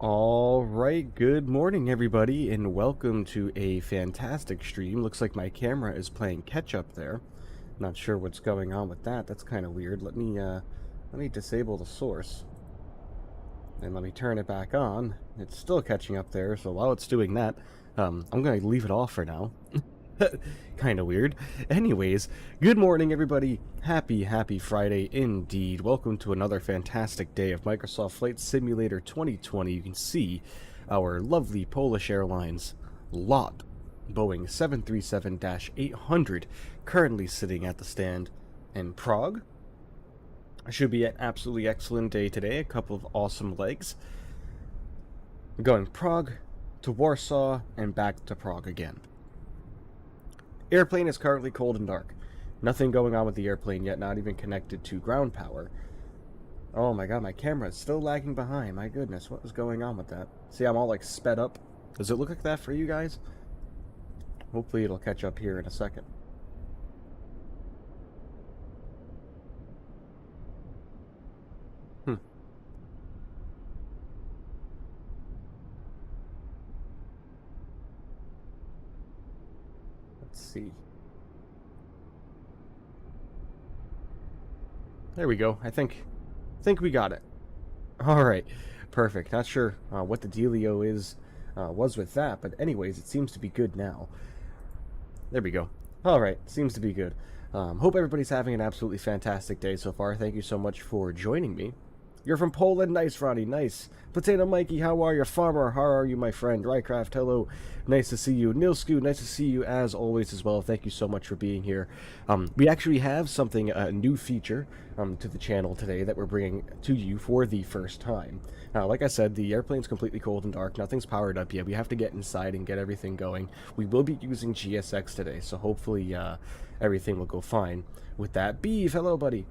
All right, good morning everybody and welcome to a fantastic stream. Looks like my camera is playing catch up there. Not sure what's going on with that. That's kind of weird. Let me disable the source. And let me turn it back on. It's still catching up there, so while it's doing that, I'm going to leave it off for now. Kind of weird. Anyways, good morning everybody. Happy Friday indeed. Welcome to another fantastic day of Microsoft Flight Simulator 2020. You can see our lovely Polish Airlines lot Boeing 737-800 currently sitting at the stand in Prague. Should be an absolutely excellent day today. A couple of awesome legs. We're going Prague to Warsaw and back to Prague again. Airplane is currently cold and dark. Nothing going on with the airplane yet, not even connected to ground power. Oh my god, my camera is still lagging behind. My goodness, what is going on with that? See, I'm all like sped up. Does it look like that for you guys? Hopefully it'll catch up here in a second. Let's see. There we go. I think we got it. All right, perfect. Not sure what the dealio was with that, but anyways, it seems to be good now. There we go. All right, seems to be good. Hope everybody's having an absolutely fantastic day so far. Thank you so much for joining me. You're from Poland? Nice, Ronnie, nice. Potato Mikey, how are you? Farmer, how are you, my friend? Rycraft, hello. Nice to see you. Nilsku, nice to see you as always as well. Thank you so much for being here. We actually have something, a new feature to the channel today that we're bringing to you for the first time. Like I said, the airplane's completely cold and dark. Nothing's powered up yet. We have to get inside and get everything going. We will be using GSX today, so hopefully everything will go fine with that. Beef, hello, buddy.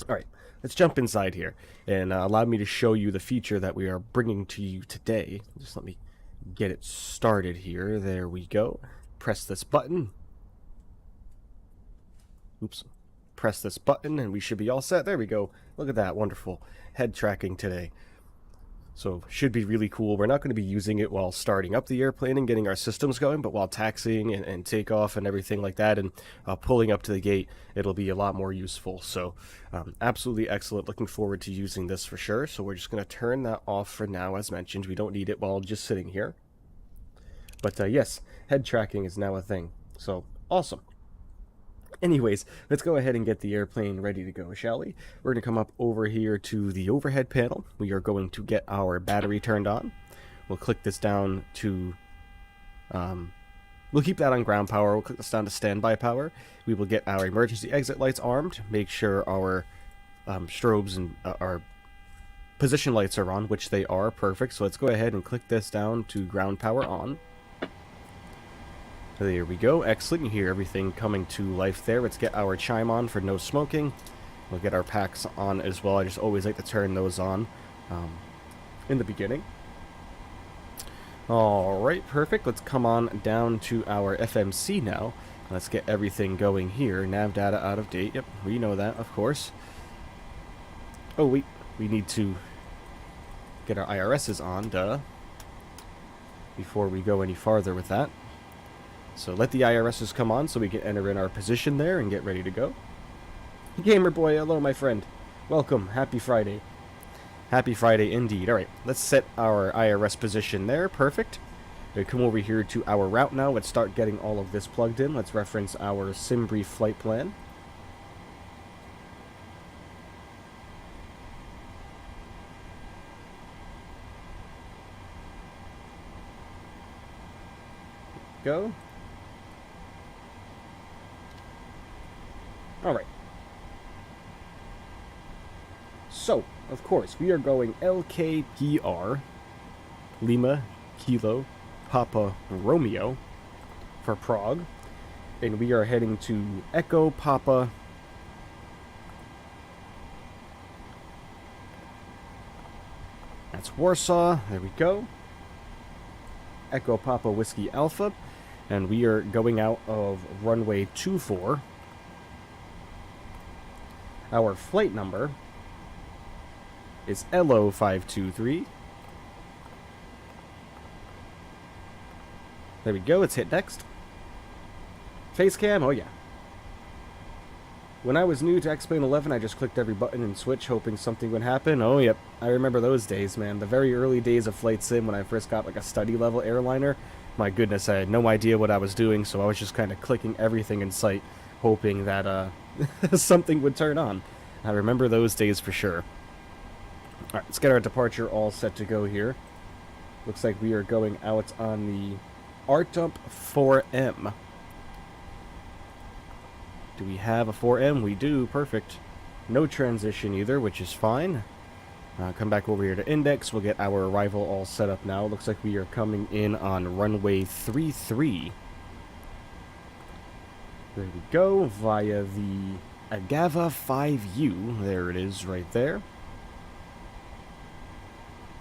All right. Let's jump inside here and allow me to show you the feature that we are bringing to you today. Just let me get it started here. There we go. Press this button. Oops. Press this button and we should be all set. There we go. Look at that. Wonderful head tracking today. So should be really cool. We're not going to be using it while starting up the airplane and getting our systems going, but while taxiing and takeoff and everything like that and pulling up to the gate, it'll be a lot more useful. So absolutely excellent. Looking forward to using this for sure. So we're just going to turn that off for now. As mentioned, we don't need it while just sitting here. But yes, head tracking is now a thing. So awesome. Anyways, let's go ahead and get the airplane ready to go, shall we? We're going to come up over here to the overhead panel. We are going to get our battery turned on. We'll click this down to... we'll keep that on ground power. We'll click this down to standby power. We will get our emergency exit lights armed. Make sure our strobes and our position lights are on, which they are. Perfect. So let's go ahead and click this down to ground power on. There we go. Excellent. You hear everything coming to life there. Let's get our chime on for no smoking. We'll get our packs on as well. I just always like to turn those on in the beginning. Alright, perfect. Let's come on down to our FMC now. Let's get everything going here. Nav data out of date. Yep, we know that, of course. Oh, wait. We need to get our IRSs on, duh. Before we go any farther with that. So let the IRSs come on so we can enter in our position there and get ready to go. Gamer boy, hello my friend. Welcome. Happy Friday. Happy Friday indeed. Alright, let's set our IRS position there. Perfect. We come over here to our route now. Let's start getting all of this plugged in. Let's reference our SimBrief flight plan. Go. Alright. So, of course, we are going LKPR, Lima, Kilo, Papa, Romeo, for Prague. And we are heading to Echo, Papa, that's Warsaw, there we go. Echo, Papa, Whiskey, Alpha. And we are going out of runway 24. Our flight number is LO523. There we go, let's hit next. Face cam, oh yeah. When I was new to X-Plane 11, I just clicked every button and switch, hoping something would happen. Oh, yep. I remember those days, man. The very early days of Flight Sim when I first got, like, a study-level airliner. My goodness, I had no idea what I was doing, so I was just kind of clicking everything in sight, hoping that, something would turn on. I remember those days for sure. Alright, let's get our departure all set to go here. Looks like we are going out on the RTUMP 4M. Do we have a 4M? We do. Perfect. No transition either, which is fine. Come back over here to index. We'll get our arrival all set up now. Looks like we are coming in on runway 33. There we go. Via the Agava 5U. There it is right there.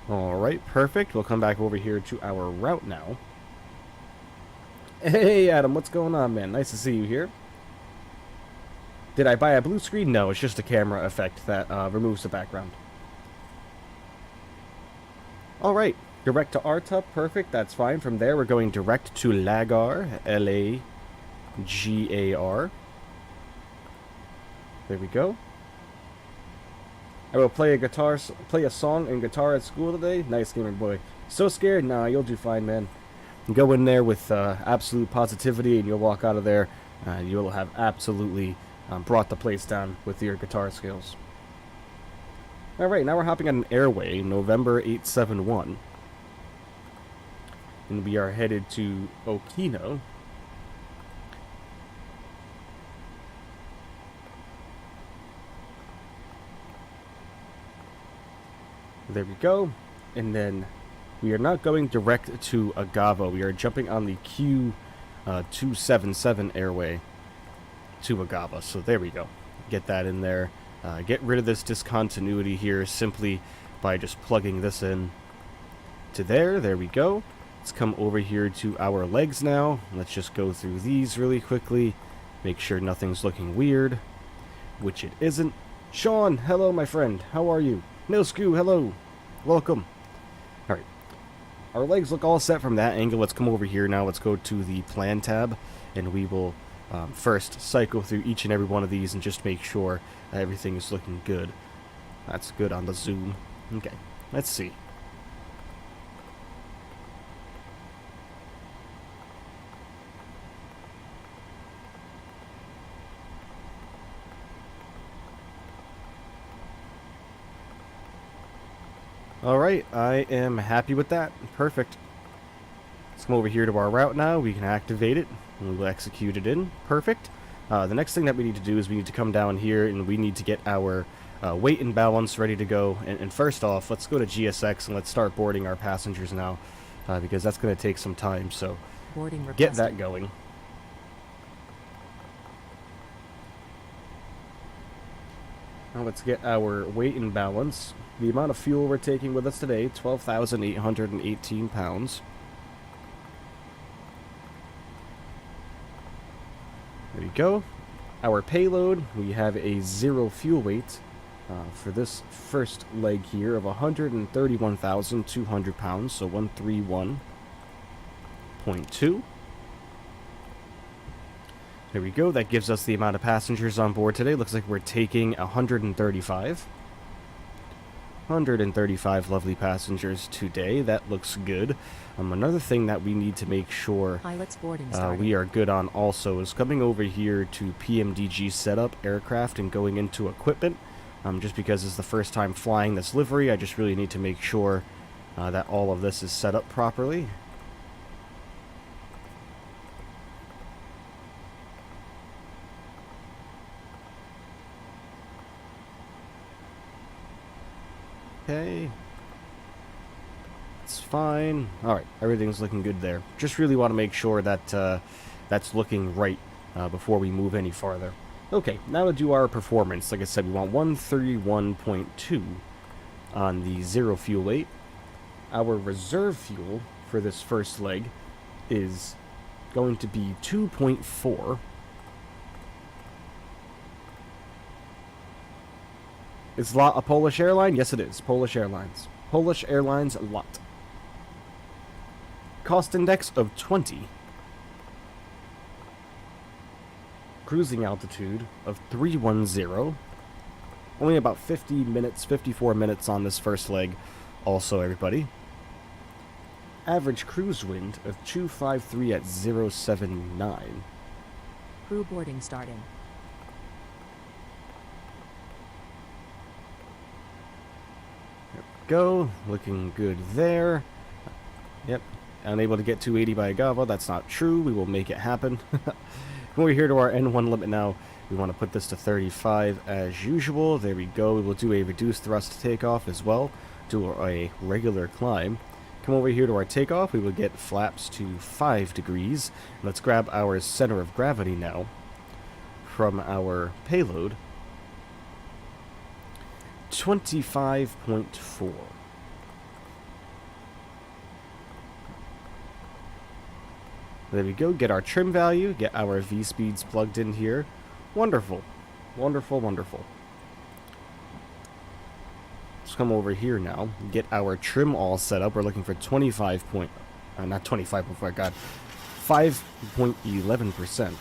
Alright, perfect. We'll come back over here to our route now. Hey, Adam. What's going on, man? Nice to see you here. Did I buy a blue screen? No, it's just a camera effect that removes the background. Alright, direct to RTUP, perfect, that's fine. From there, we're going direct to Lagar, L-A-G-A-R. There we go. I will play a song and guitar at school today. Nice, gamer boy. So scared? Nah, you'll do fine, man. Go in there with absolute positivity, and you'll walk out of there. You'll have absolutely brought the place down with your guitar skills. Alright, now we're hopping on an airway, November 871. And we are headed to Okino. There we go. And then we are not going direct to Agava. We are jumping on the Q277 airway to Agava. So there we go. Get that in there. Get rid of this discontinuity here simply by just plugging this in to there. There we go. Let's come over here to our legs now. Let's just go through these really quickly. Make sure nothing's looking weird, which it isn't. Sean, hello, my friend. How are you? Milsku, hello. Welcome. Alright. Our legs look all set from that angle. Let's come over here now. Let's go to the plan tab, and we will first cycle through each and every one of these and just make sure everything is looking good. That's good on the zoom. Okay, let's see. Alright, I am happy with that. Perfect. Let's come over here to our route now. We can activate it, and we will execute it in. Perfect. The next thing that we need to do is we need to come down here, and we need to get our weight and balance ready to go. And first off, let's go to GSX, and let's start boarding our passengers now, because that's going to take some time, so get that going. Now let's get our weight and balance. The amount of fuel we're taking with us today, 12,818 pounds. There you go. Our payload, we have a 0 fuel weight for this first leg here of 131,200 pounds, so 131.2. There we go. That gives us the amount of passengers on board today. Looks like we're taking 135. 135 lovely passengers today. That looks good. Another thing that we need to make sure we are good on also is coming over here to Pmdg setup aircraft and going into equipment. Just because it's the first time flying this livery, I just really need to make sure that all of this is set up properly. Okay. It's fine. Alright, everything's looking good there. Just really want to make sure that that's looking right before we move any farther. Okay, now to do our performance. Like I said, we want 131.2 on the 0 fuel weight. Our reserve fuel for this first leg is going to be 2.4. Is LOT a Polish airline? Yes, it is. Polish Airlines. Polish Airlines LOT. cost index of 20. Cruising altitude of 310. Only about 50 minutes, 54 minutes on this first leg also, everybody. Average cruise wind of 253 at 079. Crew boarding starting. There we go. Looking good there. Yep. Unable to get 280 by Agava. That's not true. We will make it happen. When we're here to our N1 limit now, we want to put this to 35 as usual. There we go. We will do a reduced thrust takeoff as well. Do a regular climb. Come over here to our takeoff. We will get flaps to 5 degrees. Let's grab our center of gravity now from our payload. 25.4. There we go. Get our trim value. Get our V-speeds plugged in here. Wonderful. Wonderful, wonderful. Let's come over here now. Get our trim all set up. We're looking for 25 point... not 25, oh my god. 5.11%.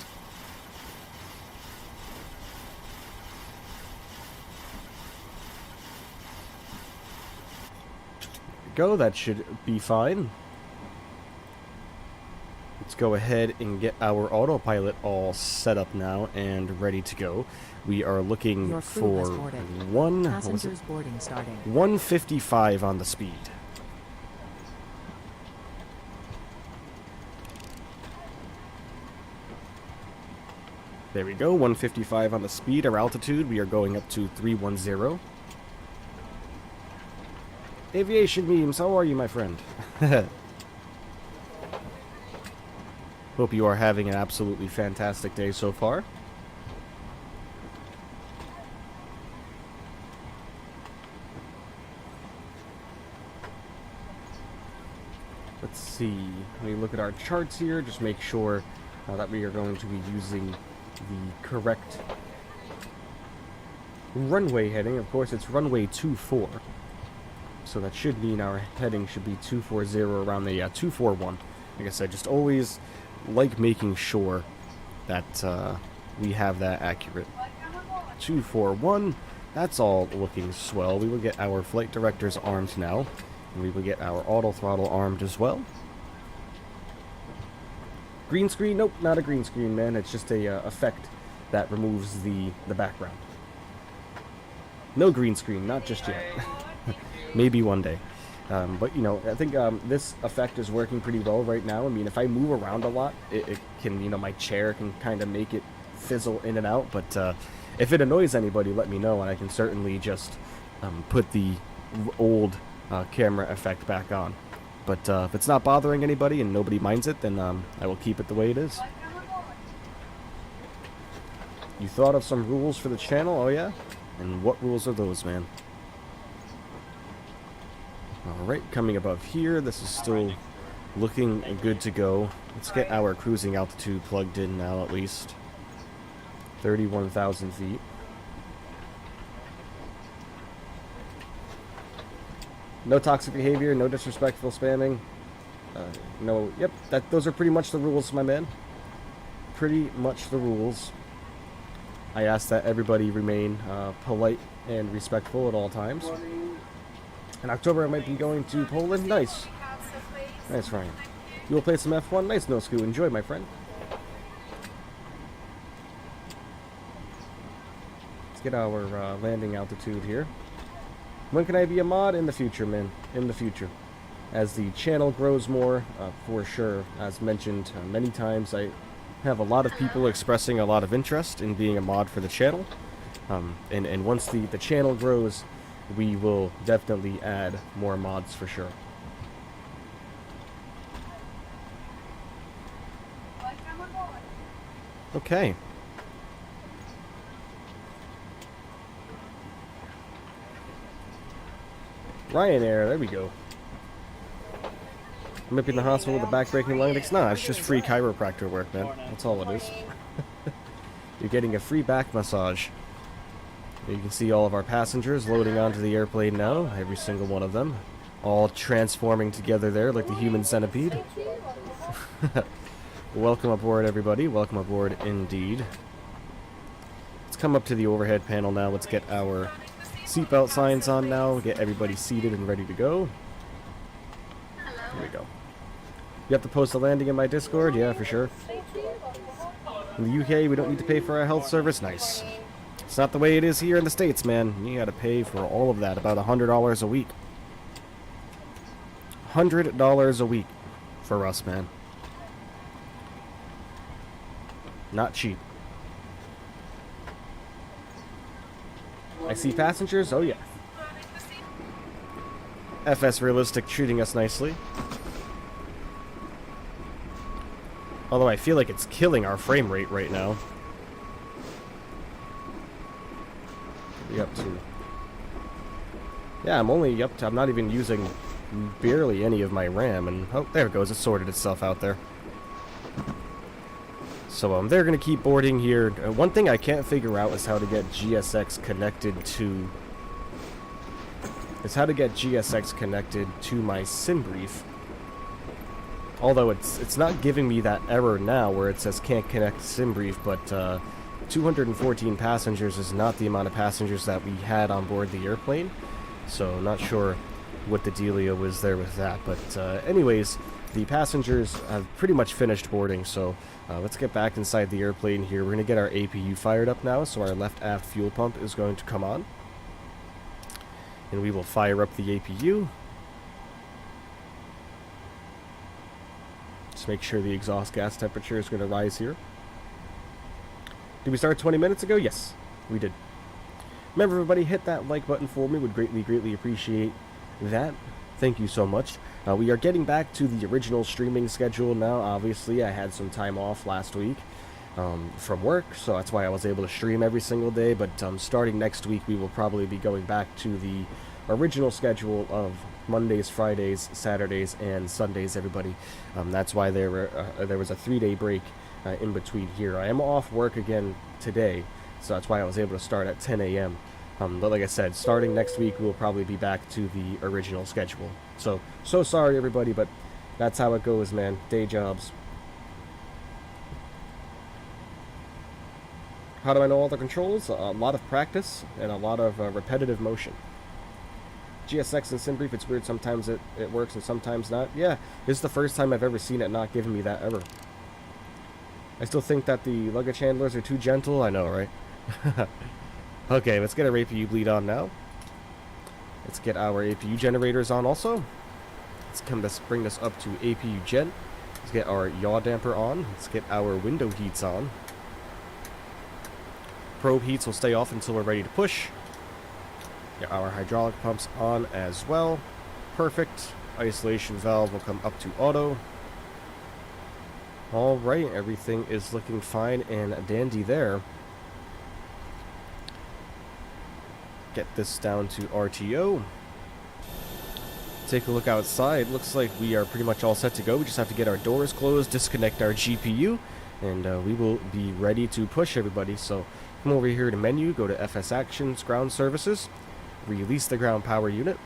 Go. That should be fine. Let's go ahead and get our autopilot all set up now and ready to go. We are looking for 155 on the speed. There we go, 155 on the speed. Our altitude, we are going up to 310. Aviation memes, how are you, my friend? Hope you are having an absolutely fantastic day so far. Let's see. Let me look at our charts here. Just make sure that we are going to be using the correct runway heading. Of course, it's runway 24. So that should mean our heading should be 240 around the 241. Like I said, just always like making sure that we have that accurate. 241, that's all looking swell. We will get our flight director's armed now, and we will get our auto throttle armed as well. Green screen? Nope, not a green screen, man. It's just a effect that removes the background. No green screen, not just yet. Maybe one day. But, you know, I think this effect is working pretty well right now. I mean, if I move around a lot, it can, you know, my chair can kind of make it fizzle in and out. But if it annoys anybody, let me know, and I can certainly just put the old camera effect back on. But if it's not bothering anybody and nobody minds it, then I will keep it the way it is. You thought of some rules for the channel? Oh, yeah? And what rules are those, man? Alright, coming above here, this is still looking good to go. Let's get our cruising altitude plugged in now, at least. 31,000 feet. No toxic behavior, no disrespectful spamming. No, yep, those are pretty much the rules, my man. Pretty much the rules. I ask that everybody remain polite and respectful at all times. In October, I might be going to Poland. Nice. Nice, Ryan. You will play some F1? Nice, No Scoo. Enjoy, my friend. Let's get our landing altitude here. When can I be a mod? In the future, man. In the future. As the channel grows more, for sure. As mentioned many times, I have a lot of people expressing a lot of interest in being a mod for the channel. And once the channel grows, we will definitely add more mods for sure. Okay. Ryanair, there we go. I might be in the hospital with a back-breaking lung. Nah, it's just free chiropractor work, man. That's all it is. You're getting a free back massage. You can see all of our passengers loading onto the airplane now, every single one of them. All transforming together there like the human centipede. Welcome aboard, everybody. Welcome aboard indeed. Let's come up to the overhead panel now. Let's get our seatbelt signs on now. Get everybody seated and ready to go. Here we go. You have to post a landing in my Discord? Yeah, for sure. In the UK, we don't need to pay for our health service? Nice. It's not the way it is here in the States, man. You gotta pay for all of that, about $100 a week. $100 a week for us, man. Not cheap. I see passengers? Oh yeah. FS Realistic treating us nicely. Although I feel like it's killing our frame rate right now. What are we up to? Yeah, I'm only up to... I'm not even using barely any of my RAM, and... Oh, there it goes. It sorted itself out there. So, they're going to keep boarding here. One thing I can't figure out is how to get GSX connected to... Is how to get GSX connected to my sim brief. Although it's not giving me that error now where it says can't connect sim brief, but 214 passengers is not the amount of passengers that we had on board the airplane. So not sure what the dealio was there with that. But anyways, the passengers have pretty much finished boarding, so let's get back inside the airplane here. We're going to get our APU fired up now, so our left aft fuel pump is going to come on. And we will fire up the APU. Just make sure the exhaust gas temperature is going to rise here. Did we start 20 minutes ago? Yes, we did. Remember, everybody, hit that like button for me. Would greatly appreciate that. Thank you so much. We are getting back to the original streaming schedule now. Obviously, I had some time off last week from work, so that's why I was able to stream every single day. But starting next week, we will probably be going back to the original schedule of Mondays, Fridays, Saturdays, and Sundays, everybody. That's why there was a 3-day break in between here. I am off work again today, so that's why I was able to start at 10 a.m. But like I said, starting next week, we'll probably be back to the original schedule. So sorry, everybody, but that's how it goes, man. Day jobs. How do I know all the controls? A lot of practice and a lot of repetitive motion. GSX and SimBrief, it's weird. Sometimes it works and sometimes not. Yeah, this is the first time I've ever seen it not giving me that error. I still think that the luggage handlers are too gentle. I know, right? Okay, let's get our APU bleed on now. Let's get our APU generators on also. Let's bring this up to APU gen. Let's get our yaw damper on. Let's get our window heats on. Probe heats will stay off until we're ready to push. Get our hydraulic pumps on as well. Perfect. Isolation valve will come up to auto. Alright, everything is looking fine and dandy there. Get this down to RTO. Take a look outside. Looks like we are pretty much all set to go. We just have to get our doors closed, disconnect our GPU, and we will be ready to push, everybody. So come over here to menu, go to FS Actions, Ground Services, release the ground power unit.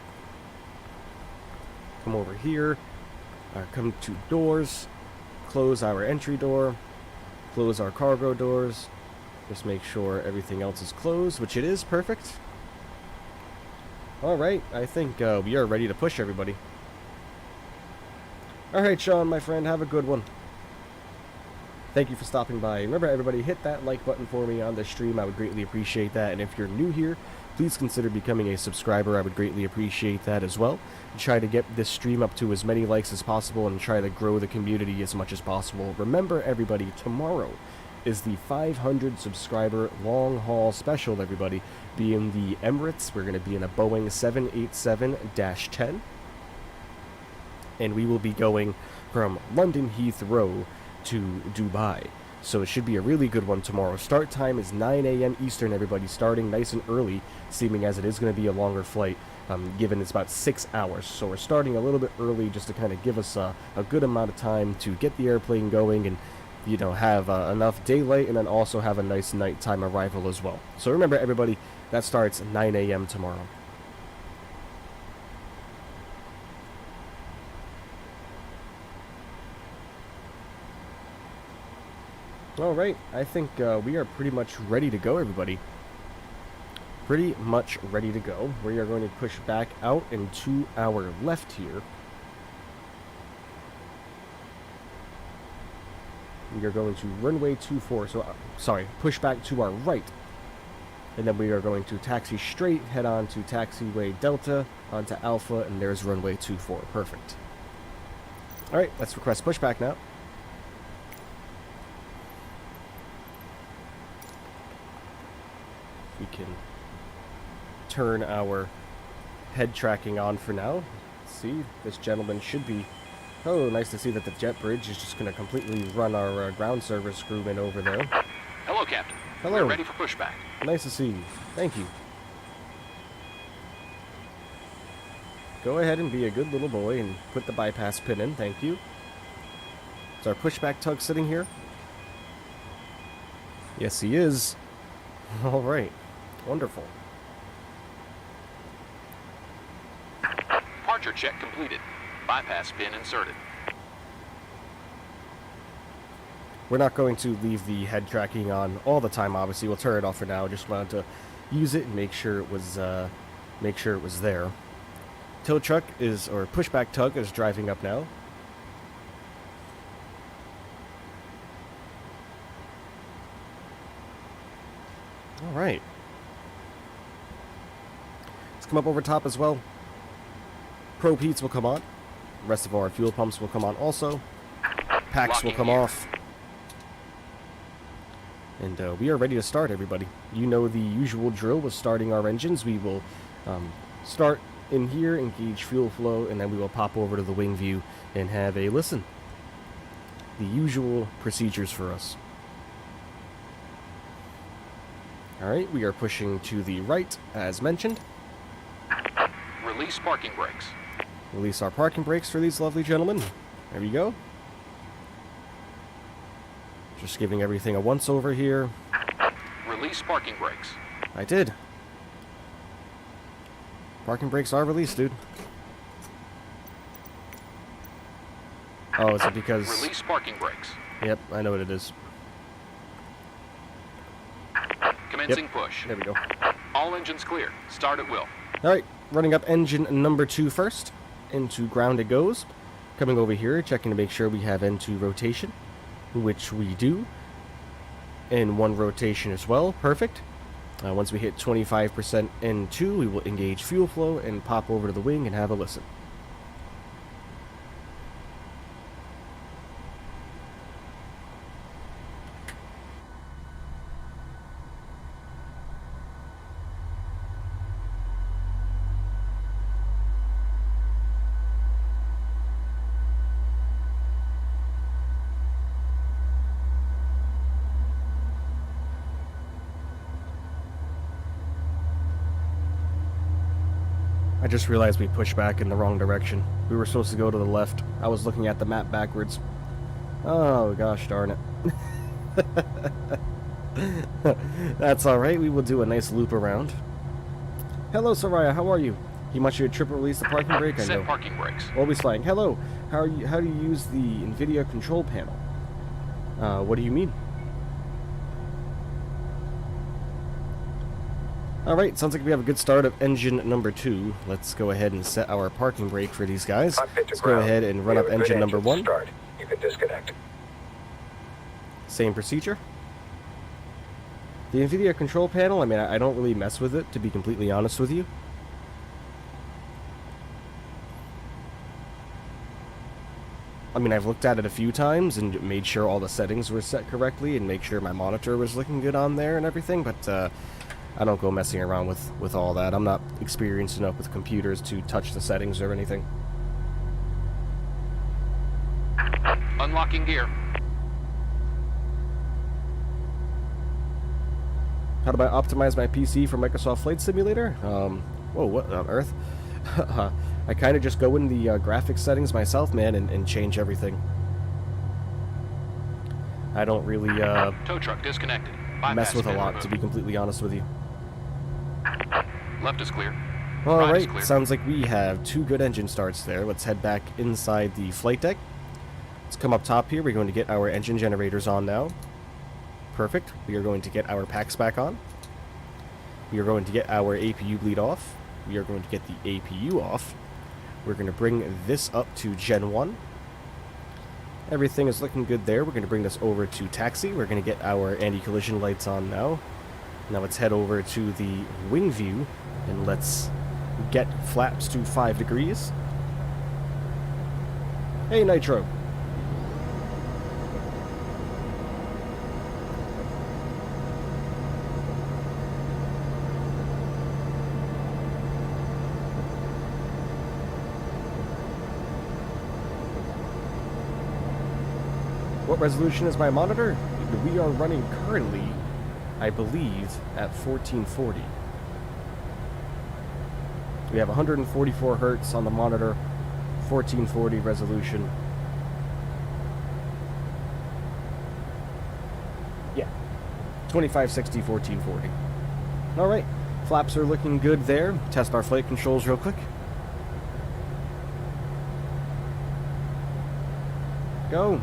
Come over here, come to doors, close our entry door, close our cargo doors. Just make sure everything else is closed, which it is. Perfect. Alright, I think we are ready to push, everybody. Alright, Sean, my friend, have a good one. Thank you for stopping by. Remember, everybody, hit that like button for me on the stream. I would greatly appreciate that. And if you're new here, please consider becoming a subscriber. I would greatly appreciate that as well. Try to get this stream up to as many likes as possible and try to grow the community as much as possible. Remember, everybody, tomorrow is the 500 subscriber long haul special, everybody. Be in the Emirates. We're going to be in a Boeing 787-10. And we will be going from London Heathrow to Dubai. So it should be a really good one tomorrow. Start time is 9 a.m. Eastern, everybody. Starting nice and early, seeming as it is going to be a longer flight, given it's about 6 hours. So we're starting a little bit early just to kind of give us a good amount of time to get the airplane going and, you know, have enough daylight and then also have a nice nighttime arrival as well. So remember, everybody, that starts 9 a.m. tomorrow. Alright, I think we are pretty much ready to go, everybody. Pretty much ready to go. We are going to push back out and to our left here. We are going to runway 24, so, sorry, push back to our right. And then we are going to taxi straight, head on to taxiway Delta, onto Alpha, and there's runway 24. Perfect. Alright, let's request pushback now. We can turn our head tracking on for now. Let's see, this gentleman should be... Oh, nice to see that the jet bridge is just going to completely run our ground service crewman over there. Hello, Captain. Hello. We're ready for pushback. Nice to see you. Thank you. Go ahead and be a good little boy and put the bypass pin in. Thank you. Is our pushback tug sitting here? Yes, he is. All right. Wonderful. Departure check completed. Bypass pin inserted. We're not going to leave the head tracking on all the time, obviously. We'll turn it off for now. Just wanted to use it and make sure it was there. Tow truck is, or pushback tug is driving up now. All right. Let's come up over top as well. Probe heats will come on. The rest of our fuel pumps will come on also. Packs will come off. And we are ready to start, everybody. You know the usual drill with starting our engines. We will start in here, engage fuel flow, and then we will pop over to the wing view and have a listen. The usual procedures for us. Alright, we are pushing to the right, as mentioned. Release parking brakes. Release our parking brakes for these lovely gentlemen. There we go. Just giving everything a once over here. Release parking brakes. I did. Parking brakes are released, dude. Oh, is it because... Release parking brakes. Yep, I know what it is. Commencing push. There we go. All engines clear. Start at will. Alright, running up engine number 2 first. Into ground it goes. Coming over here, checking to make sure we have N2 rotation, which we do. And 1 rotation as well. Perfect. Once we hit 25% N2, we will engage fuel flow and pop over to the wing and have a listen. I just realized we pushed back in the wrong direction. We were supposed to go to the left. I was looking at the map backwards. Oh, gosh darn it. That's alright, we will do a nice loop around. Hello, Soraya, how are you? You want you to triple release the parking brake? I know. Set parking brakes. Always flying. Hello, how do you use the NVIDIA control panel? What do you mean? Alright, sounds like we have a good start of engine number 2. Let's go ahead and set our parking brake for these guys. Let's go ahead and run up engine number 1. Start. You can disconnect. Same procedure. The NVIDIA control panel, I mean, I don't really mess with it, to be completely honest with you. I mean, I've looked at it a few times and made sure all the settings were set correctly and make sure my monitor was looking good on there and everything, but I don't go messing around with all that. I'm not experienced enough with computers to touch the settings or anything. Unlocking gear. How do I optimize my PC for Microsoft Flight Simulator? Whoa, what on earth? I kind of just go in the graphics settings myself, man, and change everything. I don't really Tow truck disconnected. mess with a pin lot, removed. to be completely honest with you. Left is clear. Right is Alright, clear. sounds like we have 2 good engine starts there. Let's head back inside the flight deck. Let's come up top here. We're going to get our engine generators on now. Perfect. We are going to get our packs back on. We are going to get our APU bleed off. We are going to get the APU off. We're going to bring this up to Gen 1. Everything is looking good there. We're going to bring this over to taxi. We're going to get our anti-collision lights on now. Now let's head over to the wing view and let's get flaps to 5 degrees. Hey, Nitro. What resolution is my monitor? We are running currently, I believe, at 1440. We have 144 hertz on the monitor, 1440 resolution. Yeah, 2560, 1440. All right, flaps are looking good there. Test our flight controls real quick. Go.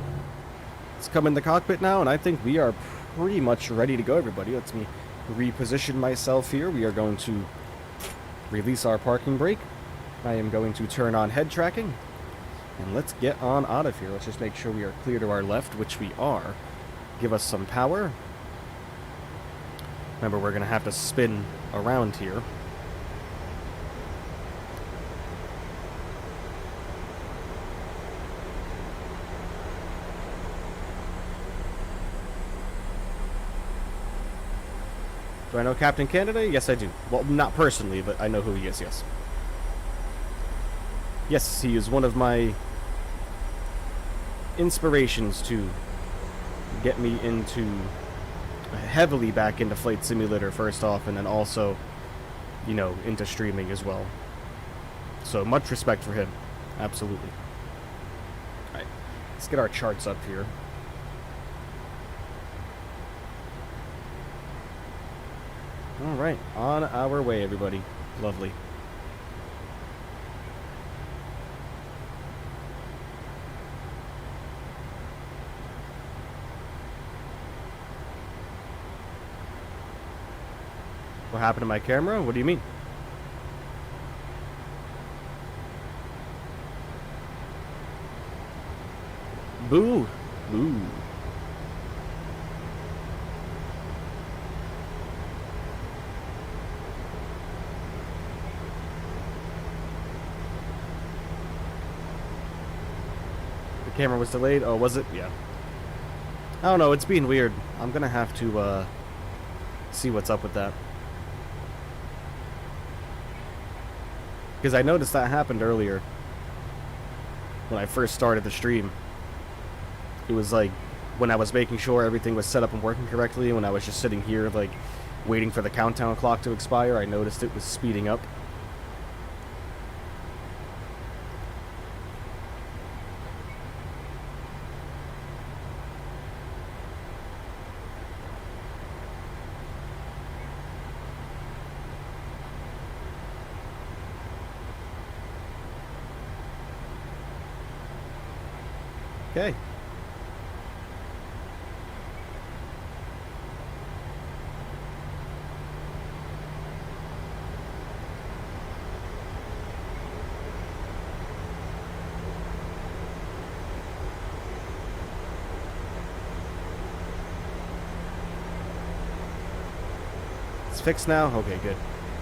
Let's come in the cockpit now, and I think we are pretty much ready to go, everybody. Let me reposition myself here. We are going to release our parking brake. I am going to turn on head tracking, and let's get on out of here. Let's just make sure we are clear to our left, which we are. Give us some power. Remember, we're going to have to spin around here. Do I know Captain Canada? Yes, I do. Well, not personally, but I know who he is, yes. Yes, he is one of my inspirations to get me into heavily back into Flight Simulator first off, and then also, you know, into streaming as well. So much respect for him. Absolutely. Alright, let's get our charts up here. Alright, on our way, everybody. Lovely. What happened to my camera? What do you mean? Boo! Boo. The camera was delayed? Oh, was it? Yeah. I don't know, it's being weird. I'm gonna have to, see what's up with that. Because I noticed that happened earlier. When I first started the stream. It was like, when I was making sure everything was set up and working correctly, when I was just sitting here, like, waiting for the countdown clock to expire, I noticed it was speeding up. Okay. It's fixed now? Okay, good.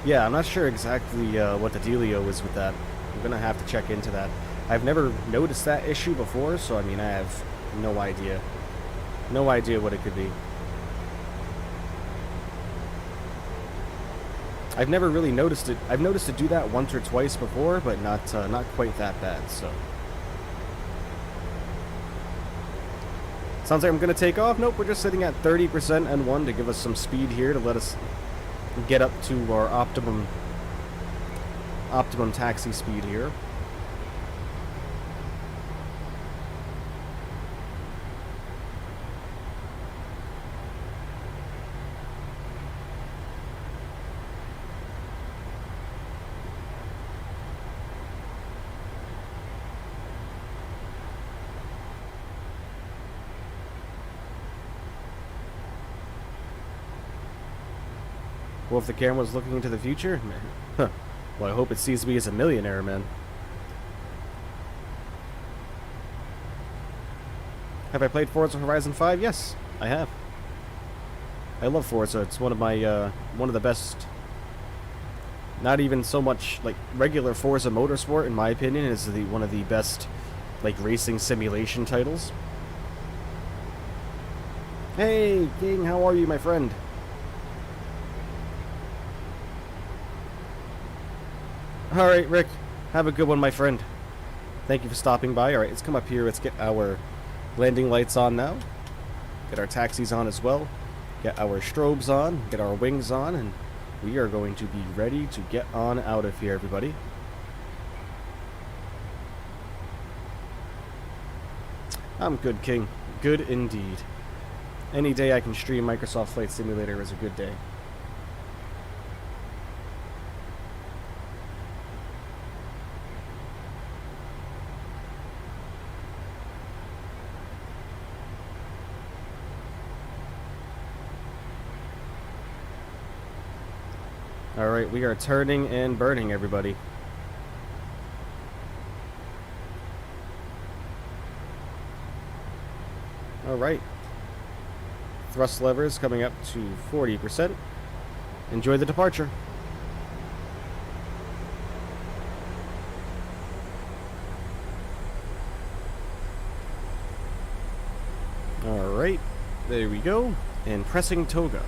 Yeah, I'm not sure exactly what the dealio is with that. I'm gonna have to check into that. I've never noticed that issue before, so I mean, I have no idea. No idea what it could be. I've never really noticed it. I've noticed it do that once or twice before, but not quite that bad, so. Sounds like I'm gonna take off. Nope, we're just sitting at 30% N1 to give us some speed here to let us get up to our optimum taxi speed here. Well, if the camera's looking into the future, huh. Well, I hope it sees me as a millionaire, man. Have I played Forza Horizon 5? Yes, I have. I love Forza. It's one of my, one of the best, not even so much, like, regular Forza Motorsport, in my opinion, is one of the best, like, racing simulation titles. Hey, King, how are you, my friend? Alright, Rick. Have a good one, my friend. Thank you for stopping by. Alright, let's come up here. Let's get our landing lights on now. Get our taxis on as well. Get our strobes on. Get our wings on. And we are going to be ready to get on out of here, everybody. I'm good, King. Good indeed. Any day I can stream Microsoft Flight Simulator is a good day. Alright, we are turning and burning, everybody. Alright. Thrust levers coming up to 40%. Enjoy the departure. Alright, there we go. And pressing toga.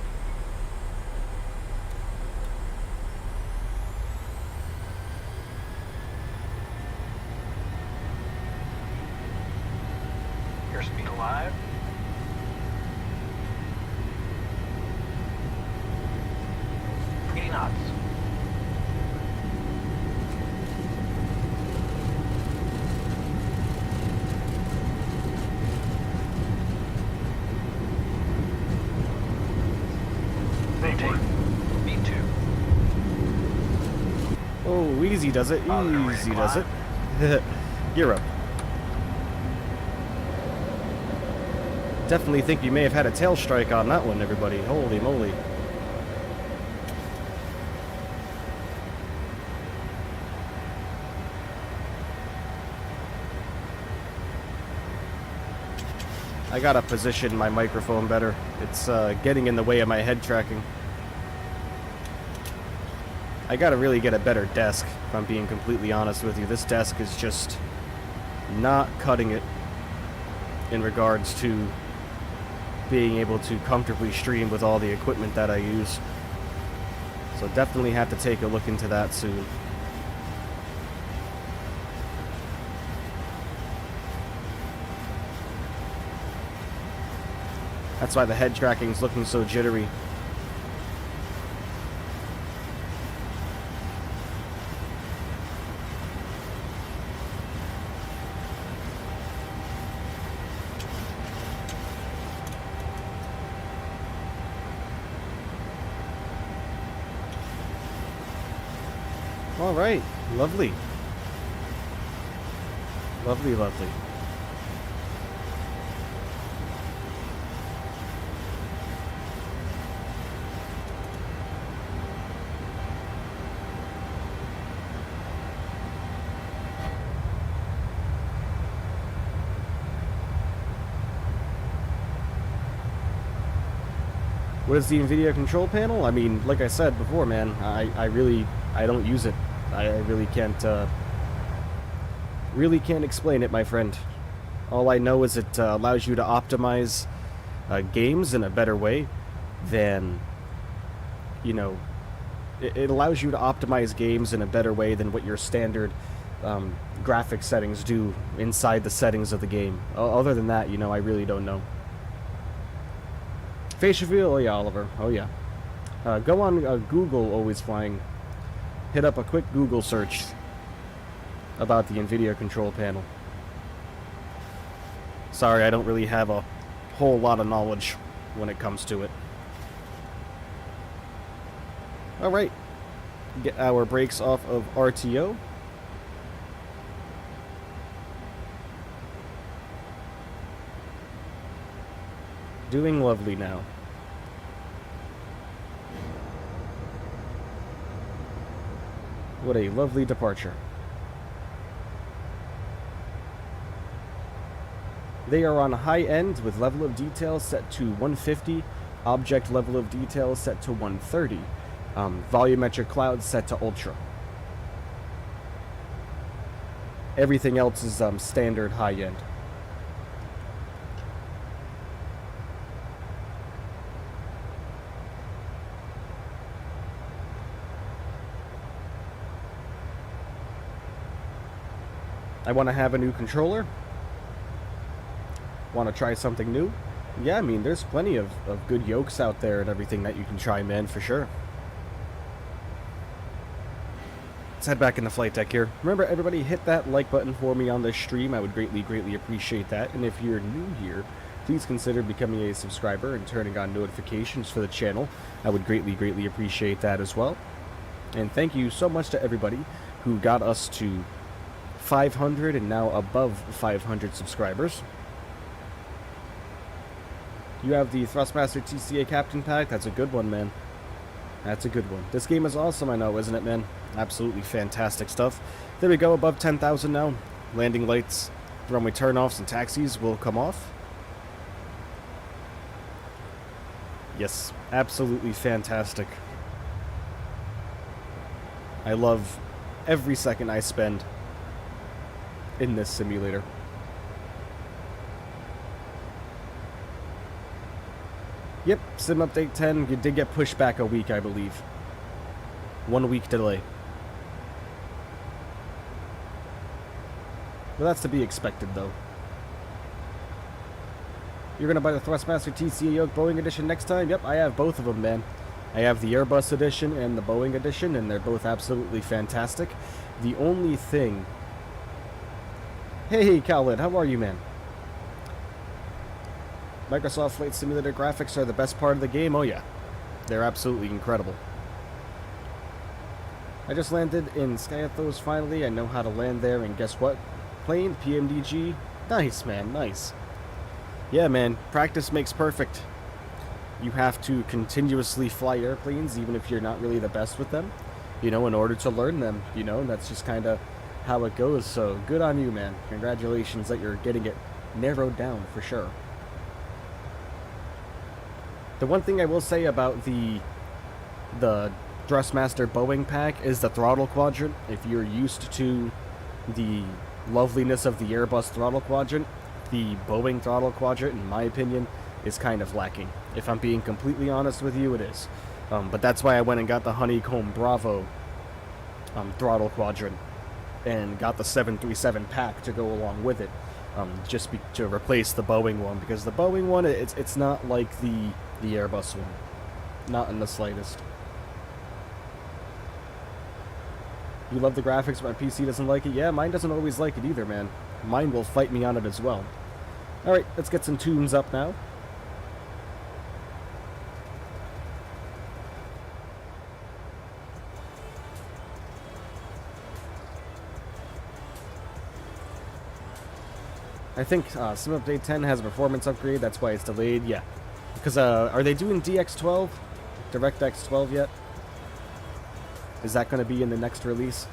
Airspeed alive. Knots. Maintain. B2. Oh, easy does it. Easy does it. You're up. Definitely think you may have had a tail strike on that one, everybody. Holy moly. I gotta position my microphone better. It's getting in the way of my head tracking. I gotta really get a better desk, if I'm being completely honest with you. This desk is just not cutting it in regards to being able to comfortably stream with all the equipment that I use. So definitely have to take a look into that soon. That's why the head tracking is looking so jittery. All right, lovely. Lovely, lovely. What is the NVIDIA control panel? I mean, like I said before, man, I don't use it. I really can't explain it, my friend. All I know is it allows you to optimize games in a better way than, you know, it allows you to optimize games in a better way than what your standard graphic settings do inside the settings of the game. Other than that, you know, I really don't know. Face reveal? Oh yeah, Oliver. Oh yeah. Go on Google, always flying. Hit up a quick Google search about the NVIDIA control panel. Sorry, I don't really have a whole lot of knowledge when it comes to it. Alright. Get our brakes off of RTO. Doing lovely now. What a lovely departure. They are on high end with level of detail set to 150, object level of detail set to 130, volumetric clouds set to ultra. Everything else is standard high end. I want to have a new controller. Want to try something new? Yeah, I mean, there's plenty of good yokes out there and everything that you can try, man, for sure. Let's head back in the flight deck here. Remember, everybody, hit that like button for me on this stream. I would greatly appreciate that. And if you're new here, please consider becoming a subscriber and turning on notifications for the channel. I would greatly appreciate that as well. And thank you so much to everybody who got us to 500 and now above 500 subscribers. You have the Thrustmaster TCA Captain Pack. That's a good one, man. That's a good one. This game is awesome, I know, isn't it, man? Absolutely fantastic stuff. There we go, above 10,000 now. Landing lights, runway turnoffs, and taxis will come off. Yes, absolutely fantastic. I love every second I spend in this simulator. Yep, Sim Update 10, you did get pushed back a week, I believe. 1 week delay. Well, that's to be expected, though. You're gonna buy the Thrustmaster TCA Yoke Boeing Edition next time? Yep, I have both of them, man. I have the Airbus Edition and the Boeing Edition, and they're both absolutely fantastic. The only thing... Hey, Khaled, how are you, man? Microsoft Flight Simulator graphics are the best part of the game? Oh yeah, they're absolutely incredible. I just landed in Skyathos finally. I know how to land there, and guess what? Plane, Pmdg. Nice, man, nice. Yeah, man, practice makes perfect. You have to continuously fly airplanes, even if you're not really the best with them, you know, in order to learn them, you know, and that's just kind of how it goes. So good on you, man. Congratulations that you're getting it narrowed down for sure. The one thing I will say about the Thrustmaster Boeing pack is the throttle quadrant. If you're used to the loveliness of the Airbus throttle quadrant, the Boeing throttle quadrant, in my opinion, is kind of lacking. If I'm being completely honest with you, it is. But that's why I went and got the Honeycomb Bravo throttle quadrant and got the 737 pack to go along with it, to replace the Boeing one, because the Boeing one, it's not like the Airbus one, not in the slightest. You love the graphics, but my PC doesn't like it? Yeah, mine doesn't always like it either, man. Mine will fight me on it as well. Alright, let's get some tunes up now. I think Sim Update 10 has a performance upgrade, that's why it's delayed, yeah. Because, are they doing DX12? DirectX 12 yet? Is that going to be in the next release?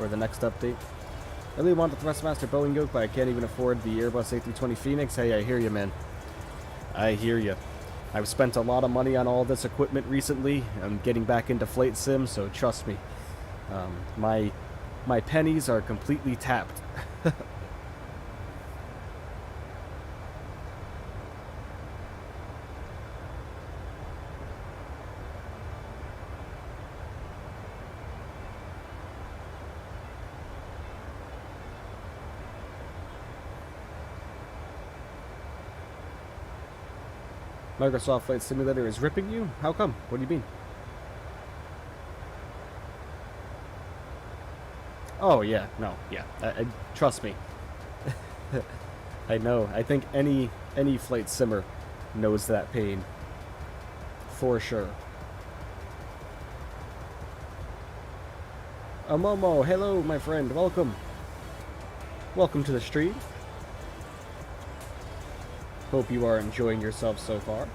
Or the next update? I really want the Thrustmaster Boeing yoke, but I can't even afford the Airbus A320 Phoenix. Hey, I hear you, man. I hear you. I've spent a lot of money on all this equipment recently. I'm getting back into flight sim, so trust me. My pennies are completely tapped. Microsoft Flight Simulator is ripping you? How come? What do you mean? Oh, yeah. No, yeah. Trust me. I know. I think any flight simmer knows that pain. For sure. Momo, hello, my friend. Welcome. Welcome to the stream. Hope you are enjoying yourself so far.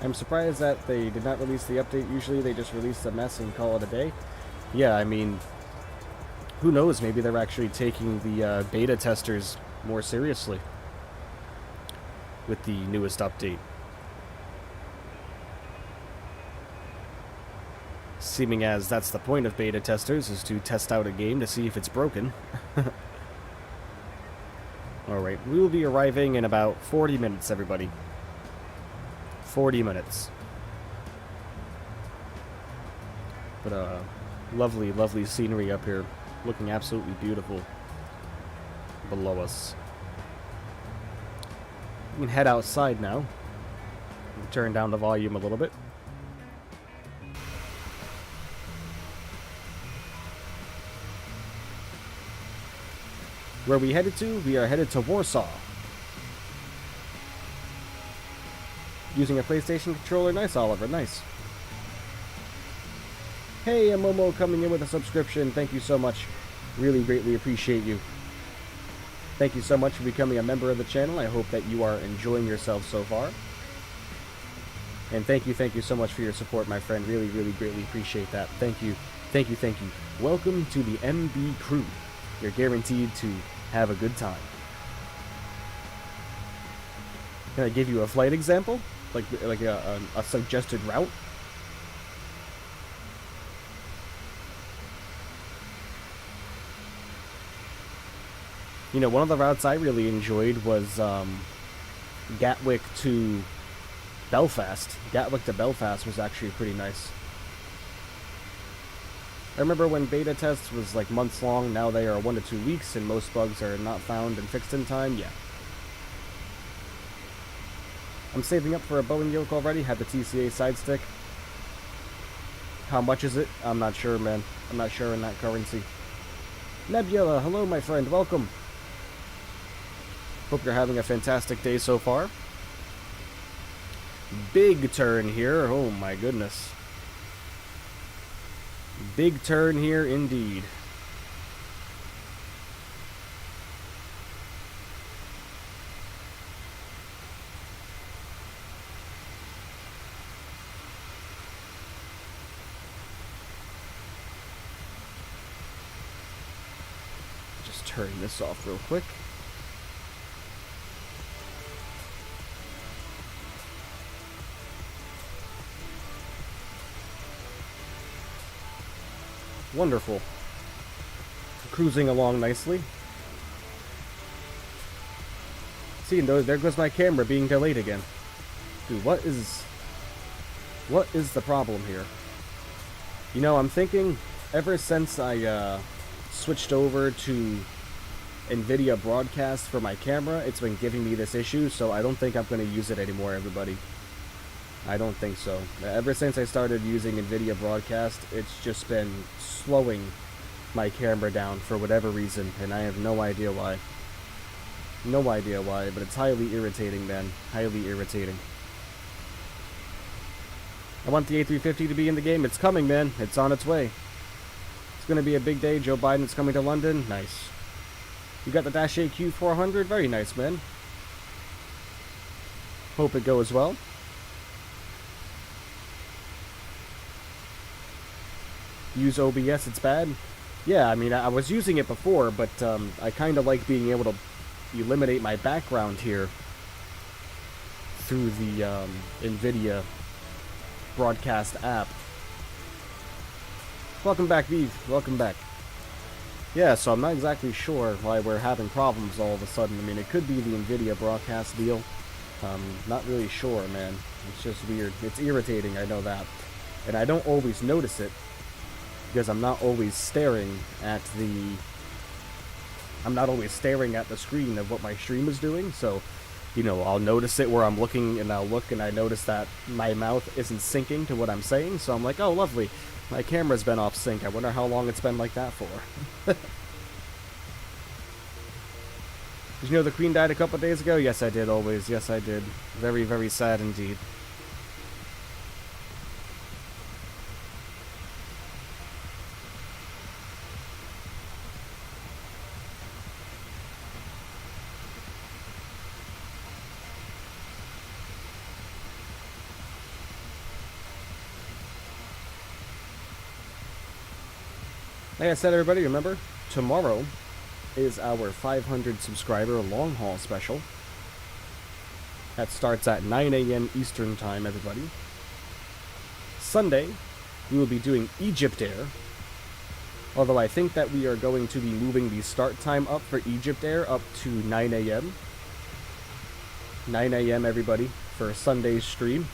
I'm surprised that they did not release the update. Usually they just release the mess and call it a day. Yeah, I mean, who knows? Maybe they're actually taking the beta testers more seriously with the newest update. Seeming as that's the point of beta testers, is to test out a game to see if it's broken. Alright, we will be arriving in about 40 minutes, everybody. 40 minutes. But, lovely, lovely scenery up here. Looking absolutely beautiful below us. We can head outside now. Turn down the volume a little bit. Where are we headed to? We are headed to Warsaw. Using a PlayStation controller. Nice, Oliver. Nice. Hey, Momo coming in with a subscription. Thank you so much. Really greatly appreciate you. Thank you so much for becoming a member of the channel. I hope that you are enjoying yourself so far. And thank you so much for your support, my friend. Really, really greatly appreciate that. Thank you. Thank you, thank you. Welcome to the MB crew. You're guaranteed to have a good time. Can I give you a flight example? Like a suggested route? You know, one of the routes I really enjoyed was Gatwick to Belfast. Gatwick to Belfast was actually pretty nice. I remember when beta tests was like months long, now they are 1 to 2 weeks, and most bugs are not found and fixed in time. Yeah. I'm saving up for a Boeing yoke already, have the TCA side stick. How much is it? I'm not sure, man. I'm not sure in that currency. Nebula, hello my friend, welcome. Hope you're having a fantastic day so far. Big turn here, oh my goodness. Big turn here indeed. Just turn this off real quick. Wonderful. Cruising along nicely. See, there goes my camera being delayed again. Dude, what is the problem here? You know, I'm thinking, ever since I switched over to NVIDIA Broadcast for my camera, it's been giving me this issue, so I don't think I'm going to use it anymore, everybody. I don't think so. Ever since I started using NVIDIA Broadcast, it's just been slowing my camera down for whatever reason, and I have no idea why. No idea why, but it's highly irritating, man. Highly irritating. I want the A350 to be in the game. It's coming, man. It's on its way. It's going to be a big day. Joe Biden's coming to London. Nice. You got the Dash AQ 400? Very nice, man. Hope it goes well. Use OBS, it's bad. Yeah, I mean, I was using it before, but I kind of like being able to eliminate my background here through the NVIDIA Broadcast app. Welcome back, Vive. Welcome back. Yeah, so I'm not exactly sure why we're having problems all of a sudden. I mean, it could be the NVIDIA Broadcast deal. Not really sure, man. It's just weird. It's irritating, I know that. And I don't always notice it, because I'm not always staring at the screen of what my stream is doing, so, you know, I'll notice it where I'm looking, and I'll look and I notice that my mouth isn't syncing to what I'm saying, so I'm like, oh, lovely, my camera's been off sync. I wonder how long it's been like that for. Did you know the Queen died a couple days ago? Yes, I did, always. Yes, I did. Very, very sad indeed. Like I said, everybody, remember, tomorrow is our 500 subscriber long haul special. That starts at 9 a.m. Eastern Time, everybody. Sunday, we will be doing Egypt Air. Although I think that we are going to be moving the start time up for Egypt Air up to 9 a.m. 9 a.m. everybody, for Sunday's stream.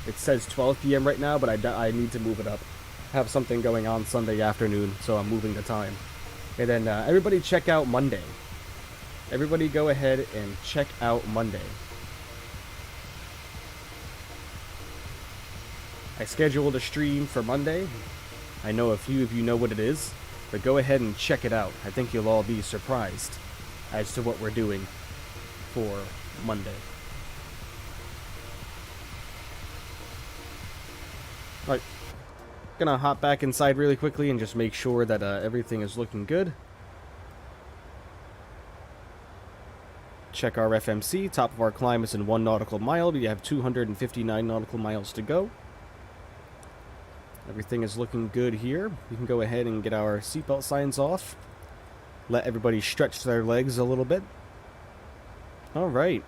It says 12 p.m. right now, but I need to move it up. I have something going on Sunday afternoon, so I'm moving the time. And then everybody check out Monday. Everybody go ahead and check out Monday. I scheduled a stream for Monday. I know a few of you know what it is, but go ahead and check it out. I think you'll all be surprised as to what we're doing for Monday. Alright, gonna hop back inside really quickly and just make sure that everything is looking good. Check our FMC. Top of our climb is in 1 nautical mile. We have 259 nautical miles to go. Everything is looking good here. We can go ahead and get our seatbelt signs off. Let everybody stretch their legs a little bit. Alright.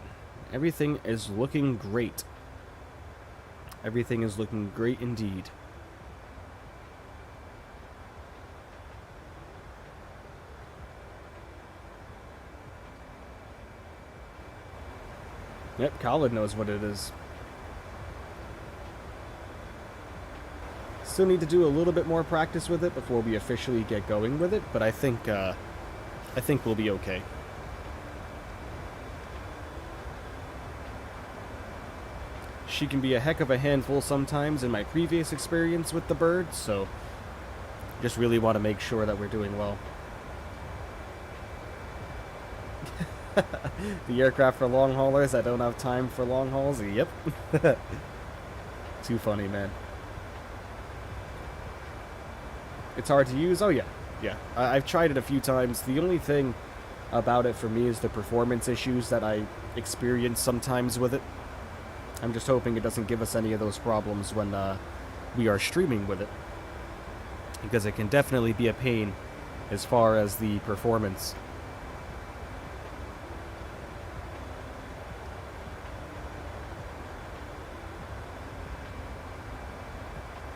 Everything is looking great. Everything is looking great indeed. Yep, Khaled knows what it is. Still need to do a little bit more practice with it before we officially get going with it, but I think we'll be okay. She can be a heck of a handful sometimes in my previous experience with the bird, so just really want to make sure that we're doing well. The aircraft for long haulers that don't have time for long hauls? Yep. Too funny, man. It's hard to use? Oh, yeah. Yeah. I've tried it a few times. The only thing about it for me is the performance issues that I experience sometimes with it. I'm just hoping it doesn't give us any of those problems when we are streaming with it. Because it can definitely be a pain as far as the performance.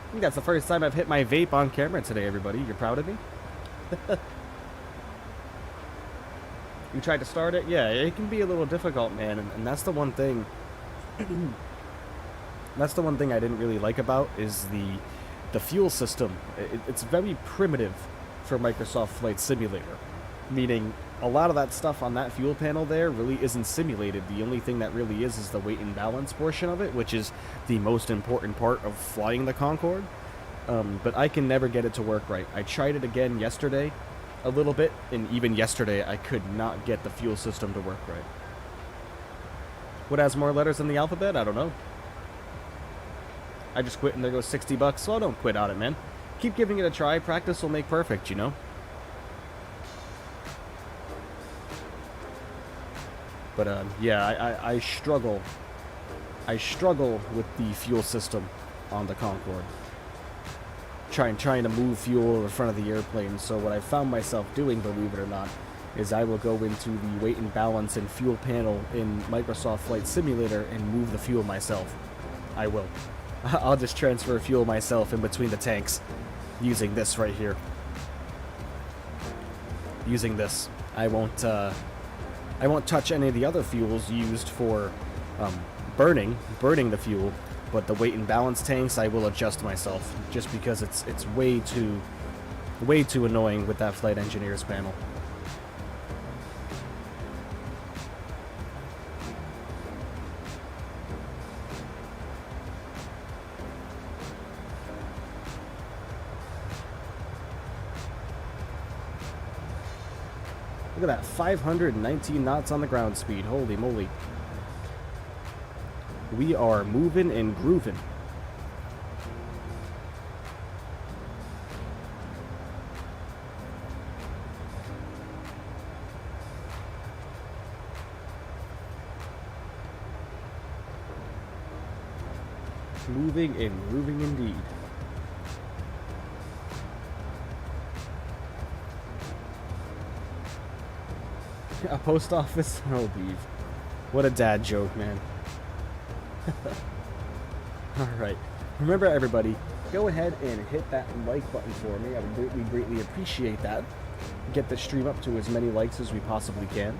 I think that's the first time I've hit my vape on camera today, everybody. You're proud of me? You tried to start it? Yeah, it can be a little difficult, man, and that's the one thing... That's the one thing I didn't really like about is the fuel system. It's very primitive for Microsoft Flight Simulator, meaning a lot of that stuff on that fuel panel there really isn't simulated. The only thing that really is the weight and balance portion of it, which is the most important part of flying the Concorde. But I can never get it to work right. I tried it again yesterday a little bit, and even yesterday I could not get the fuel system to work right. What has more letters than the alphabet? I don't know. I just quit and there goes $60. So don't quit on it, man. Keep giving it a try. Practice will make perfect, you know? But, yeah, I struggle. I struggle with the fuel system on the Concorde. Trying to move fuel in front of the airplane. So what I found myself doing, believe it or not, is I will go into the weight and balance and fuel panel in Microsoft Flight Simulator and move the fuel myself. I will. I'll just transfer fuel myself in between the tanks using this right here. Using this. I won't touch any of the other fuels used for burning the fuel, but the weight and balance tanks I will adjust myself just because it's way too annoying with that flight engineer's panel. Look at that, 519 knots on the ground speed. Holy moly. We are moving and grooving. Moving and grooving indeed. A post office? Oh, Beeve. What a dad joke, man. Alright. Remember, everybody, go ahead and hit that like button for me. I would greatly appreciate that. Get the stream up to as many likes as we possibly can.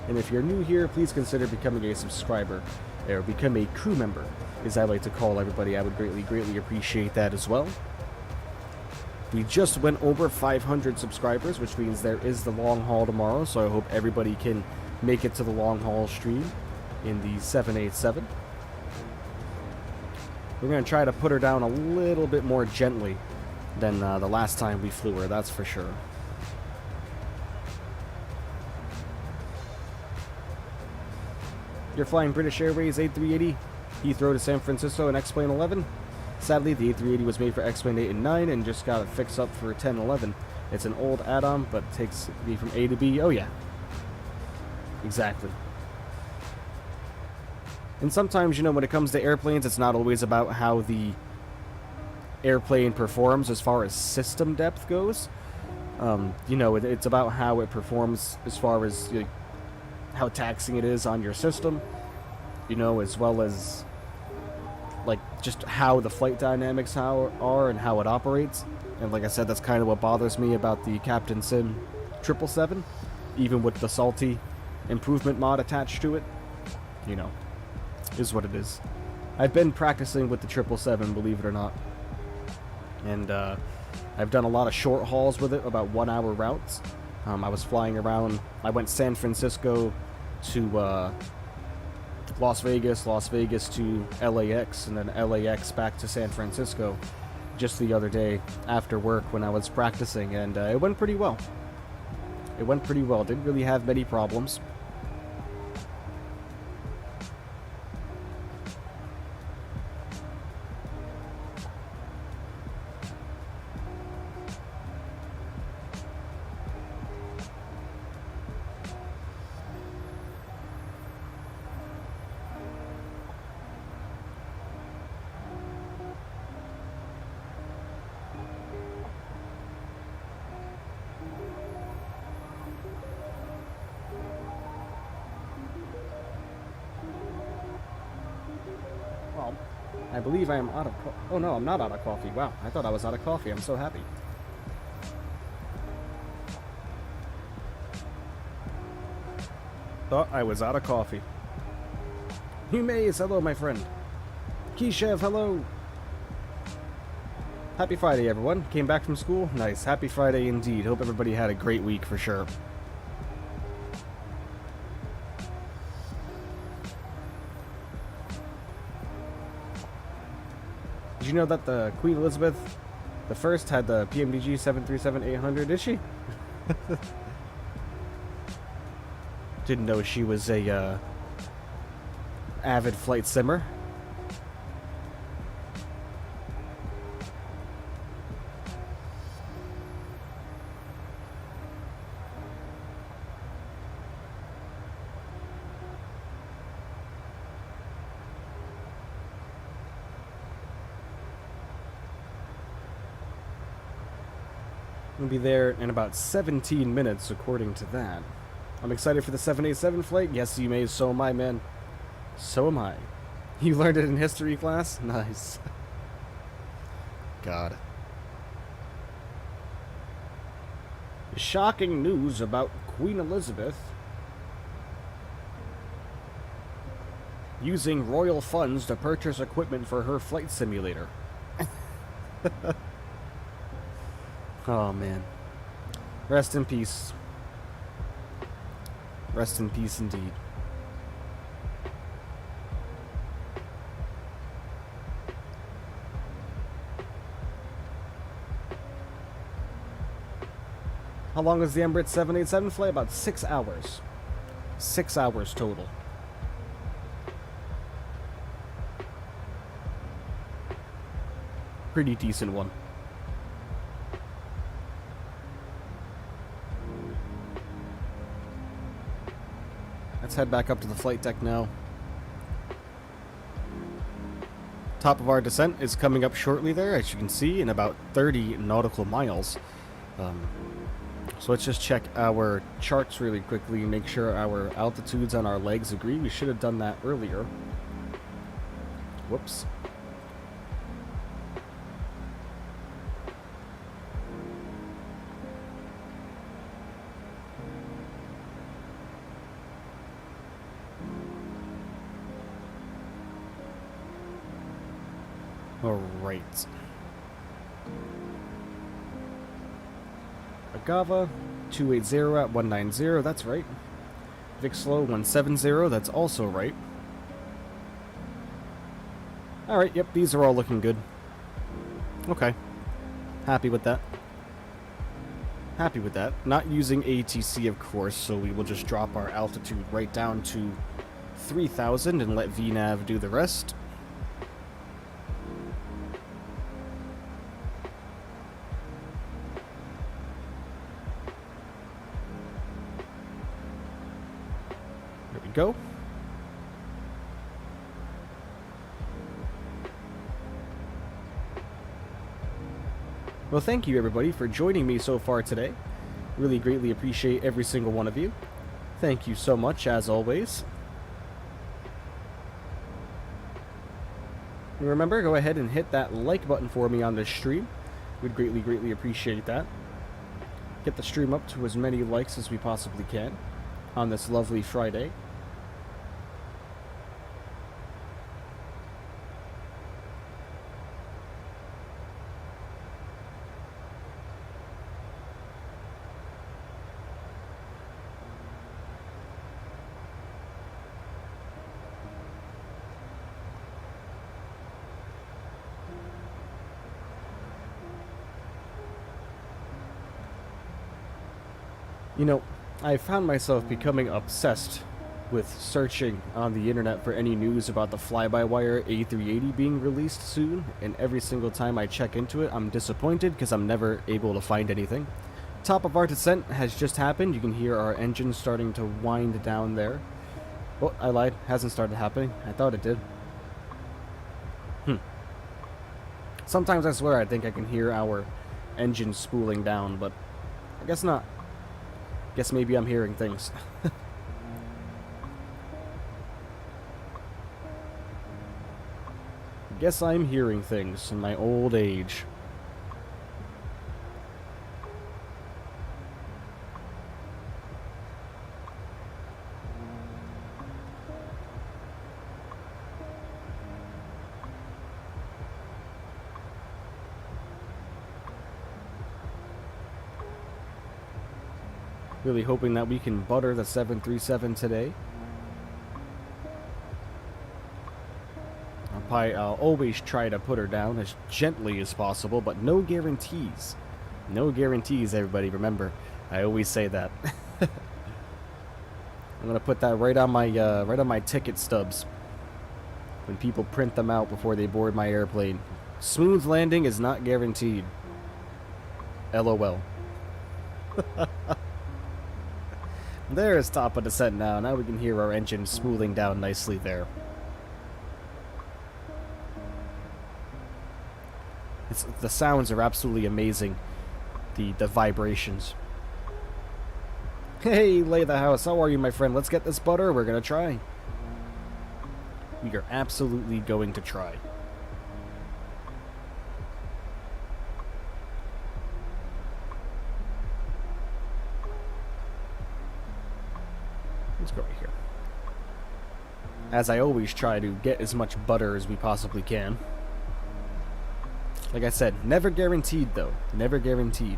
And if you're new here, please consider becoming a subscriber, or become a crew member, as I like to call everybody. I would greatly appreciate that as well. We just went over 500 subscribers, which means there is the long haul tomorrow, so I hope everybody can make it to the long haul stream in the 787. We're going to try to put her down a little bit more gently than the last time we flew her, that's for sure. You're flying British Airways A380, Heathrow to San Francisco and X-Plane 11. Sadly, the A380 was made for X-Plane 8 and 9 and just got it fixed up for 10 and 11. It's an old add-on, but takes me from A to B. Oh yeah. Exactly. And sometimes, you know, when it comes to airplanes, it's not always about how the airplane performs as far as system depth goes. You know, it's about how it performs as far as how taxing it is on your system, you know, as well as like just how the flight dynamics are and how it operates. And like I said, that's kind of what bothers me about the Captain Sim 777, even with the salty improvement mod attached to it. You know, is what it is. I've been practicing with the 777, believe it or not, and I've done a lot of short hauls with it, about 1 hour routes. I was flying around. I went San Francisco to Las Vegas to LAX, and then LAX back to San Francisco just the other day after work when I was practicing, and it went pretty well. It went pretty well. Didn't really have many problems. I believe I am out of oh no, I'm not out of coffee. Wow, I thought I was out of coffee. I'm so happy. Thought I was out of coffee. Humays, hello my friend. Kishev, hello. Happy Friday, everyone. Came back from school? Nice. Happy Friday indeed. Hope everybody had a great week for sure. Did you know that the Queen Elizabeth I had the Pmdg 737-800? Did she? Didn't know she was a avid flight simmer. We'll be there in about 17 minutes, according to that. I'm excited for the 787 flight. Yes, you may. So am I, man. So am I. You learned it in history class? Nice. God. Shocking news about Queen Elizabeth using royal funds to purchase equipment for her flight simulator. Oh, man. Rest in peace. Rest in peace indeed. How long is the Emirates 787 flight? About 6 hours. 6 hours total. Pretty decent one. Let's head back up to the flight deck now. Top of our descent is coming up shortly there, as you can see, in about 30 nautical miles. So let's just check our charts really quickly and make sure our altitudes on our legs agree. We should have done that earlier. Whoops. Alright. Agava, 280 at 190, that's right. Vixlow, 170, that's also right. Alright, yep, these are all looking good. Okay. Happy with that. Happy with that. Not using ATC, of course, so we will just drop our altitude right down to 3,000 and let VNav do the rest. There we go. Well, thank you everybody for joining me so far today. Really greatly appreciate every single one of you. Thank you so much, as always. And remember, go ahead and hit that like button for me on this stream. We'd greatly, greatly appreciate that. Get the stream up to as many likes as we possibly can on this lovely Friday. You know, I found myself becoming obsessed with searching on the internet for any news about the fly-by-wire A380 being released soon, and every single time I check into it, I'm disappointed because I'm never able to find anything. Top of our descent has just happened. You can hear our engine starting to wind down there. Oh, I lied. Hasn't started happening. I thought it did. Sometimes I swear I think I can hear our engine spooling down, but I guess not. Guess maybe I'm hearing things. Guess I'm hearing things in my old age. Really hoping that we can butter the 737 today. I'll always try to put her down as gently as possible, but no guarantees. No guarantees, everybody. Remember, I always say that. I'm gonna put that right on my ticket stubs when people print them out before they board my airplane. Smooth landing is not guaranteed. LOL. There's top of descent now. Now we can hear our engine smoothing down nicely there. The sounds are absolutely amazing. The vibrations. Hey, Lay the House. How are you, my friend? Let's get this butter. We're going to try. We are absolutely going to try. Let's go right here. As I always try to get as much butter as we possibly can. Like I said, never guaranteed though. Never guaranteed.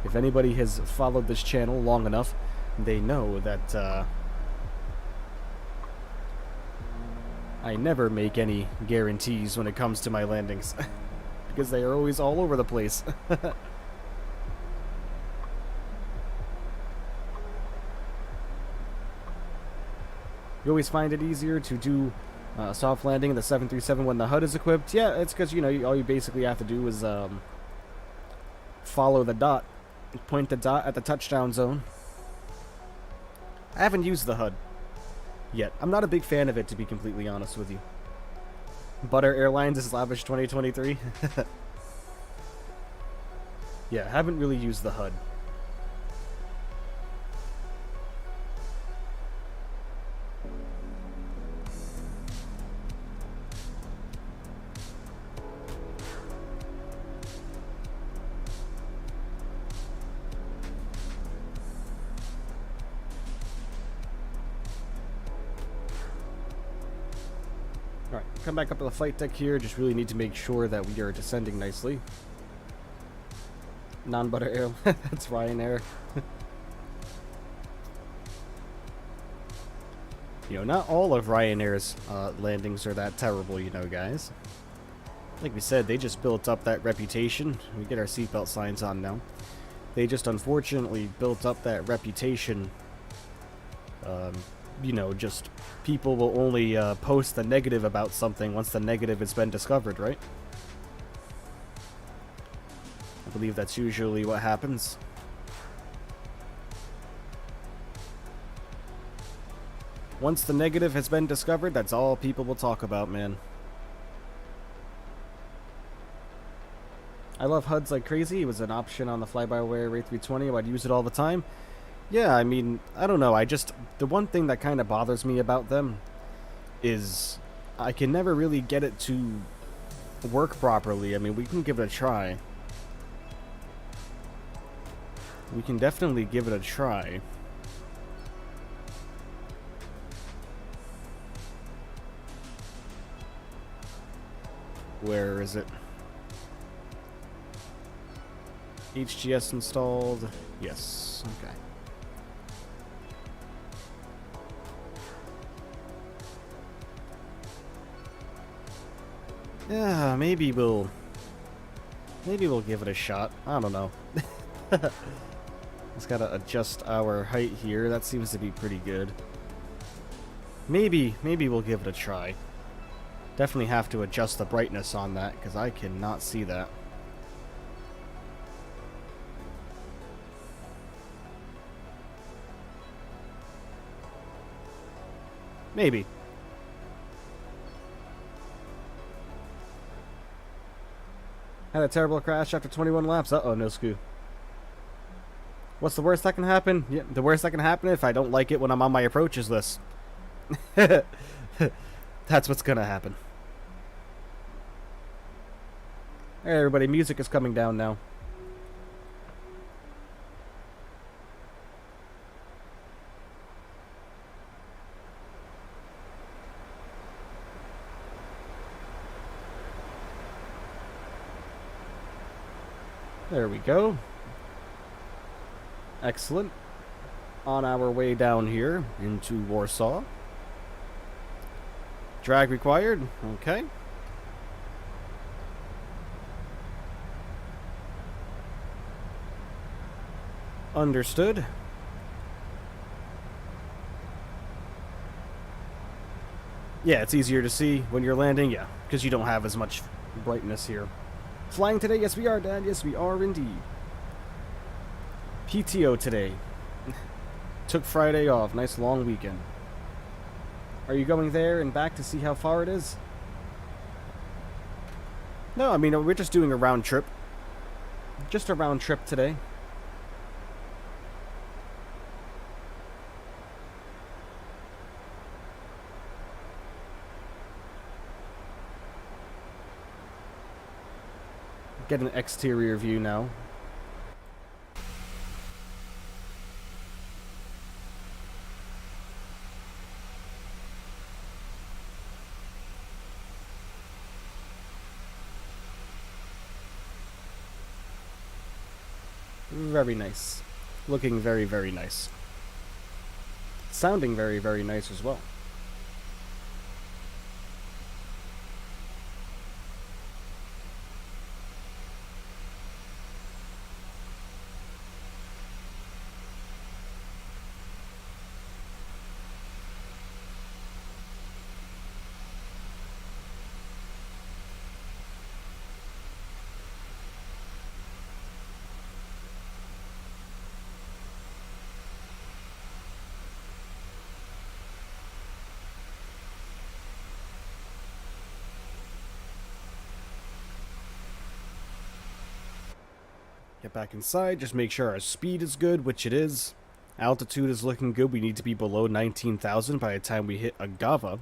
If anybody has followed this channel long enough, they know that I never make any guarantees when it comes to my landings. Because they are always all over the place. You always find it easier to do soft landing in the 737 when the HUD is equipped. Yeah, it's because, you know, all you basically have to do is follow the dot. Point the dot at the touchdown zone. I haven't used the HUD yet. I'm not a big fan of it, to be completely honest with you. Butter Airlines is lavish 2023. Yeah, haven't really used the HUD. Alright, come back up to the flight deck here. Just really need to make sure that we are descending nicely. Non-butter air. That's Ryanair. You know, not all of Ryanair's landings are that terrible, you know, guys. Like we said, they just built up that reputation. We get our seatbelt signs on now. They just unfortunately built up that reputation. You know, just people will only post the negative about something once the negative has been discovered, right? I believe that's usually what happens. Once the negative has been discovered, that's all people will talk about, man. I love HUDs like crazy. It was an option on the fly-by-wire A320. I'd use it all the time. Yeah, I mean, I don't know. The one thing that kind of bothers me about them is I can never really get it to work properly. I mean, we can give it a try. We can definitely give it a try. Where is it? HGS installed. Yes. Okay. Yeah, maybe we'll give it a shot. I don't know. Just gotta adjust our height here. That seems to be pretty good. Maybe we'll give it a try. Definitely have to adjust the brightness on that because I cannot see that. Maybe. Had a terrible crash after 21 laps. Uh-oh, no scoop. What's the worst that can happen? Yeah, the worst that can happen if I don't like it when I'm on my approaches list. That's what's gonna happen. Alright, everybody, music is coming down now. There we go. Excellent. On our way down here into Warsaw. Drag required. Okay. Understood. Yeah, it's easier to see when you're landing, yeah, because you don't have as much brightness here. Flying today? Yes, we are, Dad. Yes, we are indeed. PTO today. Took Friday off. Nice long weekend. Are you going there and back to see how far it is? No, I mean, we're just doing a round trip. Just a round trip today. Get an exterior view now. Very nice. Looking very, very nice. Sounding very, very nice as well. Get back inside, just make sure our speed is good, which it is. Altitude is looking good. We need to be below 19,000 by the time we hit Agava.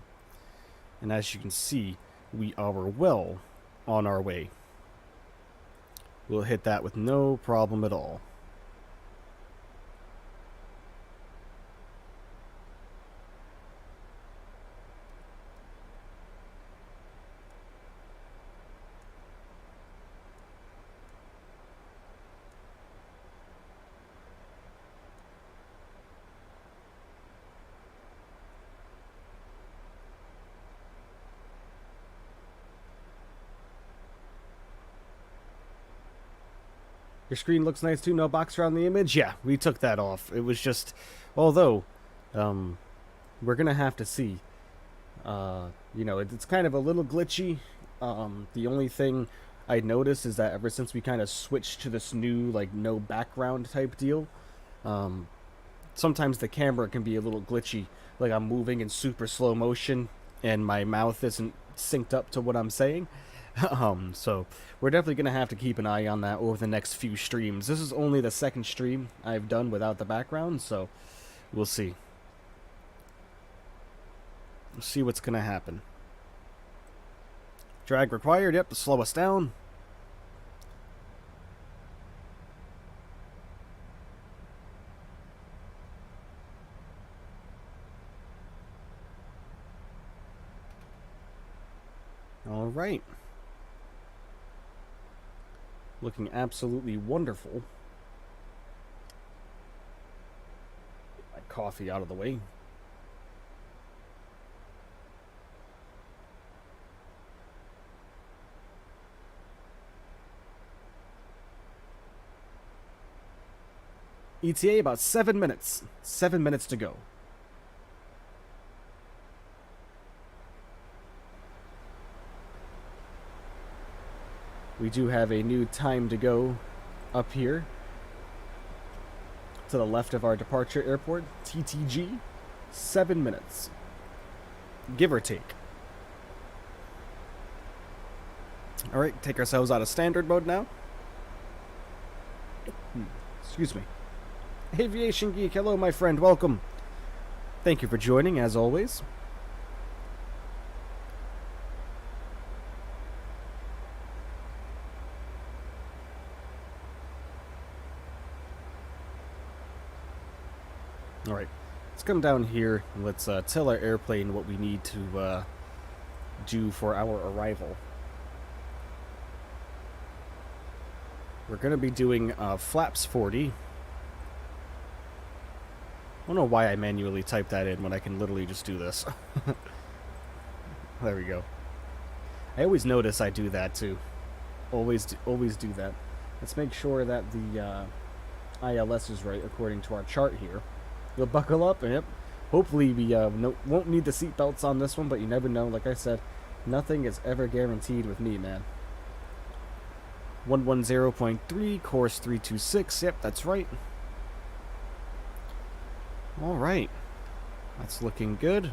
And as you can see, we are well on our way. We'll hit that with no problem at all. Your screen looks nice too, no box around the image? Yeah, we took that off. It was just, although, we're gonna have to see. You know, it's kind of a little glitchy. The only thing I noticed is that ever since we kind of switched to this new, like, no background type deal, sometimes the camera can be a little glitchy. Like, I'm moving in super slow motion, and my mouth isn't synced up to what I'm saying. So we're definitely going to have to keep an eye on that over the next few streams. This is only the second stream I've done without the background, so we'll see. We'll see what's going to happen. Drag required, yep, to slow us down. All right. Looking absolutely wonderful. Get my coffee out of the way. ETA about 7 minutes. 7 minutes to go. We do have a new time to go up here to the left of our departure airport, TTG, 7 minutes, give or take. All right, take ourselves out of standard mode now. Excuse me. Aviation Geek, hello my friend, welcome. Thank you for joining as always. Alright, let's come down here and let's tell our airplane what we need to do for our arrival. We're going to be doing flaps 40. I don't know why I manually typed that in when I can literally just do this. There we go. I always notice I do that too. Always do that. Let's make sure that the ILS is right according to our chart here. We'll buckle up, and yep. Hopefully we won't need the seatbelts on this one, but you never know. Like I said, nothing is ever guaranteed with me, man. 110.3, course 326. Yep, that's right. All right. That's looking good.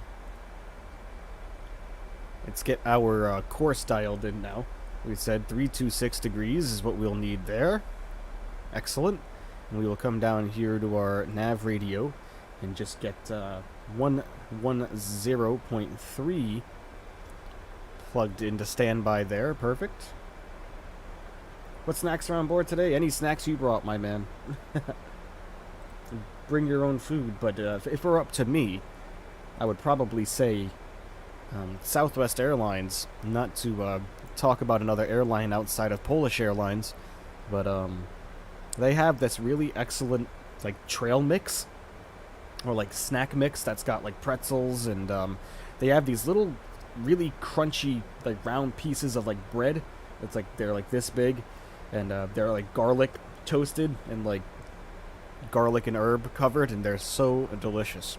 Let's get our course dialed in now. We said 326 degrees is what we'll need there. Excellent. And we will come down here to our nav radio and just get 110.3 plugged into standby there. Perfect. What snacks are on board today? Any snacks you brought, my man. Bring your own food, but if it were up to me, I would probably say Southwest Airlines, not to talk about another airline outside of Polish Airlines, but they have this really excellent like trail mix or like snack mix that's got like pretzels, and they have these little really crunchy like round pieces of like bread. It's like they're like this big, and they're like garlic toasted and like garlic and herb covered, and they're so delicious.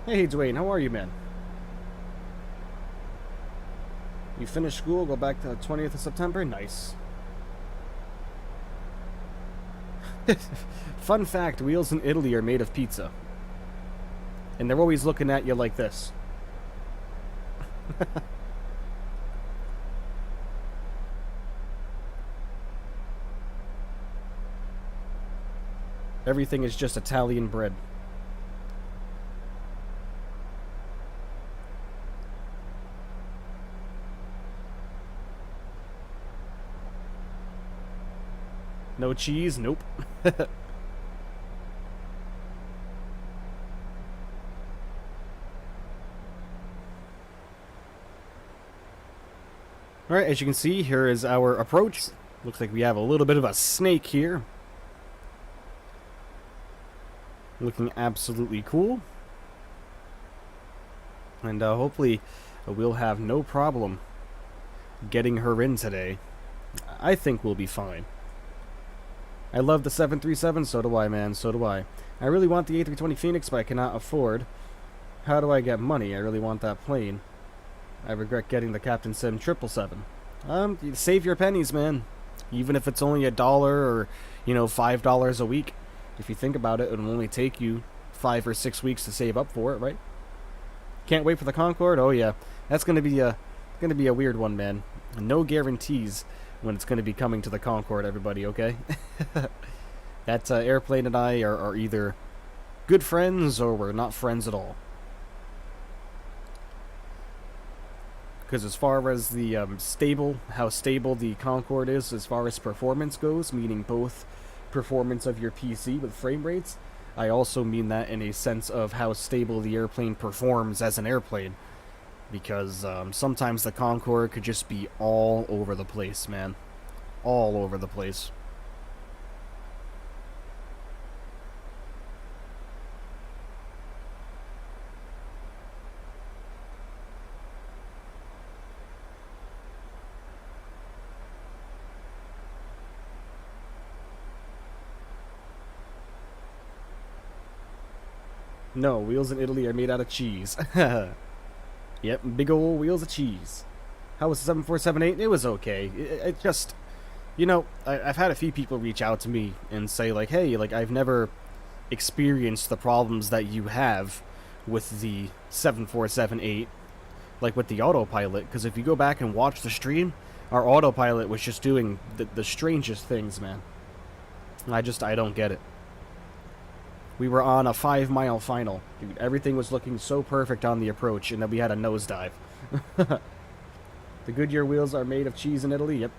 Hey, Dwayne, how are you, man? You finished school, go back to the 20th of September? Nice. Fun fact, wheels in Italy are made of pizza. And they're always looking at you like this. Everything is just Italian bread. No cheese? Nope. Alright, as you can see, here is our approach. Looks like we have a little bit of a snake here. Looking absolutely cool. And hopefully we'll have no problem getting her in today. I think we'll be fine. I love the 737, so do I, man, so do I. I really want the A320 Phoenix, but I cannot afford. How do I get money? I really want that plane. I regret getting the Captain Sim 777. You save your pennies, man. Even if it's only $1 or, you know, $5 a week. If you think about it, it'll only take you 5 or 6 weeks to save up for it, right? Can't wait for the Concorde? Oh yeah, that's gonna be a weird one, man. No guarantees when it's gonna be coming to the Concorde, everybody. Okay? That airplane and I are either good friends or we're not friends at all. Because as far as the how stable the Concorde is as far as performance goes, meaning both performance of your PC with frame rates, I also mean that in a sense of how stable the airplane performs as an airplane. Because sometimes the Concorde could just be all over the place, man. All over the place. No, wheels in Italy are made out of cheese. Yep, big old wheels of cheese. How was the 7478? It was okay. It just, you know, I've had a few people reach out to me and say, like, hey, like, I've never experienced the problems that you have with the 7478, like with the autopilot, because if you go back and watch the stream, our autopilot was just doing the strangest things, man. I don't get it. We were on a 5-mile final. Dude, everything was looking so perfect on the approach, and then we had a nosedive. The Goodyear wheels are made of cheese in Italy? Yep.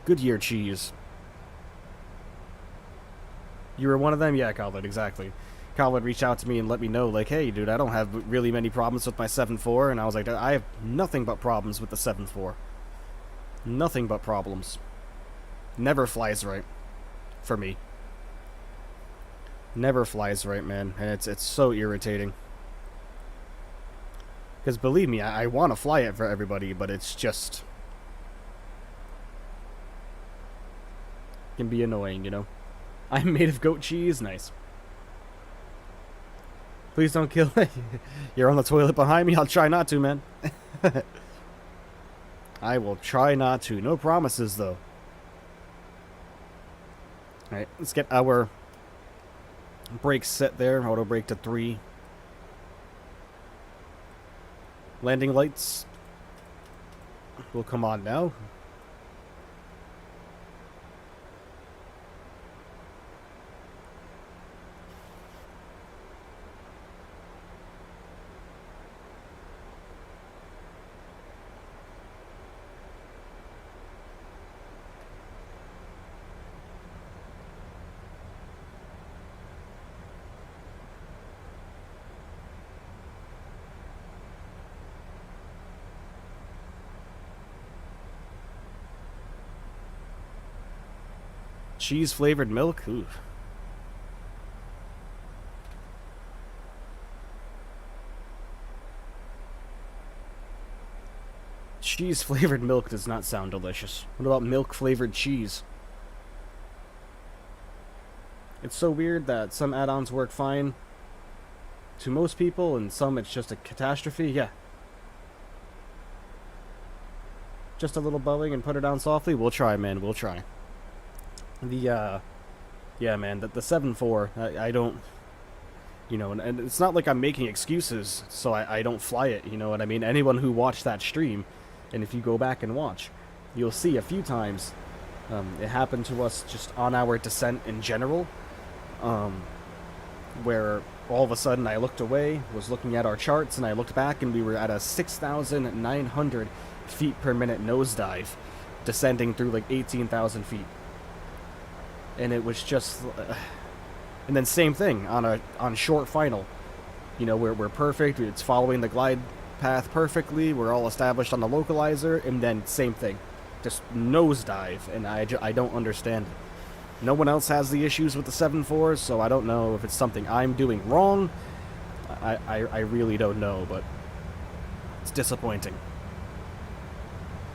Goodyear cheese. You were one of them? Yeah, Colin, exactly. Colin reached out to me and let me know, like, hey, dude, I don't have really many problems with my 7.4, and I was like, I have nothing but problems with the 7.4. Nothing but problems. Never flies right. For me. Never flies right, man, and it's so irritating. Because believe me, I want to fly it for everybody, but it's just... can be annoying, you know? I'm made of goat cheese? Nice. Please don't kill me. You're on the toilet behind me? I'll try not to, man. I will try not to. No promises, though. Alright, let's get our... brakes set there. Auto brake to 3. Landing lights will come on now. Cheese flavored milk? Ooh. Cheese flavored milk does not sound delicious. What about milk flavored cheese? It's so weird that some add-ons work fine to most people and some it's just a catastrophe. Yeah. Just a little bowing and put her down softly? We'll try, man. We'll try. Yeah, man, the 7.4, I don't, you know, and it's not like I'm making excuses so I don't fly it, you know what I mean? Anyone who watched that stream, and if you go back and watch, you'll see a few times, it happened to us just on our descent in general, where all of a sudden I looked away, was looking at our charts, and I looked back and we were at a 6,900 feet per minute nosedive. descending through like 18,000 feet. And it was just... and then same thing on short final. You know, we're perfect, it's following the glide path perfectly, we're all established on the localizer, and then same thing. Just nosedive, and I don't understand it. No one else has the issues with the 7.4, so I don't know if it's something I'm doing wrong. I really don't know, but it's disappointing.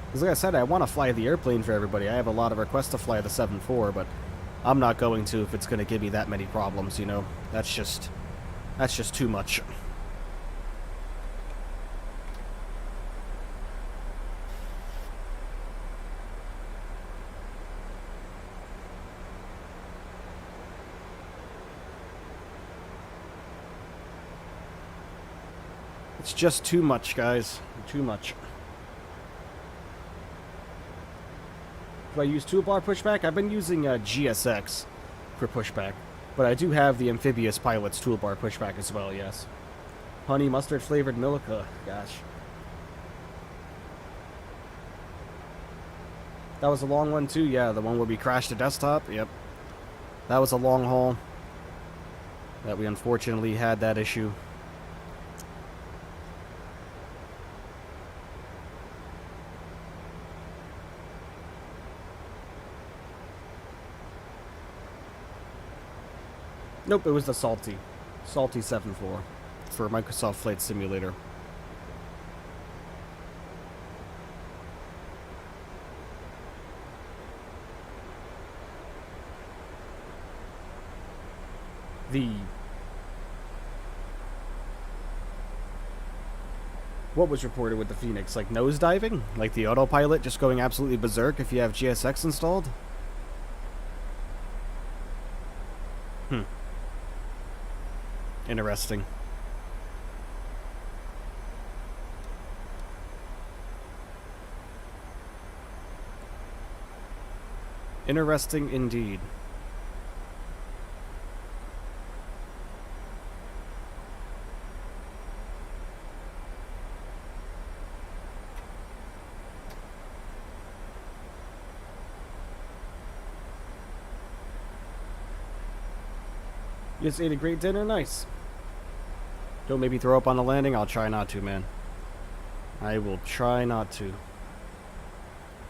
Because like I said, I want to fly the airplane for everybody. I have a lot of requests to fly the 7.4, but I'm not going to if it's going to give me that many problems, you know? That's just too much. It's just too much, guys. Too much. Do I use toolbar pushback? I've been using GSX for pushback, but I do have the amphibious pilot's toolbar pushback as well, yes. Honey mustard flavored milk, gosh. That was a long one too, yeah, the one where we crashed the desktop, yep. That was a long haul. That we unfortunately had that issue. Nope, it was the Salty 7.4 for Microsoft Flight Simulator. What was reported with the Phoenix? Like nosediving? Like the autopilot just going absolutely berserk if you have GSX installed? Interesting. Interesting indeed. You just ate a great dinner? Nice. Don't maybe throw up on the landing? I'll try not to, man. I will try not to.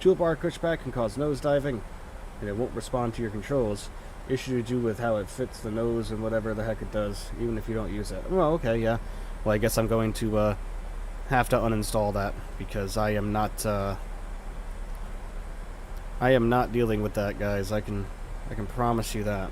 Toolbar pushback can cause nosediving, and it won't respond to your controls. Issue to do with how it fits the nose and whatever the heck it does, even if you don't use it. Well, okay, yeah. Well, I guess I'm going to have to uninstall that, because I am not dealing with that, guys. I can promise you that.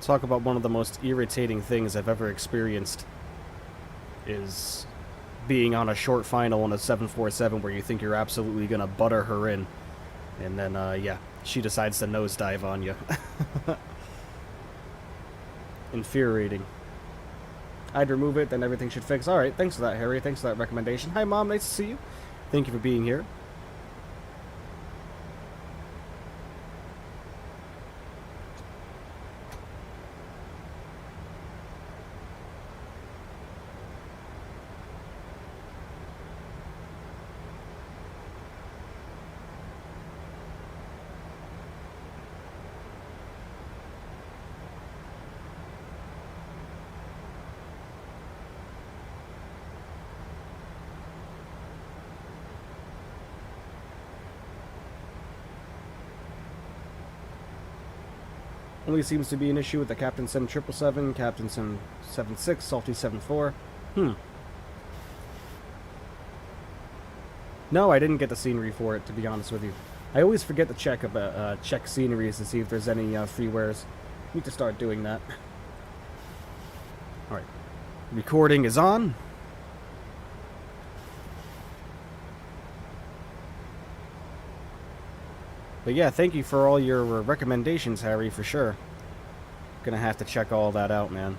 Talk about one of the most irritating things I've ever experienced is being on a short final on a 747 where you think you're absolutely gonna butter her in, and then yeah, she decides to nosedive on you. Infuriating. I'd remove it, then everything should fix. Alright, thanks for that, Harry. Thanks for that recommendation. Hi, Mom. Nice to see you. Thank you for being here. Only seems to be an issue with the Captain Sim 777, Captain Sim 76, Salty 7.4. No, I didn't get the scenery for it, to be honest with you. I always forget to check sceneries to see if there's any freewares. Need to start doing that. Alright. Recording is on. But yeah, thank you for all your recommendations, Harry, for sure. Gonna have to check all that out, man.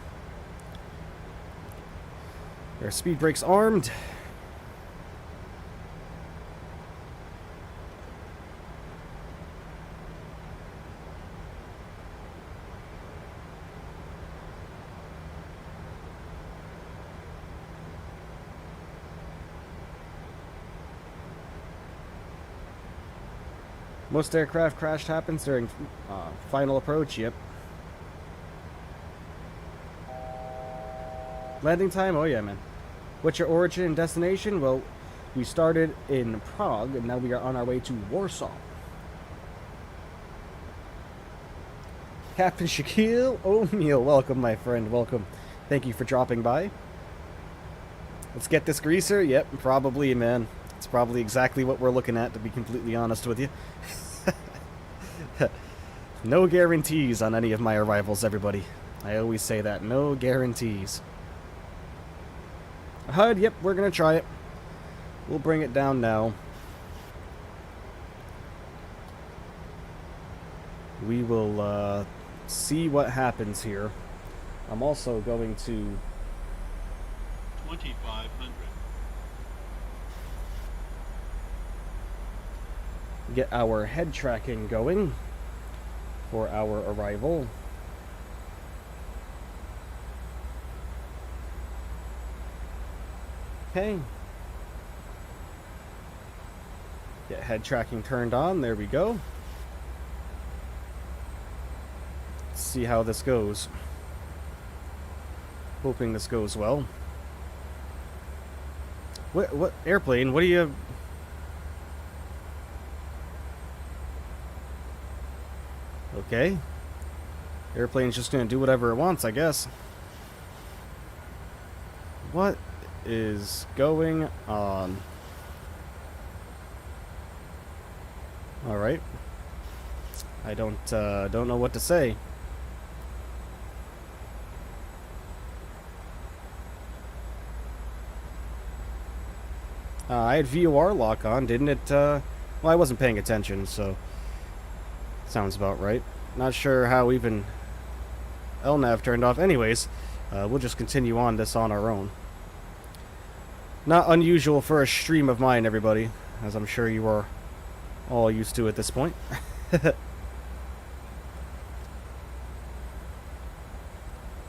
Their speed brakes armed. Most aircraft crash happens during final approach. Yep. Landing time? Oh yeah, man. What's your origin and destination? Well, we started in Prague, and now we are on our way to Warsaw. Captain Shaquille O'Neal, welcome, my friend, welcome. Thank you for dropping by. Let's get this greaser. Yep, probably, man. It's probably exactly what we're looking at, to be completely honest with you. No guarantees on any of my arrivals, everybody. I always say that. No guarantees. HUD, yep, we're going to try it. We'll bring it down now. We will see what happens here. I'm also going to 2500. get our head tracking going for our arrival. Okay. Get head tracking turned on. There we go. Let's see how this goes. Hoping this goes well. What airplane? What do you... Okay. Airplane's just gonna do whatever it wants, I guess. What is going on? All right. I don't know what to say. I had VOR lock on, didn't it? Well, I wasn't paying attention, so sounds about right. Not sure how even LNAV turned off. Anyways, we'll just continue on this on our own. Not unusual for a stream of mine, everybody, as I'm sure you are all used to at this point.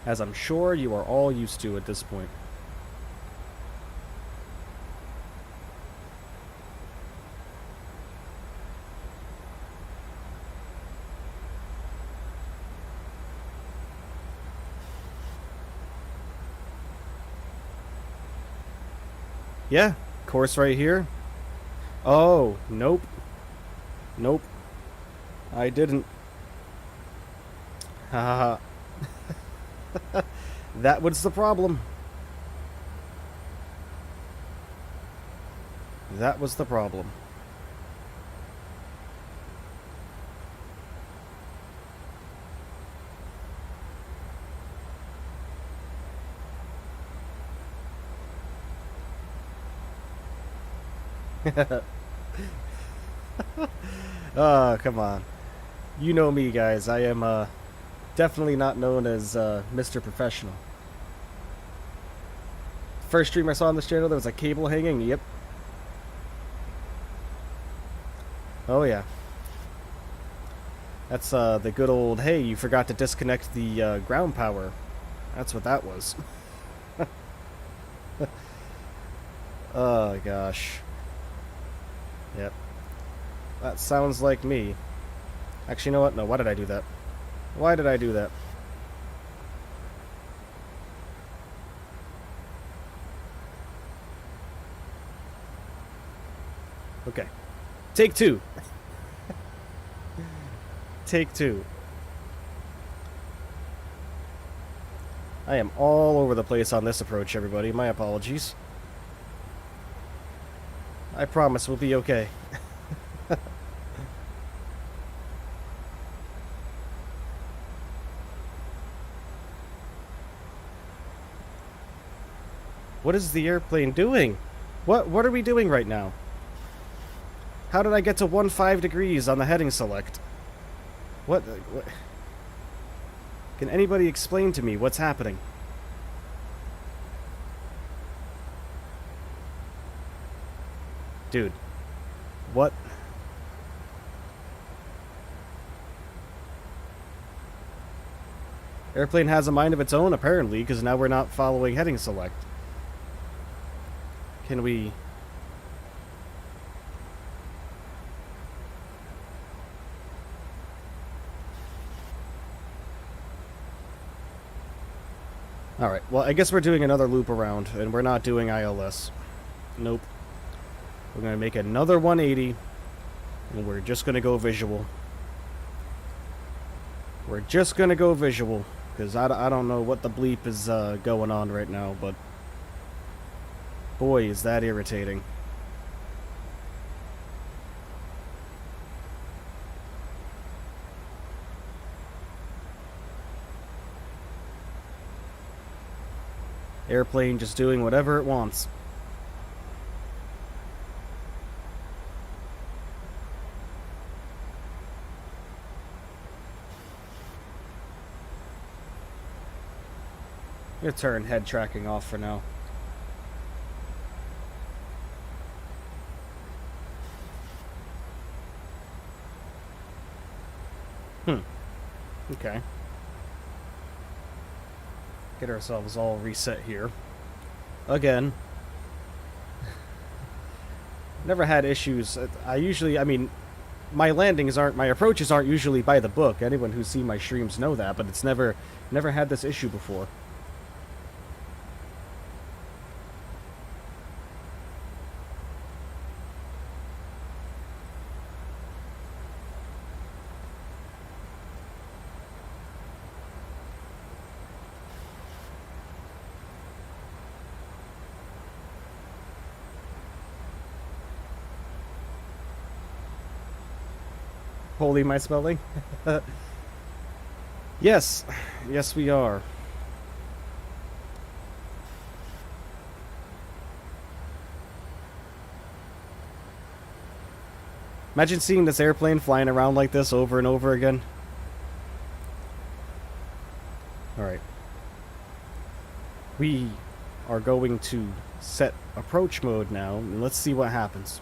As I'm sure you are all used to at this point. Yeah, course right here. Oh, nope. Nope. I didn't. Haha. That was the problem. That was the problem. Oh, come on. You know me, guys. I am definitely not known as Mr. Professional. First stream I saw on this channel, there was a cable hanging. Yep. Oh, yeah. That's the good old, hey, you forgot to disconnect the ground power. That's what that was. Oh, gosh. Yep. That sounds like me. Actually, you know what? No, why did I do that? Why did I do that? Okay. Take two. Take two. I am all over the place on this approach, everybody. My apologies. I promise we'll be okay. What is the airplane doing? What are we doing right now? How did I get to 15 degrees on the heading select? What? Can anybody explain to me what's happening? Dude. What? Airplane has a mind of its own, apparently, because now we're not following heading select. Can we... Alright, well, I guess we're doing another loop around, and we're not doing ILS. Nope. We're going to make another 180, and we're just going to go visual. We're just going to go visual, because I don't know what the bleep is going on right now, but boy, is that irritating. Airplane just doing whatever it wants. I'm gonna turn head tracking off for now. Okay. Get ourselves all reset here. Again. Never had issues. I mean, my approaches aren't usually by the book. Anyone who's seen my streams know that, but it's never had this issue before. Holy my spelling? Yes. Yes, we are. Imagine seeing this airplane flying around like this over and over again. Alright. We are going to set approach mode now, and let's see what happens.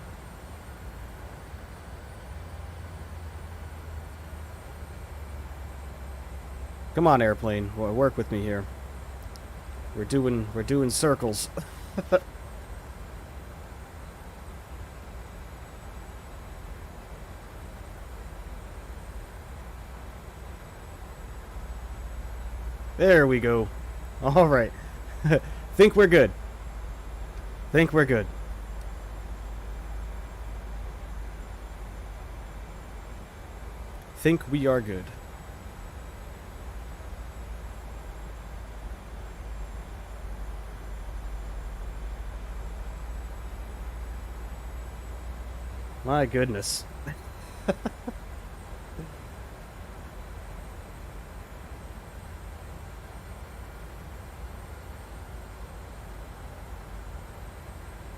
Come on, airplane. Work with me here. We're doing circles. There we go. All right. Think we're good. Think we're good. Think we are good. My goodness.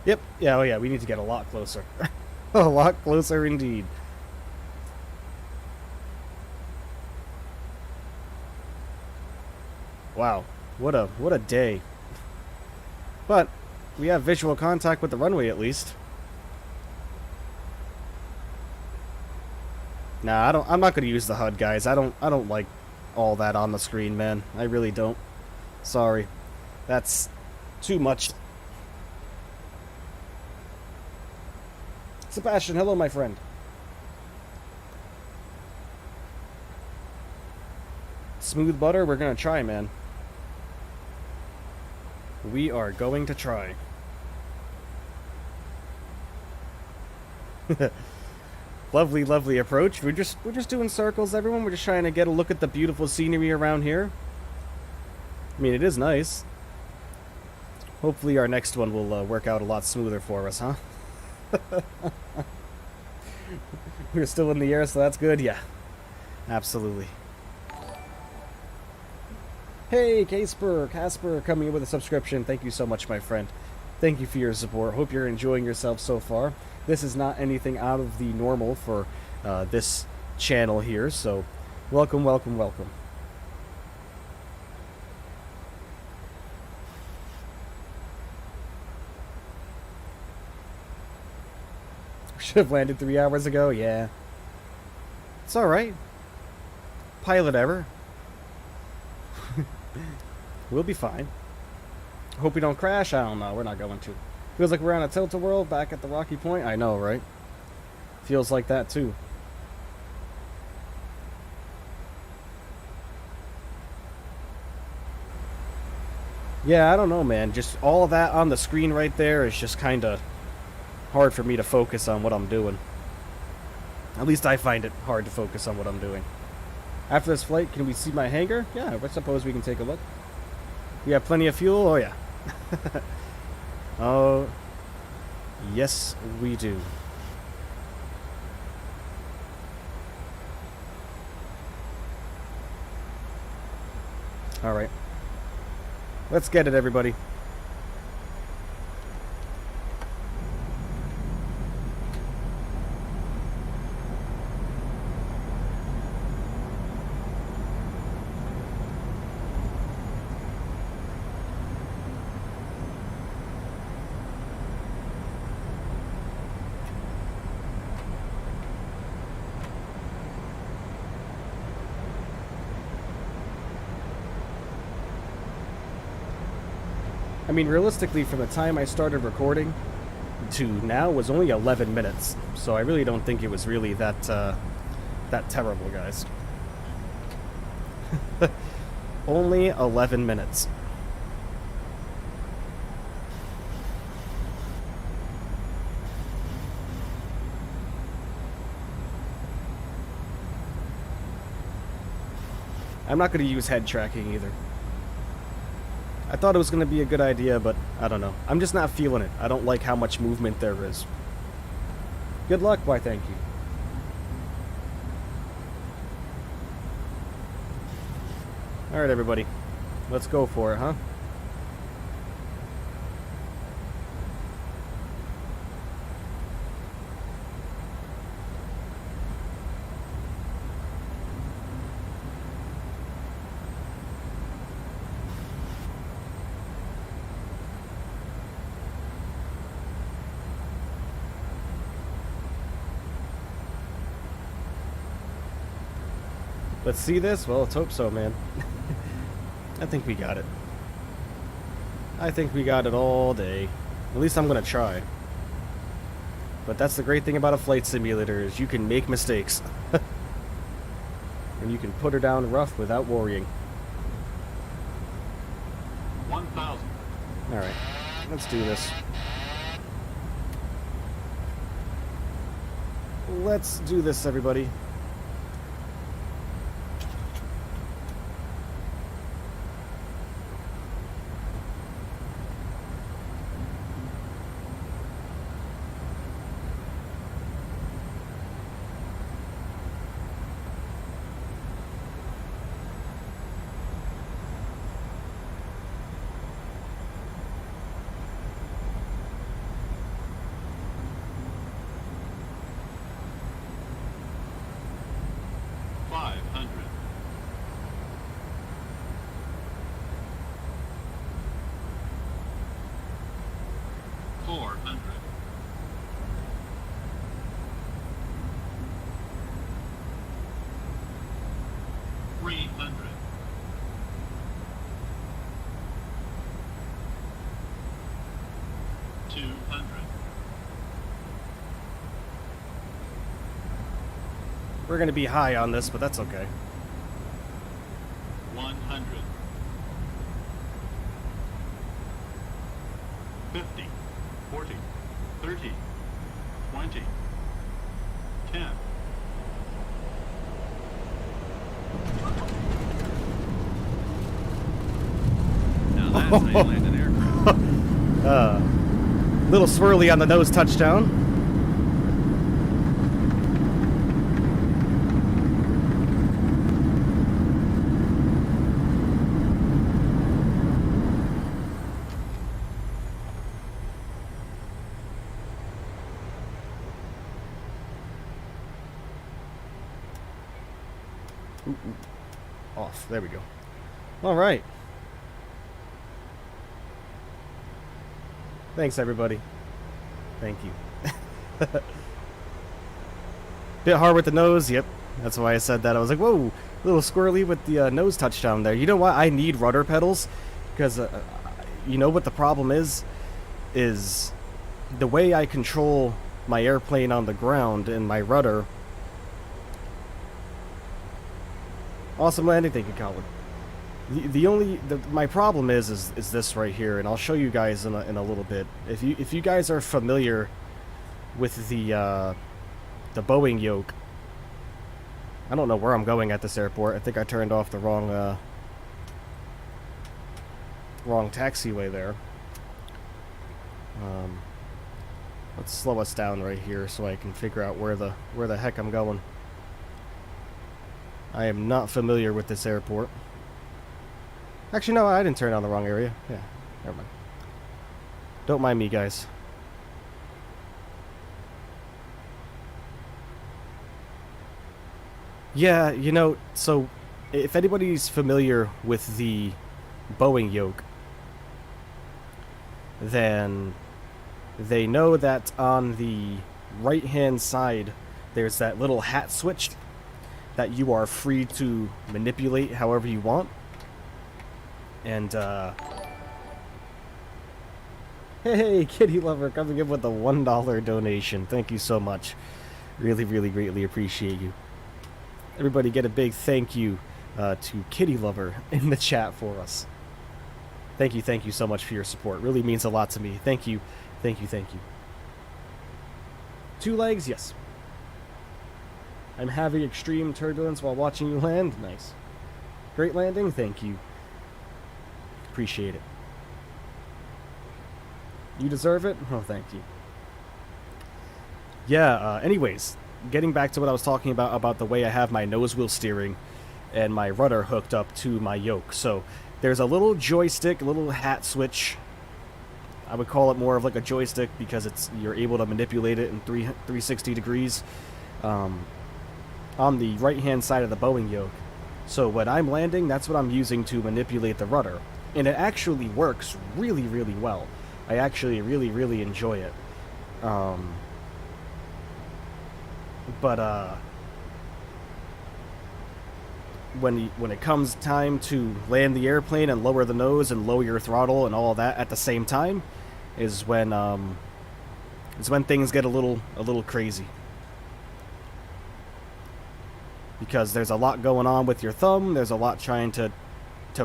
Yep. Yeah, oh yeah, we need to get a lot closer. A lot closer indeed. Wow. What a day. But we have visual contact with the runway at least. Nah, I'm not gonna use the HUD, guys. I don't like all that on the screen, man. I really don't. Sorry. That's too much. Sebastian, hello, my friend. Smooth butter, we're gonna try, man. We are going to try. Lovely, lovely approach. We're just doing circles, everyone. We're just trying to get a look at the beautiful scenery around here. I mean, it is nice. Hopefully our next one will work out a lot smoother for us, huh? We're still in the air, so that's good. Yeah, absolutely. Hey, Casper coming in with a subscription. Thank you so much, my friend. Thank you for your support. Hope you're enjoying yourself so far. This is not anything out of the normal for this channel here, so welcome, welcome, welcome. Should have landed 3 hours ago, yeah. It's alright. Pilot error. We'll be fine. Hope we don't crash. I don't know. We're not going to. Feels like we're on a tilt-a-whirl back at the Rocky Point. I know, right? Feels like that, too. Yeah, I don't know, man. Just all of that on the screen right there is just kind of hard for me to focus on what I'm doing. At least I find it hard to focus on what I'm doing. After this flight, can we see my hangar? Yeah, I suppose we can take a look. We have plenty of fuel? Oh, yeah. Oh, yes, we do. Alright. Let's get it, everybody. I mean, realistically, from the time I started recording to now was only 11 minutes, so I really don't think it was really that terrible, guys. Only 11 minutes. I'm not going to use head tracking either. I thought it was going to be a good idea, but I don't know. I'm just not feeling it. I don't like how much movement there is. Good luck, why thank you. Alright, everybody. Let's go for it, huh? Let's see this? Well, let's hope so, man. I think we got it. I think we got it all day. At least I'm gonna try. But that's the great thing about a flight simulator, is you can make mistakes. And you can put her down rough without worrying. 1,000. Alright, let's do this. Let's do this, everybody. We're gonna be high on this, but that's okay. 100. 50. 40. 30. 20. 10. Now that's how you land an aircraft. Little swirly on the nose touchdown. Off. There we go. All right. Thanks, everybody. Thank you. Bit hard with the nose. Yep. That's why I said that. I was like, whoa, a little squirrely with the nose touchdown there. You know what? I need rudder pedals because you know what the problem is? Is the way I control my airplane on the ground and my rudder. Awesome landing, thank you, Colin. My problem is this right here, and I'll show you guys in a little bit. If you guys are familiar with the Boeing yoke, I don't know where I'm going at this airport. I think I turned off the wrong taxiway there. Let's slow us down right here so I can figure out where the heck I'm going. I am not familiar with this airport. Actually, no, I didn't turn on the wrong area. Yeah, never mind. Don't mind me, guys. Yeah, you know, so if anybody's familiar with the Boeing yoke, then they know that on the right-hand side, there's that little hat switch that you are free to manipulate however you want. And, hey, Kitty Lover, coming in with a $1 donation. Thank you so much. Really, really greatly appreciate you. Everybody get a big thank you to Kitty Lover in the chat for us. Thank you so much for your support. Really means a lot to me. Thank you. 2 legs, yes. I'm having extreme turbulence while watching you land. Nice. Great landing, thank you. Appreciate it. You deserve it? Oh, thank you. Yeah, anyways, getting back to what I was talking about the way I have my nose wheel steering and my rudder hooked up to my yoke. So there's a little joystick, a little hat switch. I would call it more of like a joystick because you're able to manipulate it in 360 degrees on the right-hand side of the Boeing yoke. So when I'm landing, that's what I'm using to manipulate the rudder. And it actually works really, really well. I actually really, really enjoy it. When it comes time to land the airplane and lower the nose and lower your throttle and all of that at the same time is when things get a little crazy. Because there's a lot going on with your thumb, there's a lot trying to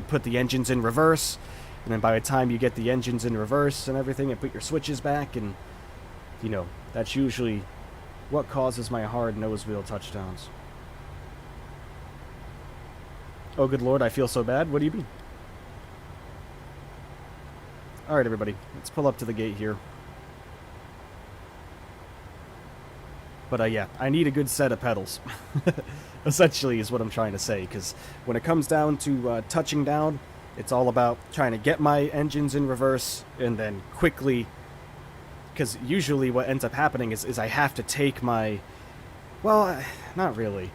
put the engines in reverse, and then by the time you get the engines in reverse and everything and put your switches back, and you know, that's usually what causes my hard nose wheel touchdowns. Oh good lord, I feel so bad. What do you mean? Alright everybody, let's pull up to the gate here. But yeah, I need a good set of pedals. Essentially is what I'm trying to say, because when it comes down to touching down, it's all about trying to get my engines in reverse and then quickly, because usually what ends up happening is I have to take my, well, not really.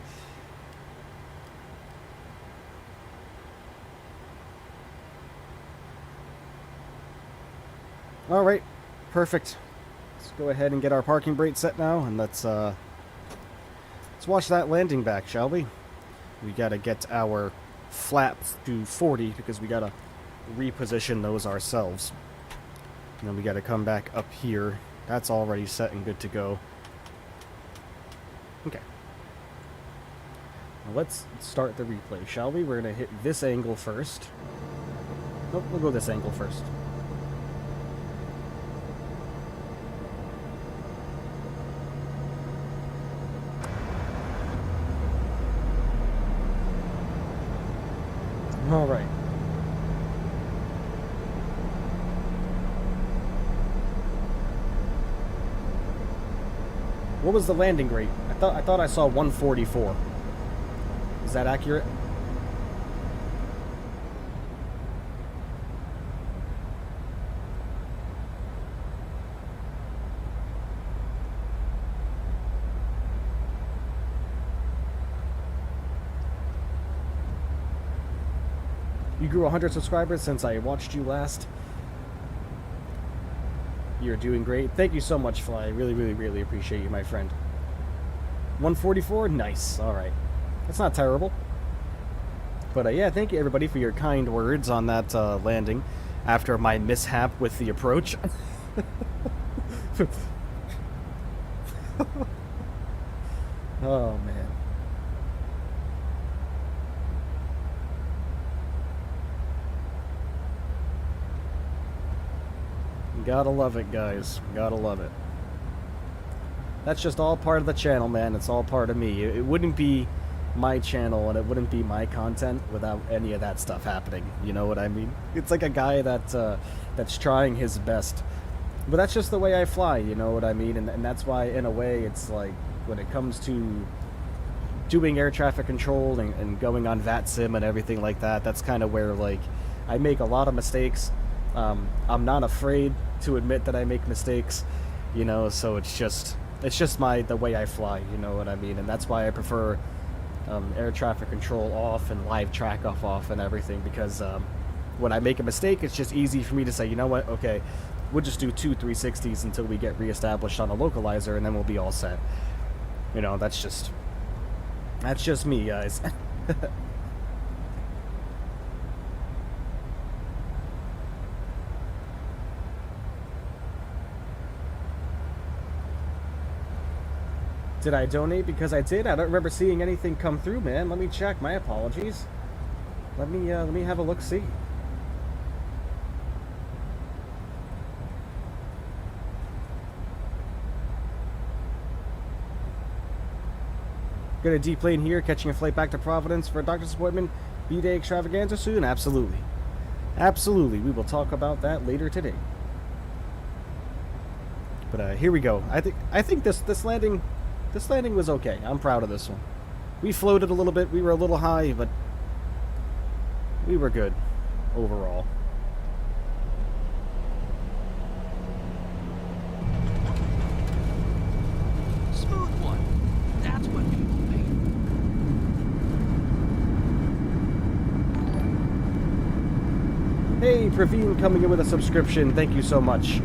Alright, perfect. Let's go ahead and get our parking brake set now, and let's watch that landing back, shall we? We gotta get our flaps to 40 because we gotta reposition those ourselves. And then we gotta come back up here. That's already set and good to go. Okay. Now let's start the replay, shall we? We're gonna hit this angle first. Nope, we'll go this angle first. All right. What was the landing rate? I thought I saw 144. Is that accurate? You grew 100 subscribers since I watched you last. You're doing great. Thank you so much, Fly. I really, really, really appreciate you, my friend. 144? Nice. Alright. That's not terrible. But yeah, thank you everybody for your kind words on that landing after my mishap with the approach. Oh, man. Gotta love it, guys. Gotta love it. That's just all part of the channel, man. It's all part of me. It wouldn't be my channel and it wouldn't be my content without any of that stuff happening. You know what I mean? It's like a guy that that's trying his best. But that's just the way I fly, you know what I mean? And that's why, in a way, it's like, when it comes to doing air traffic control and going on VATSIM and everything like that, that's kind of where, like, I make a lot of mistakes. I'm not afraid to admit that I make mistakes, you know, so it's just the way I fly, you know what I mean? And that's why I prefer air traffic control off and live track off and everything, because when I make a mistake, it's just easy for me to say, you know what, okay, we'll just do 2 360s until we get reestablished on a localizer, and then we'll be all set. You know, that's just me, guys. Did I donate? Because I did. I don't remember seeing anything come through, man. Let me check. My apologies. Let me have a look. See. Got a D-plane here, catching a flight back to Providence for a doctor's appointment. B-Day extravaganza soon? Absolutely. Absolutely. We will talk about that later today. But here we go. I think this landing was okay. I'm proud of this one. We floated a little bit. We were a little high, but we were good overall. Smooth one. That's what people need. Hey, Praveen coming in with a subscription. Thank you so much.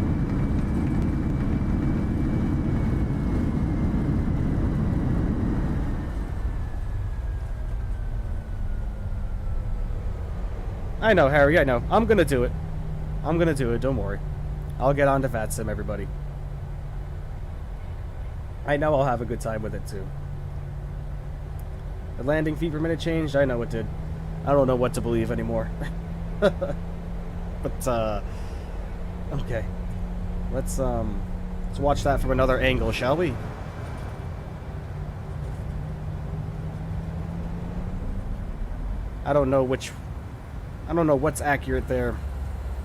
I know, Harry, I know. I'm gonna do it. I'm gonna do it, don't worry. I'll get on to VATSIM, everybody. I know I'll have a good time with it, too. The landing feet per minute changed? I know it did. I don't know what to believe anymore. But, okay. Let's watch that from another angle, shall we? I don't know what's accurate there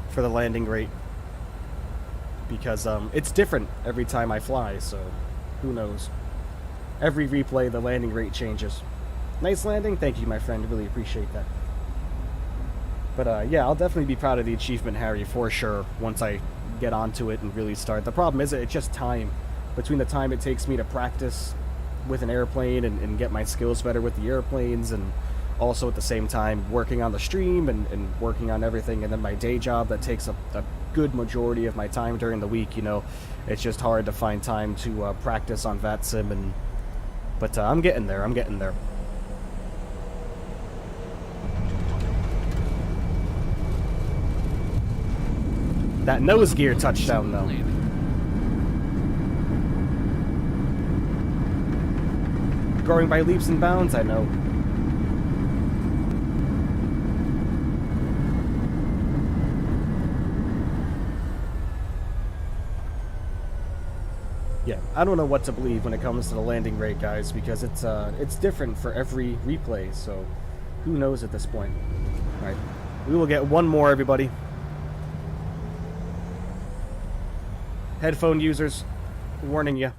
for the landing rate, because it's different every time I fly, so who knows. Every replay the landing rate changes. Nice landing, thank you my friend, really appreciate that. But yeah, I'll definitely be proud of the achievement, Harry, for sure, once I get onto it and really start. The problem is it's just time. Between the time it takes me to practice with an airplane and get my skills better with the airplanes, and also at the same time working on the stream and working on everything, and then my day job that takes a good majority of my time during the week, you know, it's just hard to find time to practice on VATSIM, but I'm getting there, That nose gear touchdown, though. Growing by leaps and bounds, I know. Yeah, I don't know what to believe when it comes to the landing rate, guys, because it's different for every replay, so who knows at this point. Alright, we will get one more, everybody. Headphone users, warning you.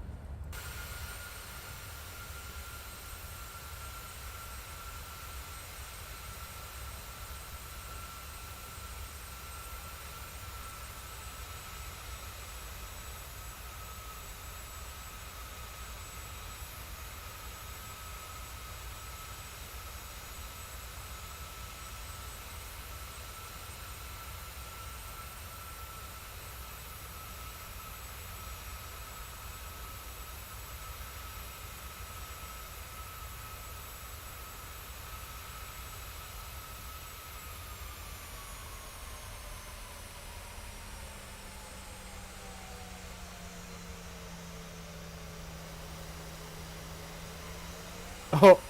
Oh.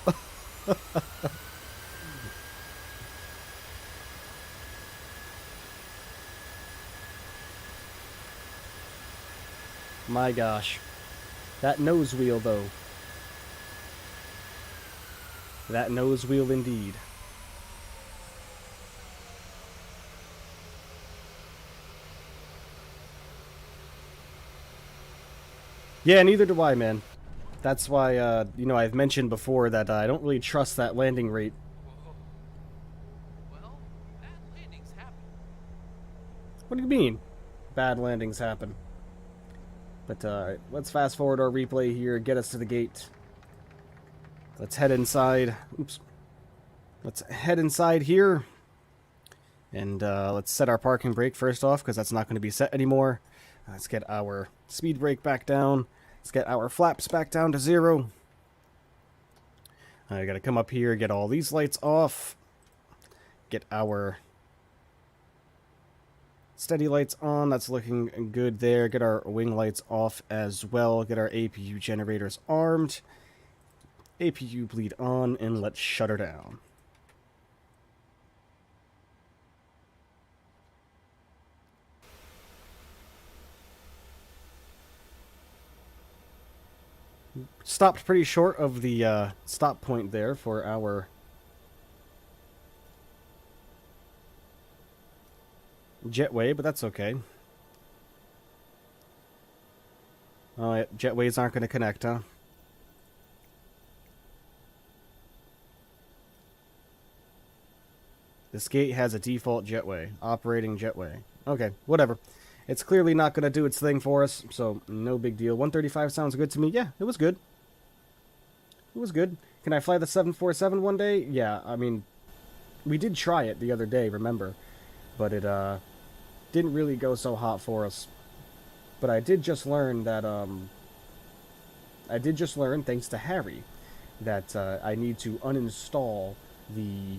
My gosh. That nose wheel, though. That nose wheel indeed. Yeah, neither do I, man. That's why, you know, I've mentioned before that I don't really trust that landing rate. Well, bad landings happen. What do you mean? Bad landings happen. But, let's fast forward our replay here, get us to the gate. Let's head inside. Oops. Let's head inside here. And, let's set our parking brake first off, because that's not going to be set anymore. Let's get our speed brake back down. Let's get our flaps back down to 0. I gotta come up here, get all these lights off. Get our steady lights on. That's looking good there. Get our wing lights off as well. Get our APU generators armed. APU bleed on, and let's shut her down. Stopped pretty short of the stop point there for our jetway, but that's okay. Oh, yeah, jetways aren't going to connect, huh? This gate has a default jetway, operating jetway. Okay, whatever. It's clearly not going to do its thing for us, so no big deal. 135 sounds good to me. Yeah, it was good. It was good. Can I fly the 747 one day? Yeah, I mean, we did try it the other day, remember? But it didn't really go so hot for us. But I did just learn that, thanks to Harry, that I need to uninstall the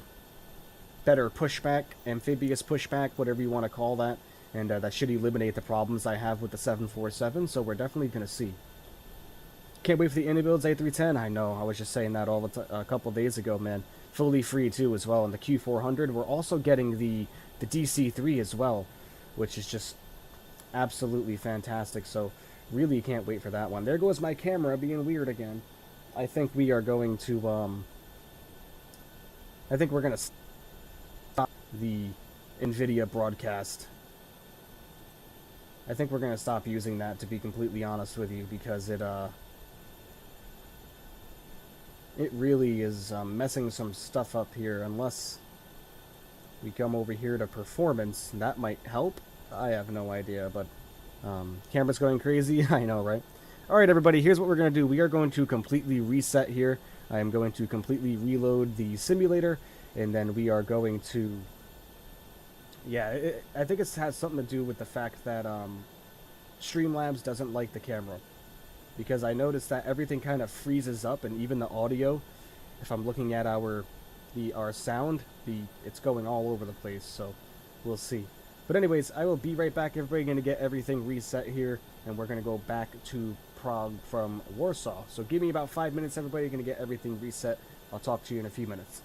better pushback, amphibious pushback, whatever you want to call that. And that should eliminate the problems I have with the 747, so we're definitely going to see. Can't wait for the Inibuilds A310. I know, I was just saying that a couple days ago, man. Fully free, too, as well. And the Q400, we're also getting the DC-3 as well, which is just absolutely fantastic. So, really can't wait for that one. There goes my camera being weird again. I think we are going to, I think we're going to stop the NVIDIA broadcast. I think we're going to stop using that, to be completely honest with you, because it really is messing some stuff up here. Unless we come over here to performance, that might help. I have no idea, but camera's going crazy. I know, right? Alright, everybody, here's what we're going to do. We are going to completely reset here. I am going to completely reload the simulator, and then we are going to... Yeah, I think it has something to do with the fact that Streamlabs doesn't like the camera. Because I noticed that everything kind of freezes up, and even the audio, if I'm looking at our sound, it's going all over the place, so we'll see. But anyways, I will be right back. Everybody going to get everything reset here, and we're going to go back to Prague from Warsaw. So give me about 5 minutes, everybody. Going to get everything reset. I'll talk to you in a few minutes.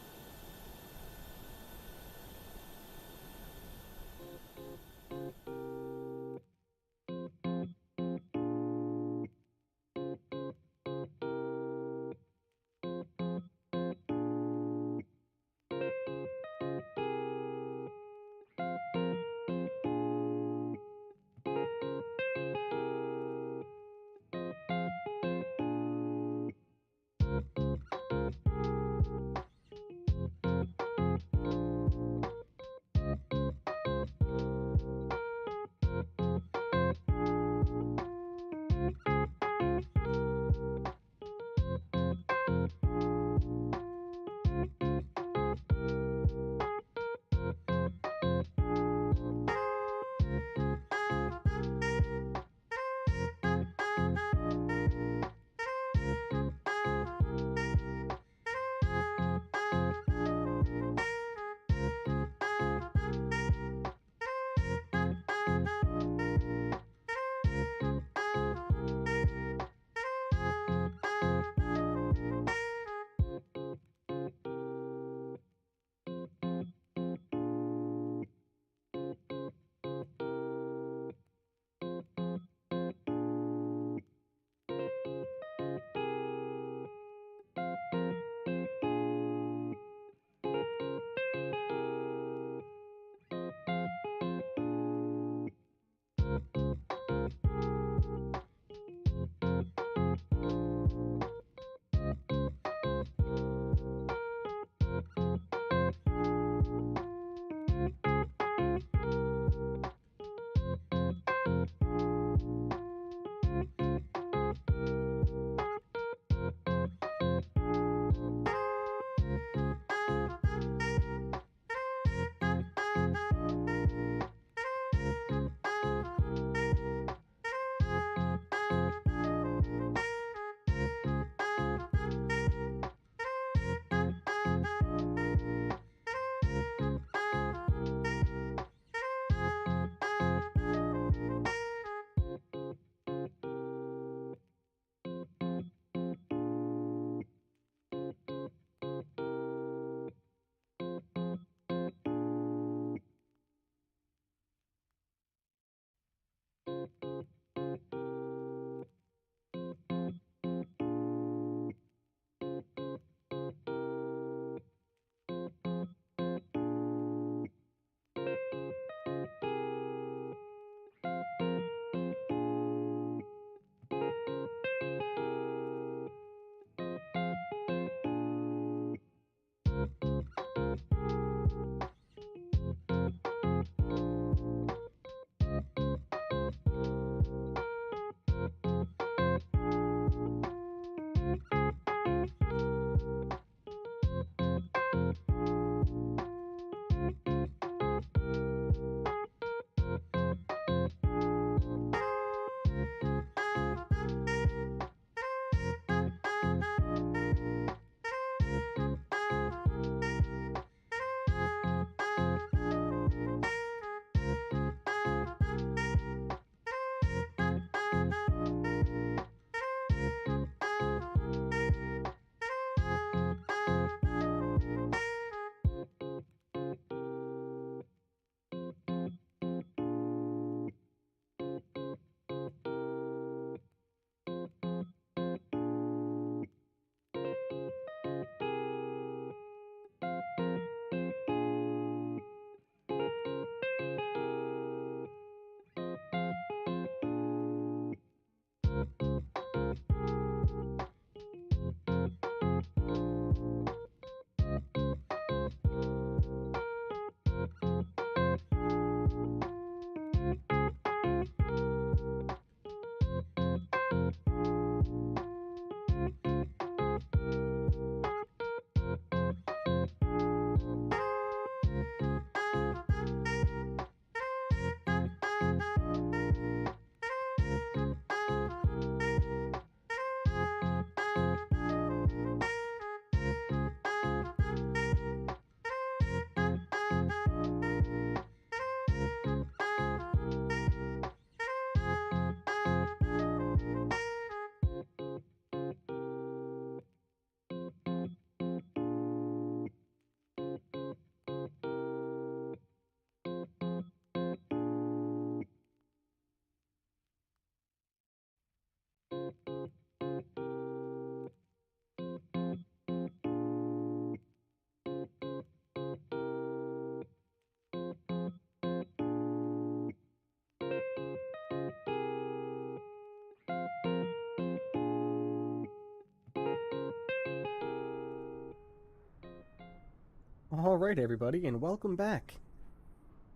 Alright everybody, and welcome back.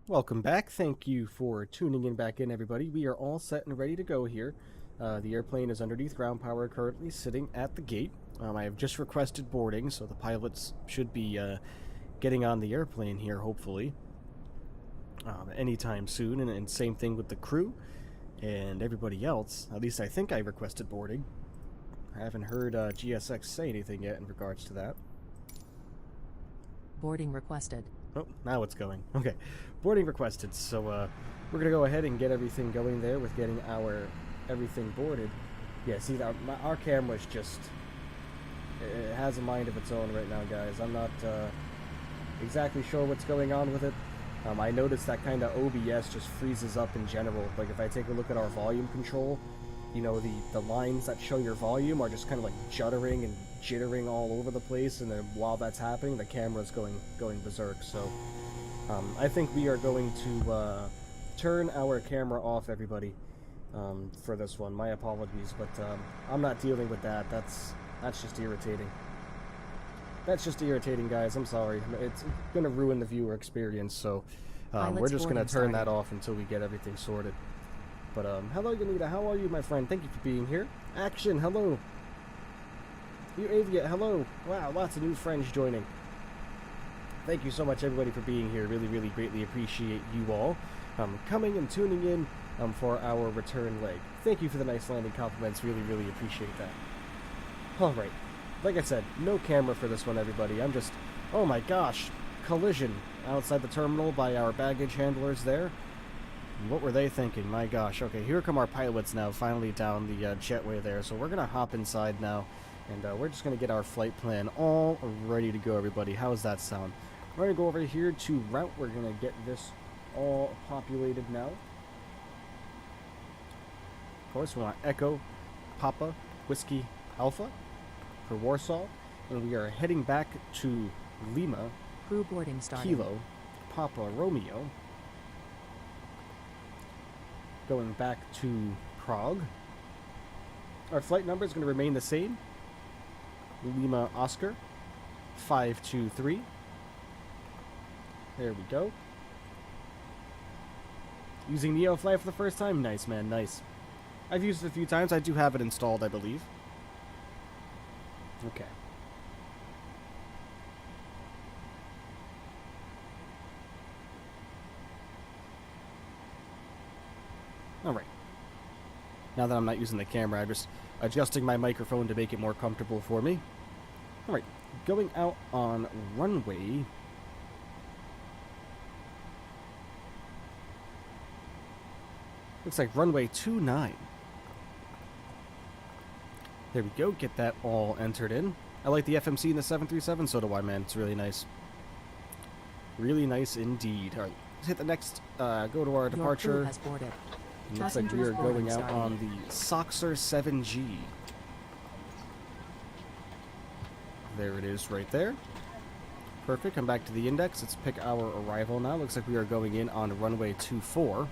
Welcome back. Thank you for tuning in back in, everybody. We are all set and ready to go here. The airplane is underneath ground power, currently sitting at the gate. I have just requested boarding, so the pilots should be getting on the airplane here, hopefully, anytime soon. And same thing with the crew and everybody else. At least I think I requested boarding. I haven't heard GSX say anything yet in regards to that. Boarding requested. Oh, now it's going. Okay. Boarding requested. So, we're going to go ahead and get everything going there with getting our everything boarded. Yeah, see, our camera's just... It has a mind of its own right now, guys. I'm not exactly sure what's going on with it. I noticed that kind of OBS just freezes up in general. Like, if I take a look at our volume control, you know, the lines that show your volume are just kind of like juddering and jittering all over the place, and then while that's happening, the camera's going berserk. So I think we are going to turn our camera off, everybody, for this one. My apologies, but I'm not dealing with that. That's just irritating. That's just irritating, guys. I'm sorry. It's gonna ruin the viewer experience, so we're just gonna turn that off until we get everything sorted. But hello Yanita, how are you, my friend? Thank you for being here. Action, hello. You Avia, hello. Wow, lots of new friends joining. Thank you so much, everybody, for being here. Really, really greatly appreciate you all coming and tuning in for our return leg. Thank you for the nice landing compliments. Really, really appreciate that. Alright, like I said, no camera for this one, everybody. I'm just... Oh my gosh, collision outside the terminal by our baggage handlers there. What were they thinking? My gosh. Okay, here come our pilots now, finally down the jetway there. So we're going to hop inside now, and we're just going to get our flight plan all ready to go, everybody. How does that sound? We're going to go over here to route. We're going to get this all populated now. Of course, we want Echo, Papa, Whiskey, Alpha for Warsaw. And we are heading back to Lima, Crew boarding starting. Kilo, Papa, Romeo. Going back to Prague. Our flight number is going to remain the same. Lima Oscar 523. There we go. Using NeoFly for the first time? Nice, man, nice. I've used it a few times. I do have it installed, I believe. Okay. Alright. Now that I'm not using the camera, I'm just adjusting my microphone to make it more comfortable for me. Alright, going out on runway. Looks like runway 29. There we go, get that all entered in. I like the FMC in the 737, so do I, man. It's really nice. Really nice indeed. Alright, let's hit the next, go to our departure. Your crew has boarded. It looks like we are going out on the Soxer 7G. There it is right there. Perfect. Come back to the index. Let's pick our arrival now. Looks like we are going in on runway 24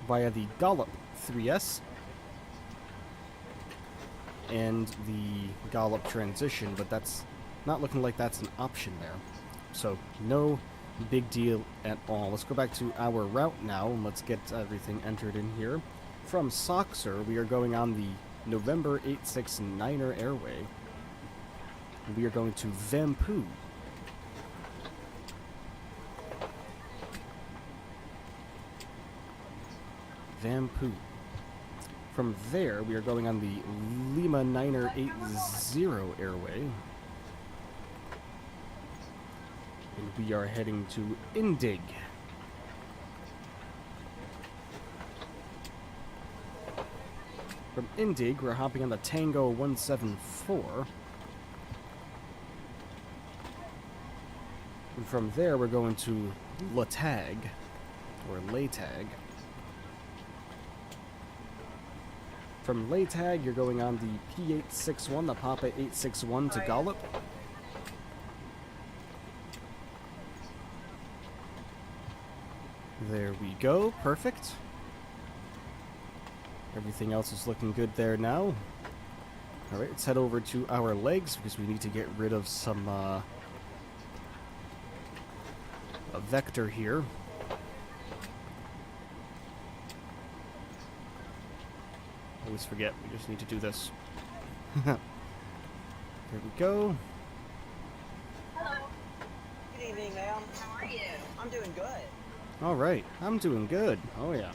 via the Gollop 3S and the Gollop transition, but that's not looking like that's an option there. So no big deal at all. Let's go back to our route now, and let's get everything entered in here. From Soxer, we are going on the November 869er airway. We are going to Vampu. Vampu. From there, we are going on the Lima 9er 80 airway. And we are heading to Indig. From Indig, we're hopping on the Tango 174. And from there, we're going to Latag, or Latag. From Latag, you're going on the P861, the Papa 861 to Gollop. There we go. Perfect. Everything else is looking good there now. Alright, let's head over to our legs because we need to get rid of some a vector here. Always forget, we just need to do this. There we go. Hello. Good evening, ma'am. How are you? I'm doing good. Alright, I'm doing good. Oh yeah.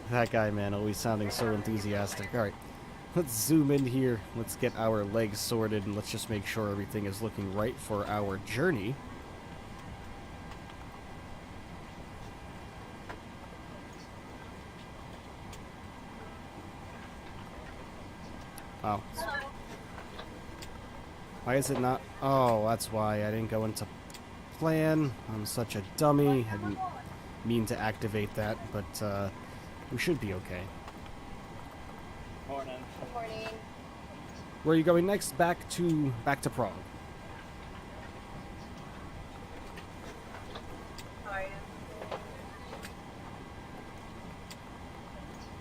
That guy, man, always sounding so enthusiastic. Alright, let's zoom in here. Let's get our legs sorted, and let's just make sure everything is looking right for our journey. Oh. Why is it not? Oh, that's why I didn't go into plan. I'm such a dummy. I didn't mean to activate that, but we should be okay. Morning. Good morning. Where are you going next? Back to Prague. How are you?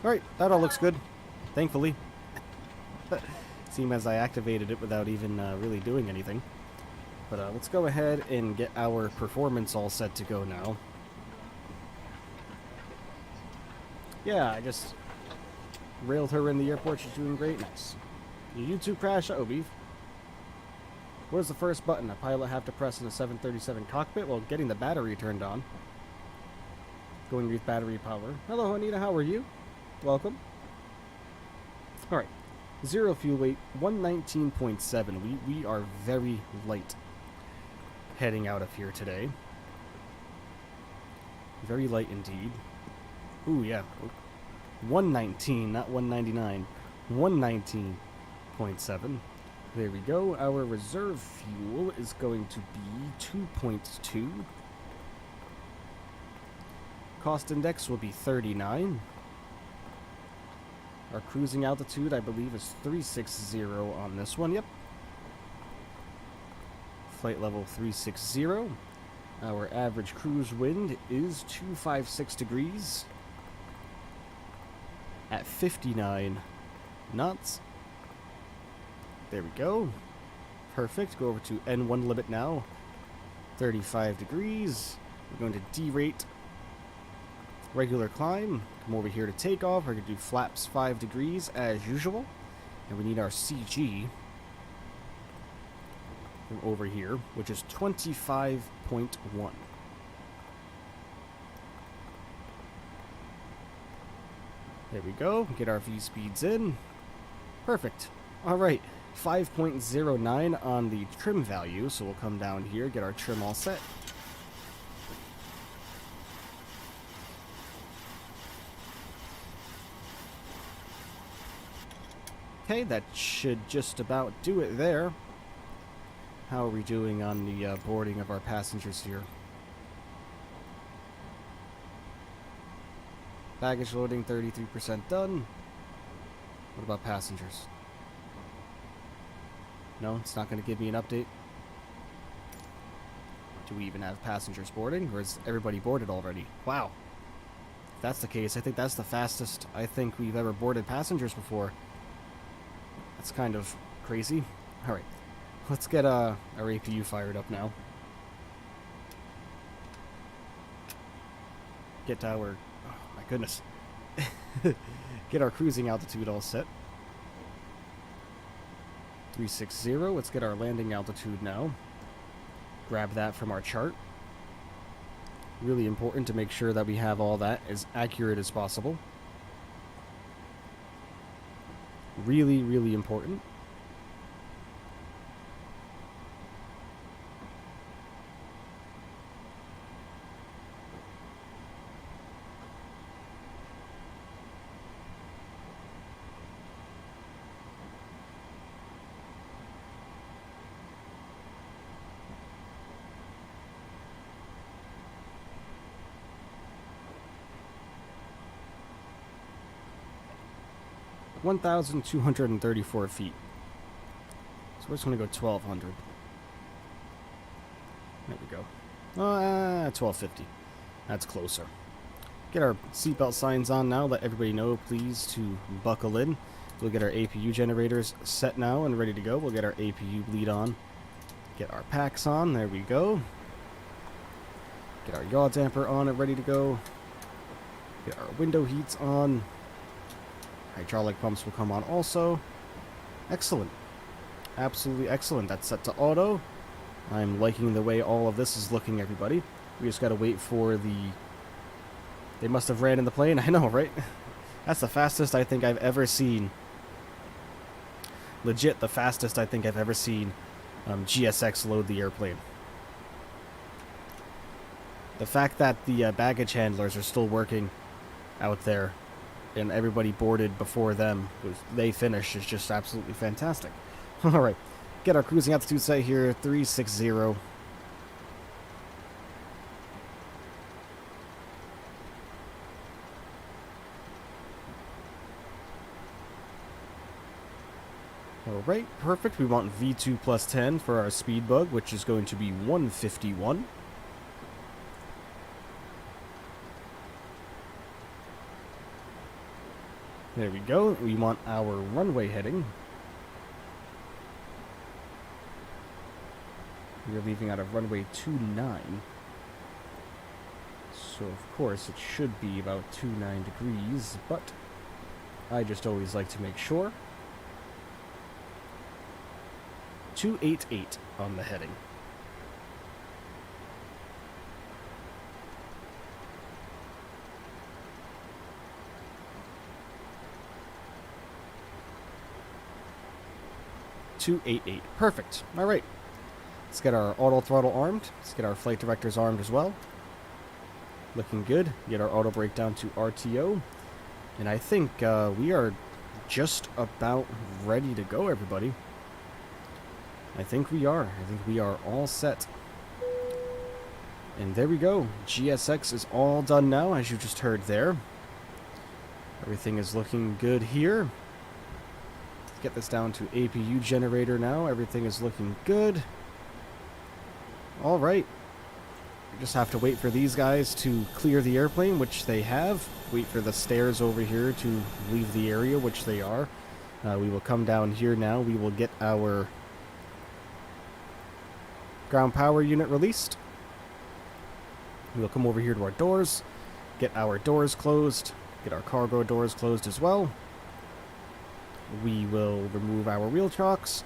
Alright, that all looks good. Thankfully. Seems as I activated it without even really doing anything. But let's go ahead and get our performance all set to go now. Yeah, I just railed her in the airport. She's doing great. Nice. Did you two crash? Oh, beef. What is the first button a pilot have to press in a 737 cockpit? Well, getting the battery turned on. Going with battery power. Hello, Anita. How are you? Welcome. Alright. Zero fuel weight, 119.7. We are very light heading out of here today. Very light indeed. Ooh, yeah. 119, not 199. 119.7. There we go. Our reserve fuel is going to be 2.2. Cost index will be 39. Our cruising altitude, I believe, is 360 on this one. Yep. Flight level 360. Our average cruise wind is 256 degrees at 59 knots. There we go. Perfect. Go over to N1 limit now. 35 degrees. We're going to derate regular climb. Come over here to takeoff. We're going to do flaps 5 degrees as usual. And we need our CG from over here, which is 25.1. There we go. Get our V speeds in. Perfect. Alright. 5.09 on the trim value. So we'll come down here, get our trim all set. Okay, that should just about do it there. How are we doing on the boarding of our passengers here? Baggage loading, 33% done. What about passengers? No, it's not going to give me an update. Do we even have passengers boarding, or is everybody boarded already? Wow. If that's the case, I think that's the fastest I think we've ever boarded passengers before. That's kind of crazy. Alright, let's get our APU fired up now. Get our... oh my goodness. Get our cruising altitude all set. 360. Let's get our landing altitude now. Grab that from our chart. Really important to make sure that we have all that as accurate as possible. Really, really important. (1,234 feet). So we're just going to go 1,200. There we go. 1,250. That's closer. Get our seatbelt signs on now. Let everybody know, please, to buckle in. We'll get our APU generators set now and ready to go. We'll get our APU bleed on. Get our packs on. There we go. Get our yaw damper on and ready to go. Get our window heats on. Hydraulic pumps will come on also. Excellent. Absolutely excellent. That's set to auto. I'm liking the way all of this is looking, everybody. We just gotta wait for the... They must have ran in the plane. I know, right? That's the fastest I think I've ever seen. Legit the fastest I think I've ever seen GSX load the airplane. The fact that the baggage handlers are still working out there and everybody boarded before them, they finished, is just absolutely fantastic. Alright, get our cruising altitude set here, 360. Alright, perfect. We want V2 plus 10 for our speed bug, which is going to be 151. There we go. We want our runway heading. We are leaving out of runway 29. So, of course, it should be about 29 degrees, but I just always like to make sure. 288 on the heading. Perfect. All right. Let's get our auto throttle armed. Let's get our flight directors armed as well. Looking good. Get our auto brake down to RTO. And I think we are just about ready to go, everybody. I think we are. I think we are all set. And there we go. GSX is all done now, as you just heard there. Everything is looking good here. Get this down to APU generator now. Everything is looking good. Alright. We just have to wait for these guys to clear the airplane, which they have. Wait for the stairs over here to leave the area, which they are. We will come down here now. We will get our ground power unit released. We will come over here to our doors. Get our doors closed. Get our cargo doors closed as well. We will remove our wheel chocks.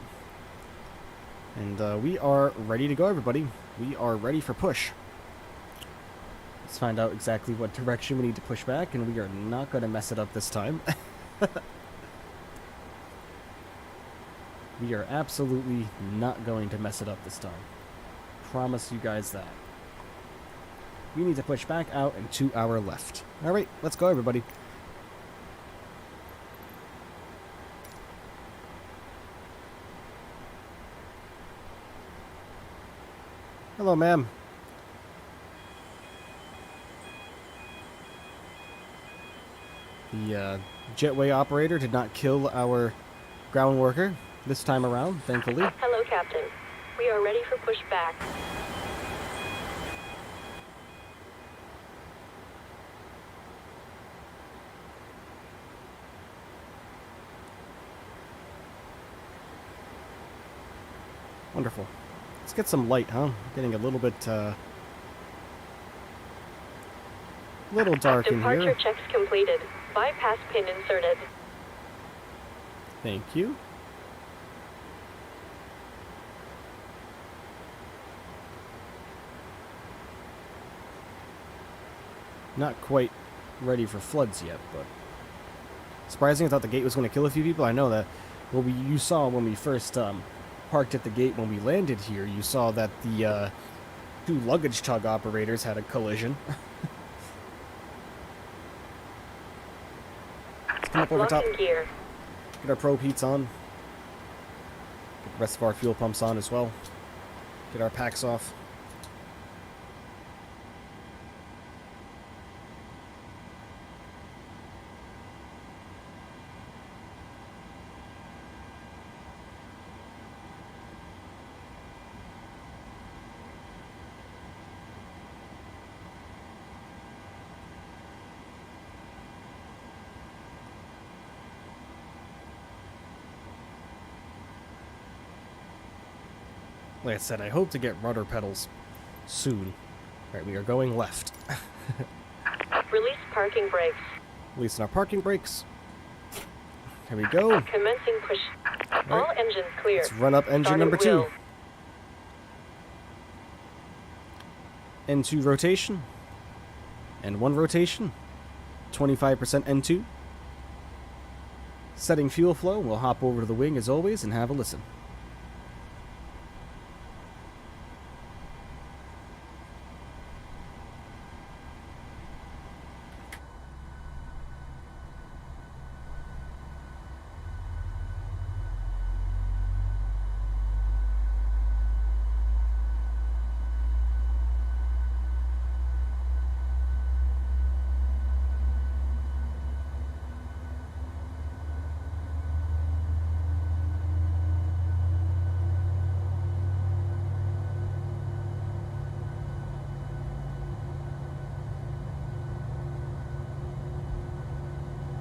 And we are ready to go, everybody. We are ready for push. Let's find out exactly what direction we need to push back, and we are not going to mess it up this time. We are absolutely not going to mess it up this time. Promise you guys that. We need to push back out and to our left. Alright, let's go, everybody. Hello, ma'am. The jetway operator did not kill our ground worker this time around, thankfully. Hello, Captain. We are ready for pushback. Wonderful. Let's get some light, huh? Getting a little bit, little dark in here. Departure checks completed. Bypass pin inserted. Thank you. Not quite ready for floods yet, but surprising. I thought the gate was going to kill a few people. I know that. Well, you saw when we first parked at the gate when we landed here, you saw that the two luggage tug operators had a collision. Let's come up over top. Gear. Get our probe heats on. Get the rest of our fuel pumps on as well. Get our packs off. Like I said, I hope to get rudder pedals soon. Alright, we are going left. Release parking brakes. Releasing our parking brakes. Here we go. Commencing push. All engines clear. Let's run up engine Start number at 2. will. N2 rotation. N1 rotation. 25% N2. Setting fuel flow. We'll hop over to the wing as always and have a listen.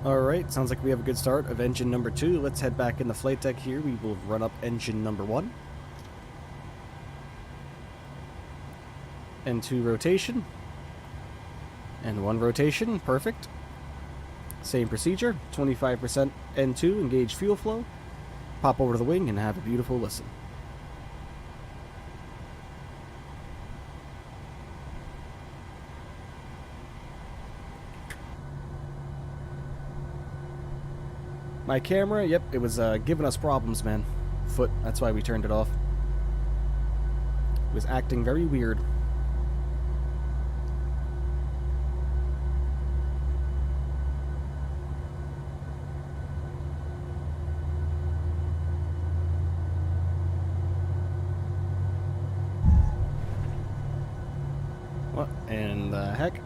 Alright, sounds like we have a good start of engine number 2. Let's head back in the flight deck here. We will run up engine number 1. N2 rotation. N1 rotation, perfect. Same procedure, 25% N2, engage fuel flow. Pop over to the wing and have a beautiful listen. My camera, yep, it was giving us problems, man. Foot, that's why we turned it off. It was acting very weird. What in the heck?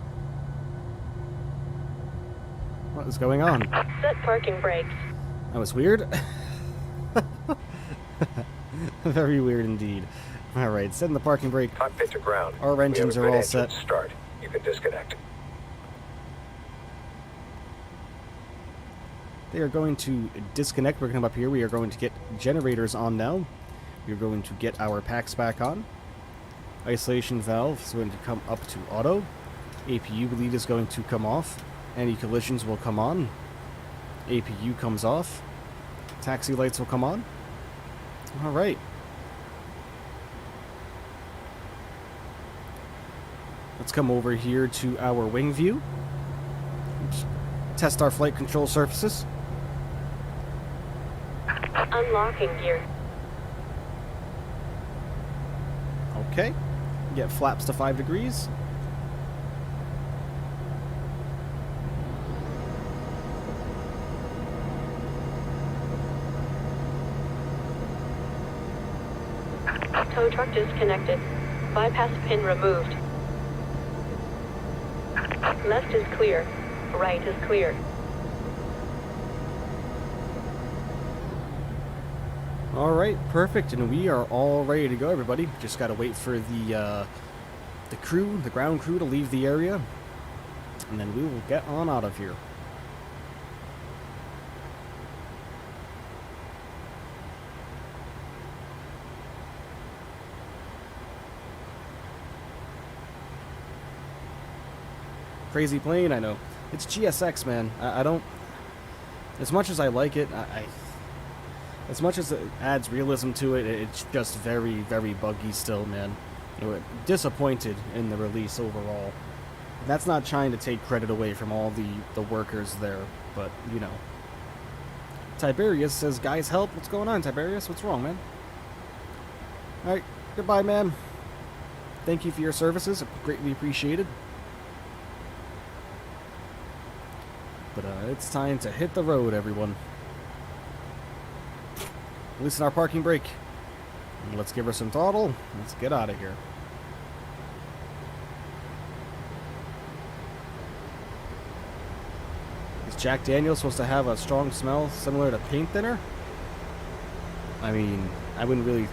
What is going on? Set parking brakes. That was weird. Very weird indeed. Alright, setting the parking brake. Cockpit to ground. Our engines are all set. Start. You can disconnect. They are going to disconnect. We're going to come up here. We are going to get generators on now. We're going to get our packs back on. Isolation valve is going to come up to auto. APU lead is going to come off. Any collisions will come on. APU comes off. Taxi lights will come on. Alright. Let's come over here to our wing view. Oops. Test our flight control surfaces. Unlocking gear. Okay. Get flaps to 5 degrees. Tow truck disconnected. Bypass pin removed. Left is clear. Right is clear. Alright, perfect, and we are all ready to go, everybody. Just gotta wait for the crew, the ground crew, to leave the area, and then we will get on out of here. Crazy plane, I know. It's GSX, man. I don't... As much as I like it, as much as it adds realism to it, it's just very, very buggy still, man. You know, disappointed in the release overall. That's not trying to take credit away from all the workers there, but, you know. Tiberius says, guys, help. What's going on, Tiberius? What's wrong, man? Alright, goodbye, man. Thank you for your services. Greatly appreciated. But it's time to hit the road, everyone. Loosen our parking brake. And let's give her some throttle. Let's get out of here. Is Jack Daniels supposed to have a strong smell similar to paint thinner? I mean, I wouldn't really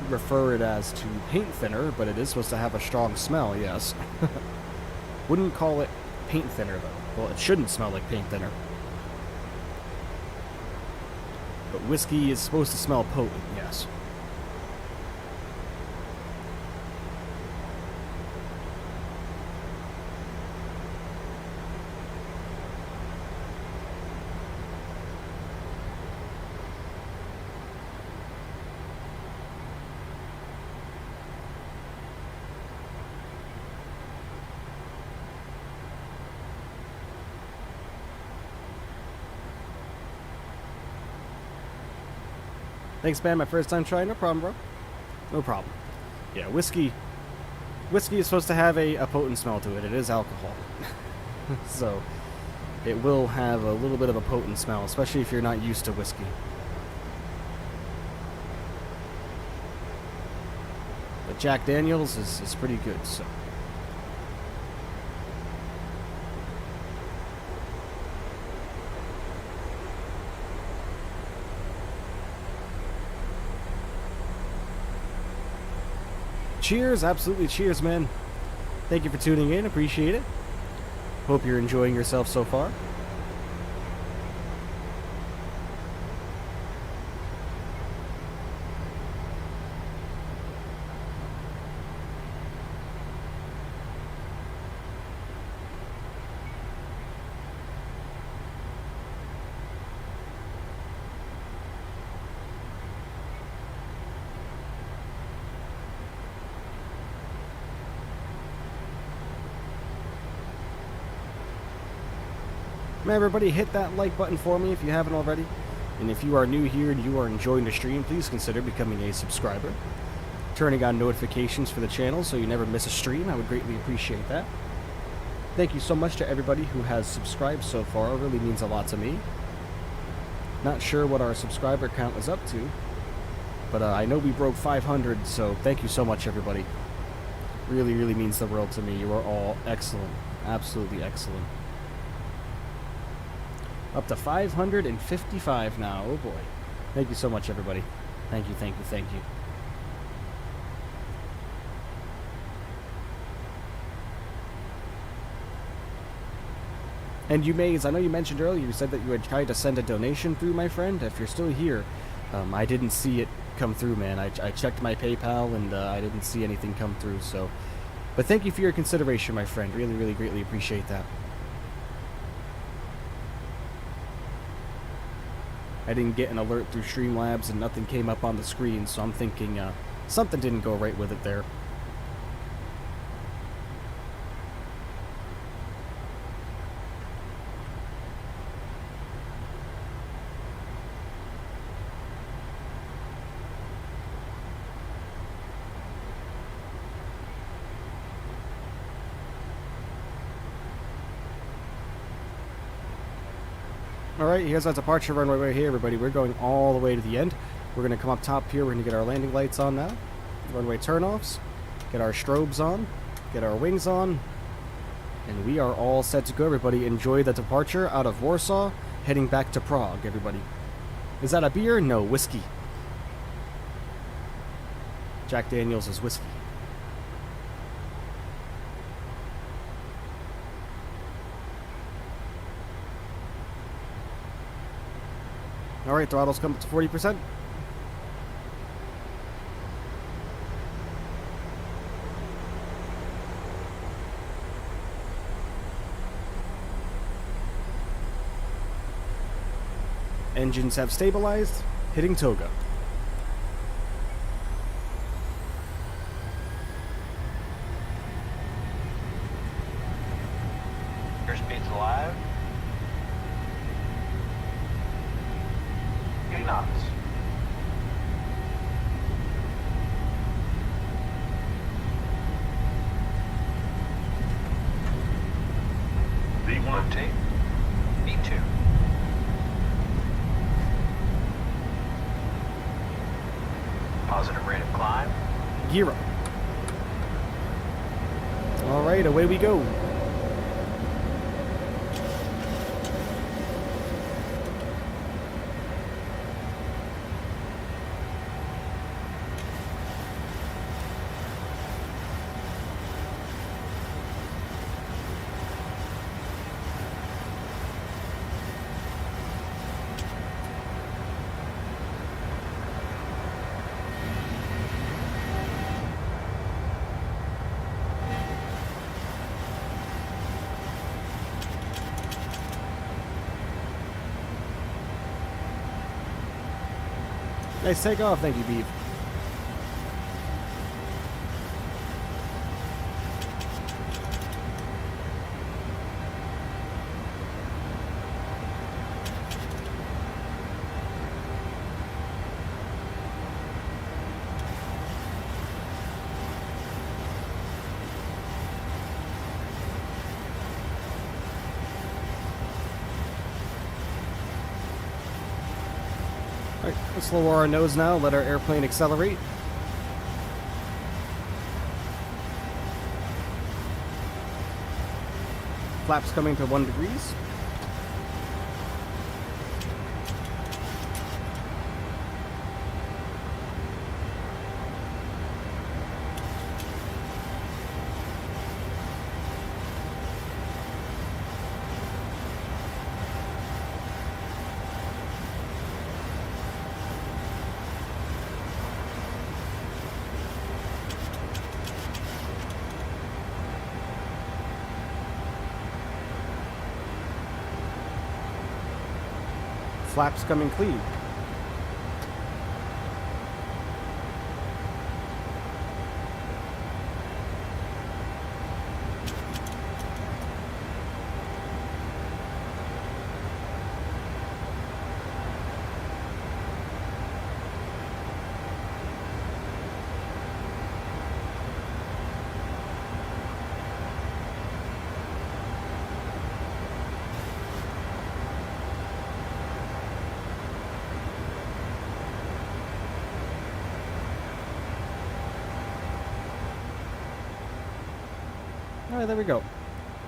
refer it as to paint thinner, but it is supposed to have a strong smell, yes. Wouldn't call it paint thinner, though. Well, it shouldn't smell like paint thinner. But whiskey is supposed to smell potent, yes. Thanks, man. My first time trying. No problem, bro. No problem. Yeah, whiskey is supposed to have a potent smell to it. It is alcohol. So, it will have a little bit of a potent smell, especially if you're not used to whiskey. But Jack Daniels is pretty good, so. Cheers, absolutely cheers, man. Thank you for tuning in, appreciate it. Hope you're enjoying yourself so far. Everybody hit that like button for me if you haven't already. And if you are new here and you are enjoying the stream, please consider becoming a subscriber. Turning on notifications for the channel so you never miss a stream. I would greatly appreciate that. Thank you so much to everybody who has subscribed so far. It really means a lot to me. Not sure what our subscriber count is up to, but I know we broke 500, so thank you so much, everybody. Really, really means the world to me. You are all excellent. Absolutely excellent. Up to 555 now. Oh boy. Thank you so much, everybody. Thank you, thank you, thank you. And you may, as I know you mentioned earlier, you said that you had tried to send a donation through, my friend. If you're still here, I didn't see it come through, man. I checked my PayPal and I didn't see anything come through, so. But thank you for your consideration, my friend. Really, really greatly appreciate that. I didn't get an alert through Streamlabs and nothing came up on the screen, so I'm thinking something didn't go right with it there. Alright, here's our departure runway right here, everybody. We're going all the way to the end. We're going to come up top here. We're going to get our landing lights on now. Runway turnoffs. Get our strobes on. Get our wings on. And we are all set to go, everybody. Enjoy the departure out of Warsaw, heading back to Prague, everybody. Is that a beer? No, whiskey. Jack Daniels is whiskey. Alright, throttle's come up to 40%. Engines have stabilized, hitting toga. Airspeed's alive. 80 knots. V1. Rotate. V2. Positive rate of climb. Gear up. Alright, away we go. Nice takeoff, thank you, Beef. Alright, let's lower our nose now, let our airplane accelerate. Flaps coming to 1 degrees. Flaps coming clean. Alright, there we go.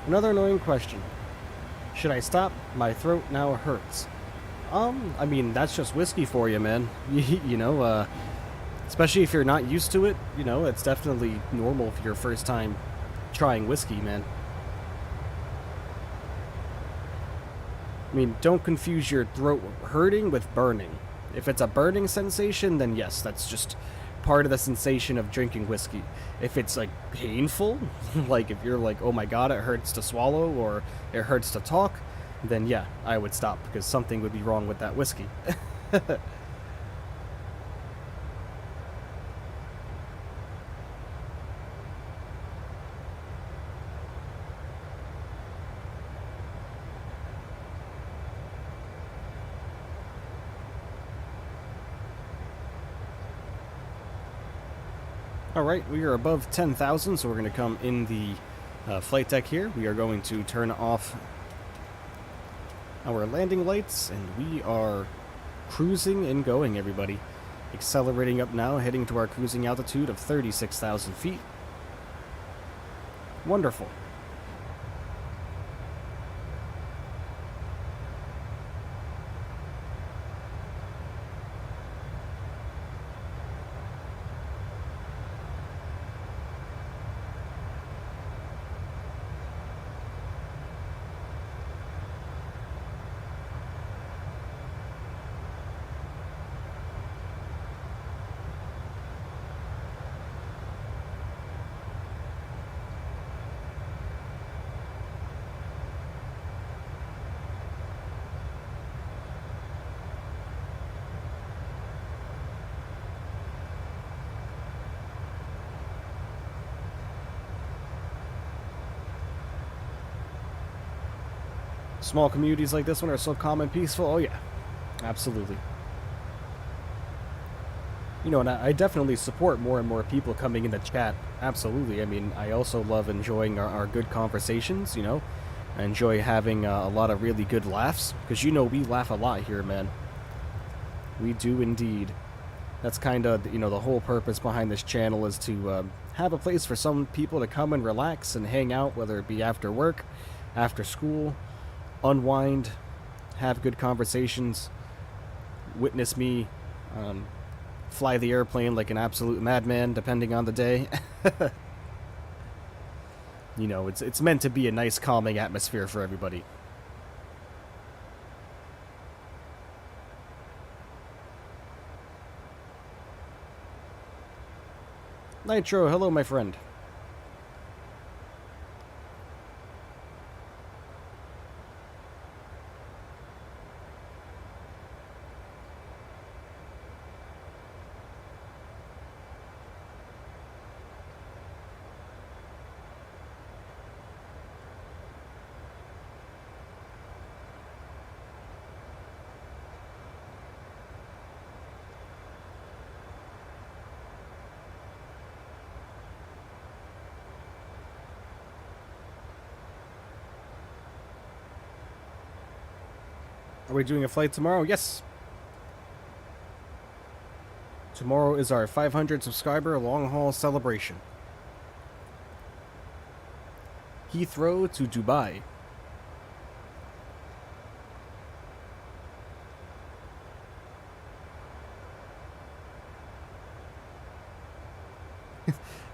Another annoying question. Should I stop? My throat now hurts. I mean, that's just whiskey for you, man. You know, especially if you're not used to it, you know, it's definitely normal for your first time trying whiskey, man. I mean, don't confuse your throat hurting with burning. If it's a burning sensation, then yes, that's just part of the sensation of drinking whiskey. If it's like painful, like if you're like, oh my god, it hurts to swallow or it hurts to talk, then yeah, I would stop because something would be wrong with that whiskey. Alright, we are above 10,000, so we're going to come in the flight deck here. We are going to turn off our landing lights, and we are cruising and going, everybody. Accelerating up now, heading to our cruising altitude of 36,000 feet. Wonderful. Small communities like this one are so calm and peaceful. Oh yeah, absolutely. You know, and I definitely support more and more people coming in the chat. Absolutely. I mean, I also love enjoying our good conversations, you know. I enjoy having a lot of really good laughs, because you know we laugh a lot here, man. We do indeed. That's kind of, you know, the whole purpose behind this channel is to have a place for some people to come and relax and hang out, whether it be after work, after school, unwind, have good conversations, witness me fly the airplane like an absolute madman, depending on the day. You know, it's meant to be a nice, calming atmosphere for everybody. Nitro, hello, my friend. Are we doing a flight tomorrow? Yes. Tomorrow is our 500 subscriber long haul celebration. Heathrow to Dubai.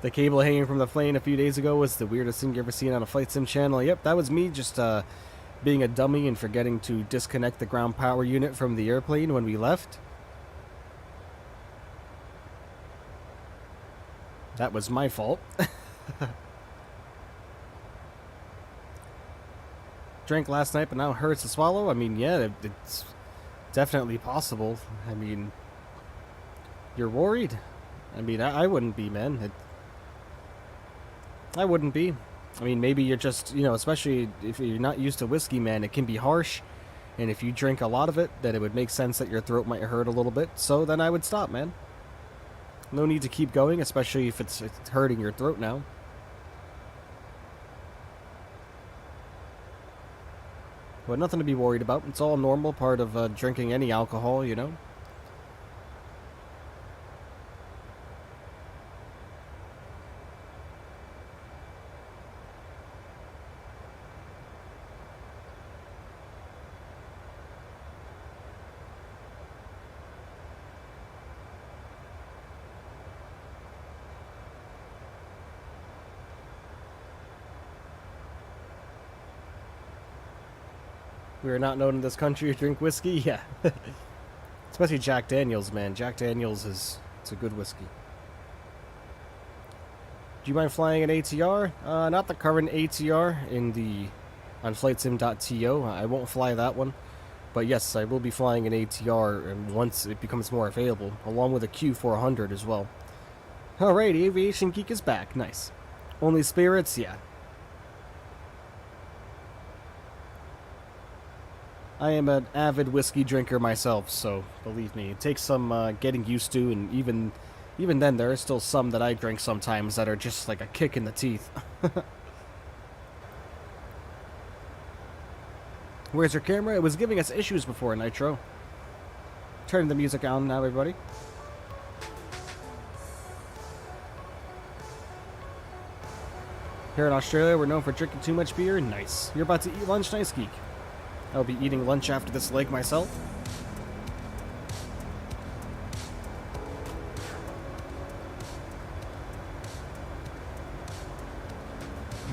The cable hanging from the plane a few days ago was the weirdest thing you ever seen on a flight sim channel. Yep, that was me just being a dummy and forgetting to disconnect the ground power unit from the airplane when we left. That was my fault. Drank last night, but now it hurts to swallow. I mean, yeah, it's definitely possible. I mean, you're worried? I mean, I wouldn't be, man. I wouldn't be. I mean, maybe you're just, you know, especially if you're not used to whiskey, man, it can be harsh. And if you drink a lot of it, then it would make sense that your throat might hurt a little bit. So then I would stop, man. No need to keep going, especially if it's hurting your throat now. But nothing to be worried about. It's all normal part of drinking any alcohol, you know. We are not known in this country to drink whiskey, yeah. Especially Jack Daniels, man. Jack Daniels it's a good whiskey. Do you mind flying an ATR? Not the current ATR on flightsim.to. I won't fly that one. But yes, I will be flying an ATR and once it becomes more available, along with a Q400 as well. Alright, Aviation Geek is back. Nice. Only spirits? Yeah. I am an avid whiskey drinker myself, so believe me, it takes some getting used to, and even then there are still some that I drink sometimes that are just like a kick in the teeth. Where's your camera? It was giving us issues before, Nitro. Turning the music on now, everybody. Here in Australia, we're known for drinking too much beer. Nice. You're about to eat lunch? Nice, Geek. I'll be eating lunch after this leg myself.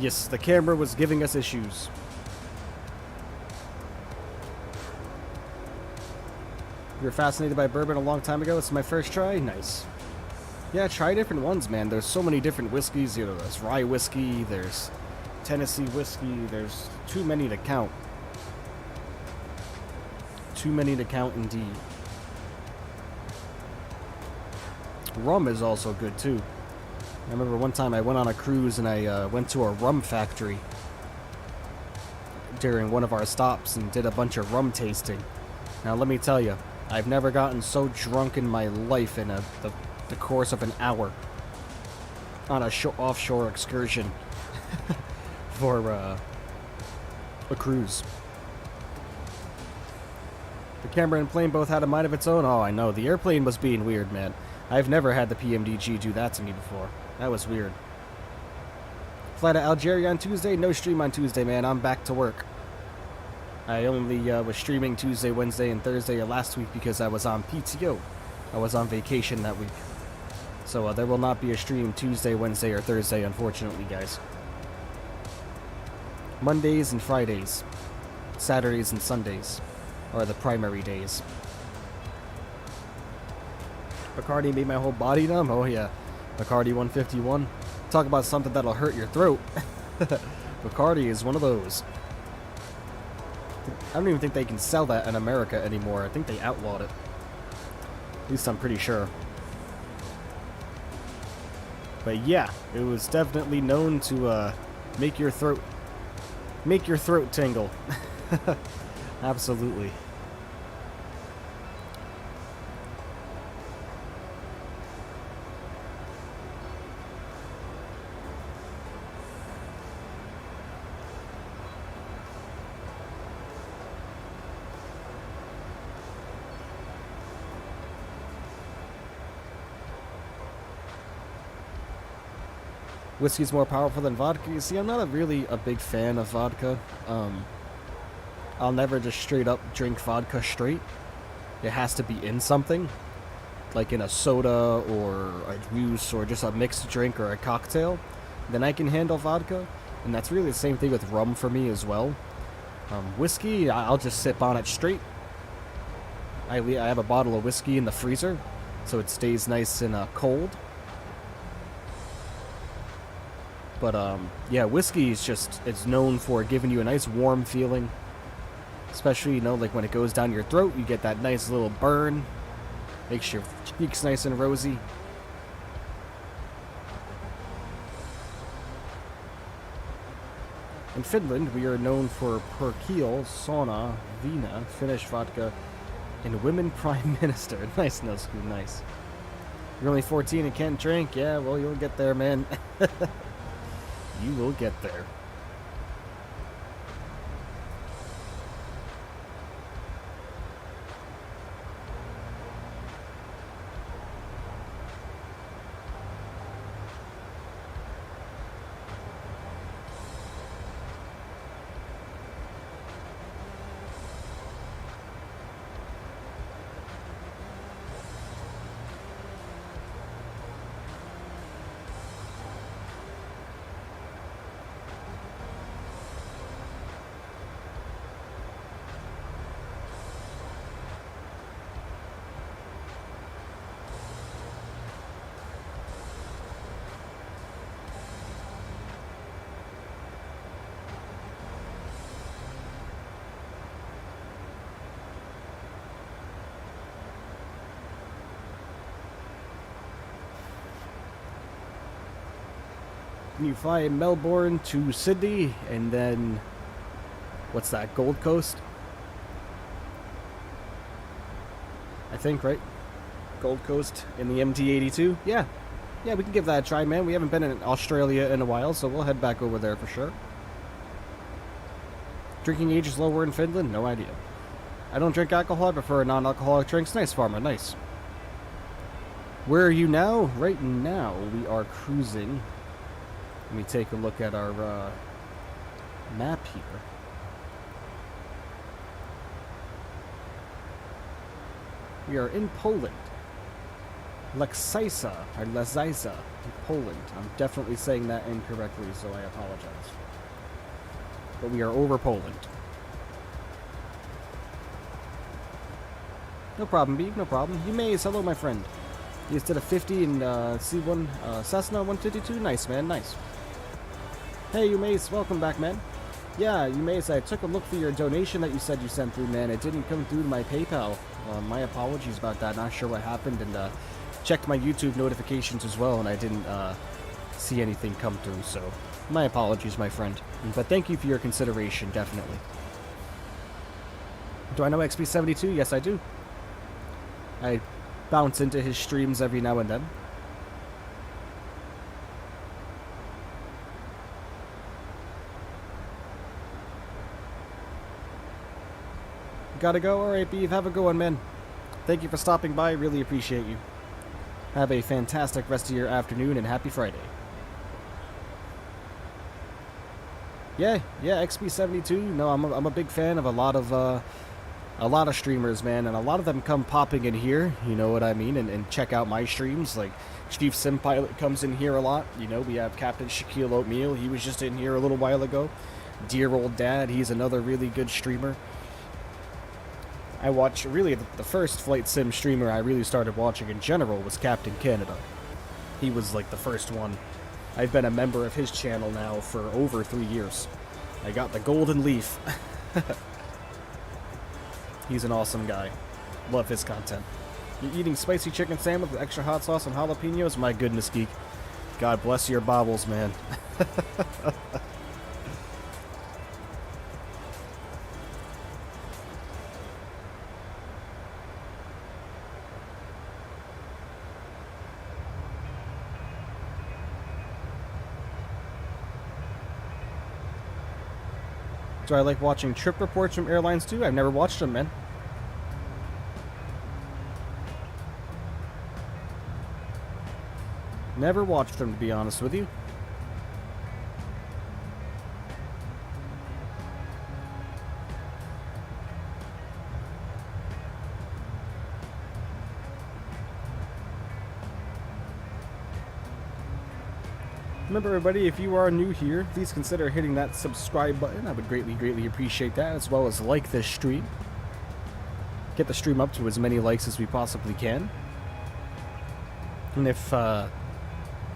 Yes, the camera was giving us issues. You were fascinated by bourbon a long time ago. It's my first try. Nice. Yeah, try different ones, man. There's so many different whiskeys. You know, there's rye whiskey, there's Tennessee whiskey. There's too many to count. Too many to count indeed. Rum is also good too. I remember one time I went on a cruise and I went to a rum factory during one of our stops and did a bunch of rum tasting. Now let me tell you, I've never gotten so drunk in my life in the course of an hour on a offshore excursion for a cruise. The camera and plane both had a mind of its own. Oh, I know. The airplane was being weird, man. I've never had the Pmdg do that to me before. That was weird. Fly to Algeria on Tuesday? No stream on Tuesday, man. I'm back to work. I only was streaming Tuesday, Wednesday, and Thursday of last week because I was on PTO. I was on vacation that week. So there will not be a stream Tuesday, Wednesday, or Thursday, unfortunately, guys. Mondays and Fridays. Saturdays and Sundays are the primary days. Bacardi made my whole body numb? Oh yeah. Bacardi 151. Talk about something that'll hurt your throat. Bacardi is one of those. I don't even think they can sell that in America anymore. I think they outlawed it. At least I'm pretty sure. But yeah, it was definitely known to make your throat tingle. Absolutely. Whiskey's more powerful than vodka. You see, I'm not really a big fan of vodka. I'll never just straight up drink vodka straight. It has to be in something, like in a soda or a juice or just a mixed drink or a cocktail. Then I can handle vodka, and that's really the same thing with rum for me as well. Whiskey, I'll just sip on it straight. I have a bottle of whiskey in the freezer, so it stays nice and cold. But yeah, whiskey is it's known for giving you a nice warm feeling. Especially, you know, like when it goes down your throat, you get that nice little burn. Makes your cheeks nice and rosy. In Finland, we are known for Perkiel, Sauna, Vina, Finnish vodka, and Women Prime Minister. Nice, Nosku, nice. You're only 14 and can't drink? Yeah, well, you'll get there, man. You will get there. You fly Melbourne to Sydney, and then, what's that, Gold Coast? I think, right? Gold Coast in the MT-82? Yeah. Yeah, we can give that a try, man. We haven't been in Australia in a while, so we'll head back over there for sure. Drinking age is lower in Finland? No idea. I don't drink alcohol. I prefer non-alcoholic drinks. Nice, farmer. Nice. Where are you now? Right now, we are cruising. Let me take a look at our map here. We are in Poland. Leksisa, or Leziza, in Poland. I'm definitely saying that incorrectly, so I apologize. But we are over Poland. No problem, B, no problem. You may, hello, my friend. You did a 50 in C1 Cessna 152? Nice, man, nice. Hey, Umace, welcome back, man. Yeah, Umace, I took a look for your donation that you said you sent through, man. It didn't come through to my PayPal. My apologies about that. Not sure what happened, and checked my YouTube notifications as well, and I didn't see anything come through, so my apologies, my friend. But thank you for your consideration, definitely. Do I know XP72? Yes, I do. I bounce into his streams every now and then. Gotta go? Alright, Beeve. Have a good one, man. Thank you for stopping by. Really appreciate you. Have a fantastic rest of your afternoon, and happy Friday. Yeah, XP72. No, I'm a big fan of a lot of streamers, man, and a lot of them come popping in here, you know what I mean, and check out my streams. Like, Chief Sim Pilot comes in here a lot. You know, we have Captain Shaquille Oatmeal. He was just in here a little while ago. Dear Old Dad, he's another really good streamer. I watch, really, the first flight sim streamer I really started watching in general was Captain Canada. He was, like, the first one. I've been a member of his channel now for over 3 years. I got the golden leaf. He's an awesome guy. Love his content. You're eating spicy chicken sandwich with extra hot sauce and jalapenos? My goodness, geek. God bless your bobbles, man. Do I like watching trip reports from airlines too? I've never watched them, man. Never watched them, to be honest with you. Remember, everybody, if you are new here, please consider hitting that subscribe button. I would greatly appreciate that, as well as like this stream. Get the stream up to as many likes as we possibly can. And if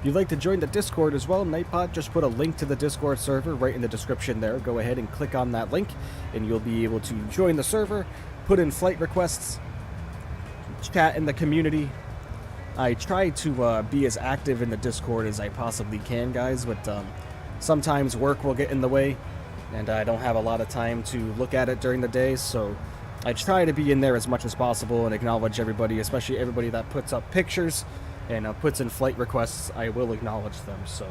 you'd like to join the Discord as well, Nightbot just put a link to the Discord server right in the description there. Go ahead and click on that link, and you'll be able to join the server, put in flight requests, chat in the community. I try to be as active in the Discord as I possibly can, guys, but sometimes work will get in the way, and I don't have a lot of time to look at it during the day, so I try to be in there as much as possible and acknowledge everybody, especially everybody that puts up pictures and puts in flight requests. I will acknowledge them, so...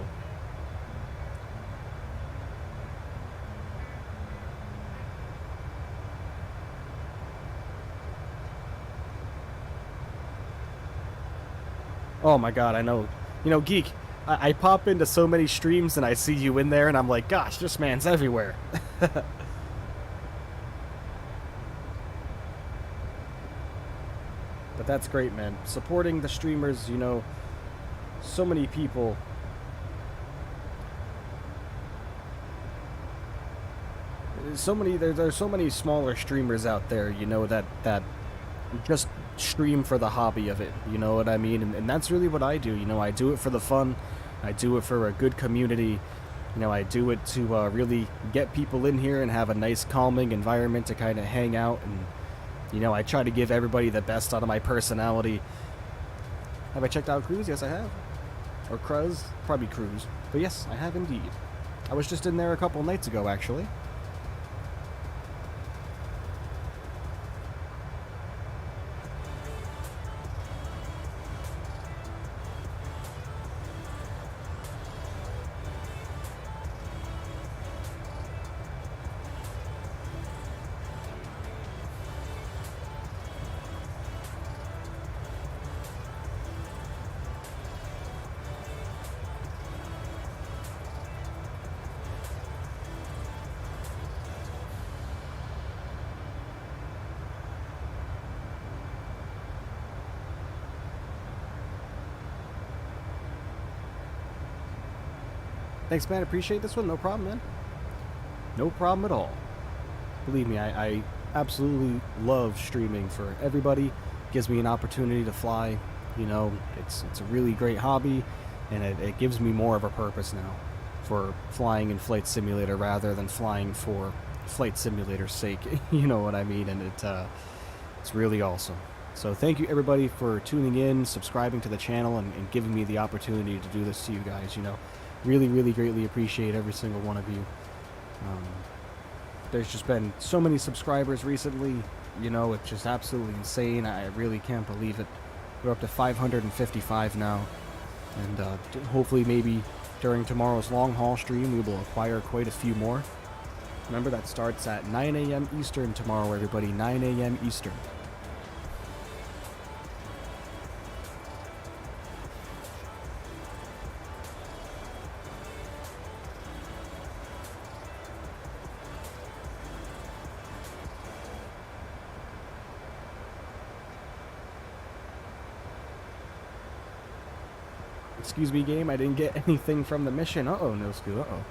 Oh my god, I know. You know, Geek, I pop into so many streams and I see you in there and I'm like, gosh, this man's everywhere. But that's great, man. Supporting the streamers, you know, so many people. There's so many smaller streamers out there, you know, that just stream for the hobby of it, you know what I mean? And that's really what I do, you know. I do it for the fun, I do it for a good community, you know. I do it to really get people in here and have a nice calming environment to kind of hang out, and you know, I try to give everybody the best out of my personality. Have I checked out Cruise? Yes, I have. Or Cruz? Probably Cruise. But yes, I have indeed. I was just in there a couple nights ago, actually. Thanks, man. Appreciate this one. No problem, man. No problem at all. Believe me, I absolutely love streaming for everybody. Gives me an opportunity to fly. You know, it's a really great hobby, and it gives me more of a purpose now for flying in Flight Simulator rather than flying for Flight Simulator's sake. You know what I mean? And it's really awesome. So thank you, everybody, for tuning in, subscribing to the channel, and giving me the opportunity to do this to you guys, you know. Really greatly appreciate every single one of you. There's just been so many subscribers recently, you know, it's just absolutely insane. I really can't believe it. We're up to 555 now, and hopefully maybe during tomorrow's long haul stream we will acquire quite a few more. Remember, that starts at 9 a.m. Eastern tomorrow, everybody. 9 a.m. Eastern. Excuse me, game, I didn't get anything from the mission. Uh-oh, no school, uh-oh.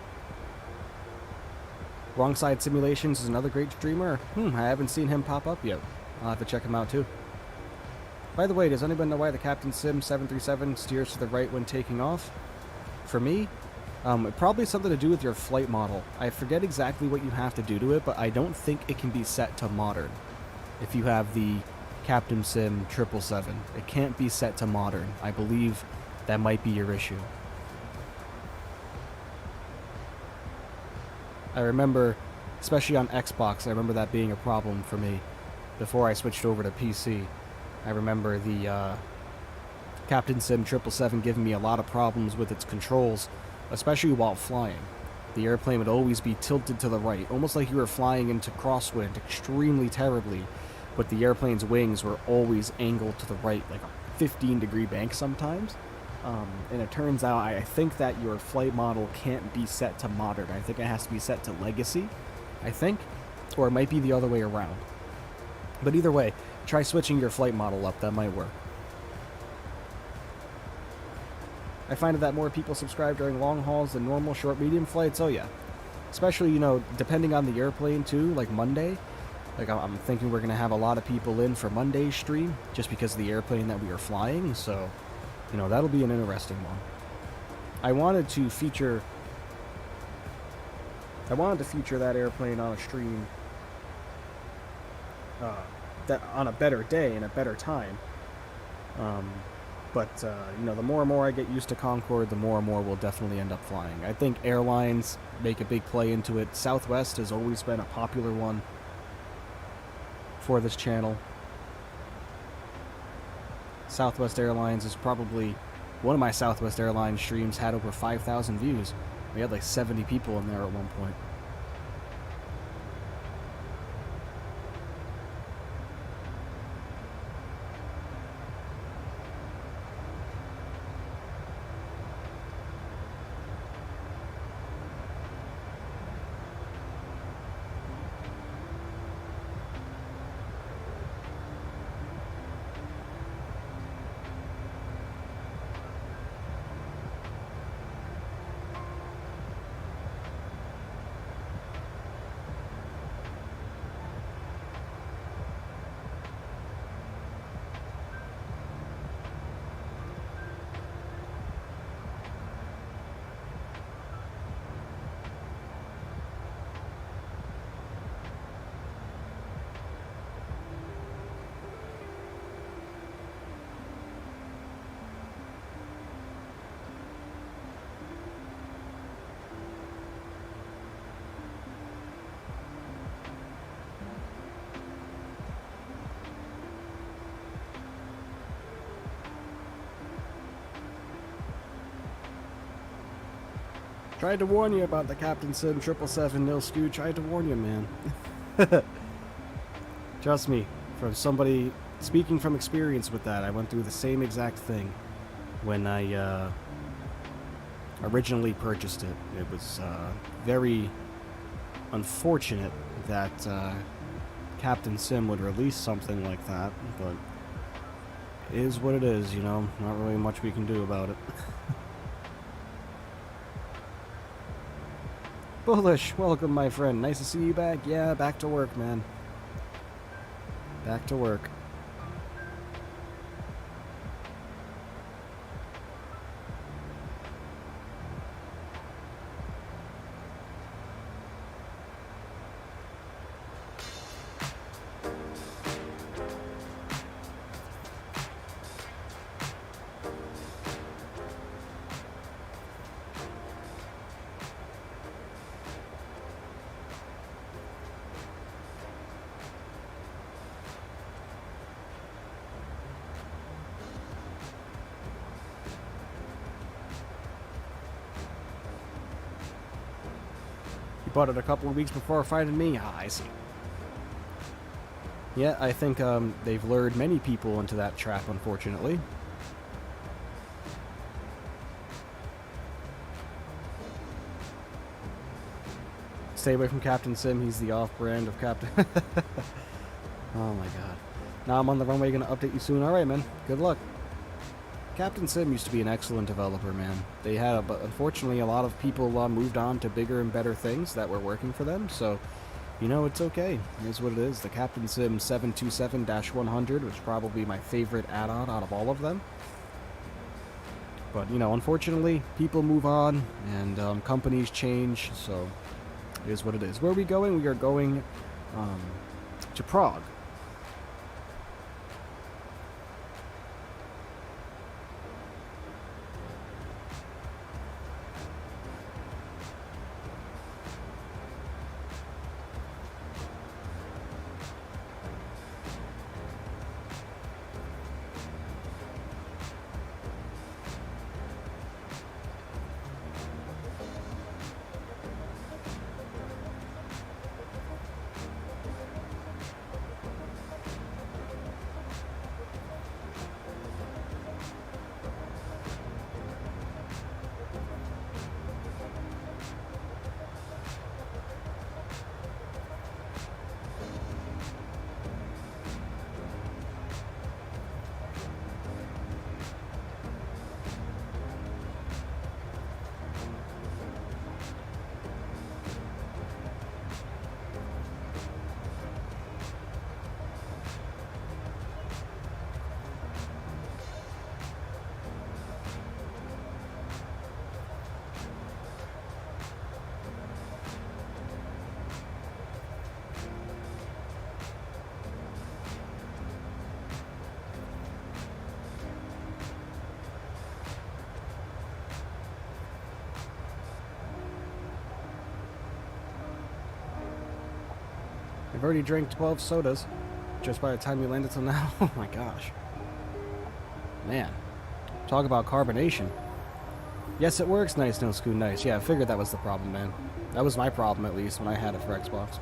Wrong Side Simulations is another great streamer. I haven't seen him pop up yet. I'll have to check him out, too. By the way, does anyone know why the Captain Sim 737 steers to the right when taking off? For me, probably something to do with your flight model. I forget exactly what you have to do to it, but I don't think it can be set to modern. If you have the Captain Sim 777, it can't be set to modern. I believe that might be your issue. I remember, especially on Xbox, I remember that being a problem for me before I switched over to PC. I remember the Captain Sim 777 giving me a lot of problems with its controls, especially while flying. The airplane would always be tilted to the right, almost like you were flying into crosswind extremely terribly, but the airplane's wings were always angled to the right, like a 15-degree bank sometimes. And it turns out, I think that your flight model can't be set to modern. I think it has to be set to legacy, I think, or it might be the other way around. But either way, try switching your flight model up. That might work. I find that more people subscribe during long hauls than normal short medium flights. Oh yeah, especially, you know, depending on the airplane too, like Monday. Like, I'm thinking we're gonna have a lot of people in for Monday's stream just because of the airplane that we are flying, so you know, that'll be an interesting one. I wanted to feature that airplane on a stream that on a better day and a better time. But you know, the more and more I get used to Concorde, the more and more we'll definitely end up flying. I think airlines make a big play into it. Southwest has always been a popular one for this channel. Southwest Airlines is probably one of my Southwest Airlines streams had over 5,000 views. We had like 70 people in there at one point. Tried to warn you about the Captain Sim 777 nil skew. Tried to warn you, man. Trust me, from somebody speaking from experience with that, I went through the same exact thing when I originally purchased it. It was very unfortunate that Captain Sim would release something like that, but it is what it is, you know. Not really much we can do about it. Bullish, welcome, my friend. Nice to see you back. Yeah, back to work, man. Back to work. You bought it a couple of weeks before finding me? Ah, I see. Yeah, I think they've lured many people into that trap, unfortunately. Stay away from Captain Sim, he's the off-brand of Captain... Oh my god. Now I'm on the runway, gonna update you soon. Alright, man. Good luck. Captain Sim used to be an excellent developer, man. They had, but unfortunately, a lot of people moved on to bigger and better things that were working for them, so, you know, it's okay. It is what it is. The Captain Sim 727-100 was probably my favorite add-on out of all of them. But, you know, unfortunately, people move on, and companies change, so it is what it is. Where are we going? We are going to Prague. I've already drank 12 sodas just by the time we landed till now. Oh my gosh. Man. Talk about carbonation. Yes, it works. Nice, no Scoot, nice. Yeah, I figured that was the problem, man. That was my problem, at least, when I had it for Xbox.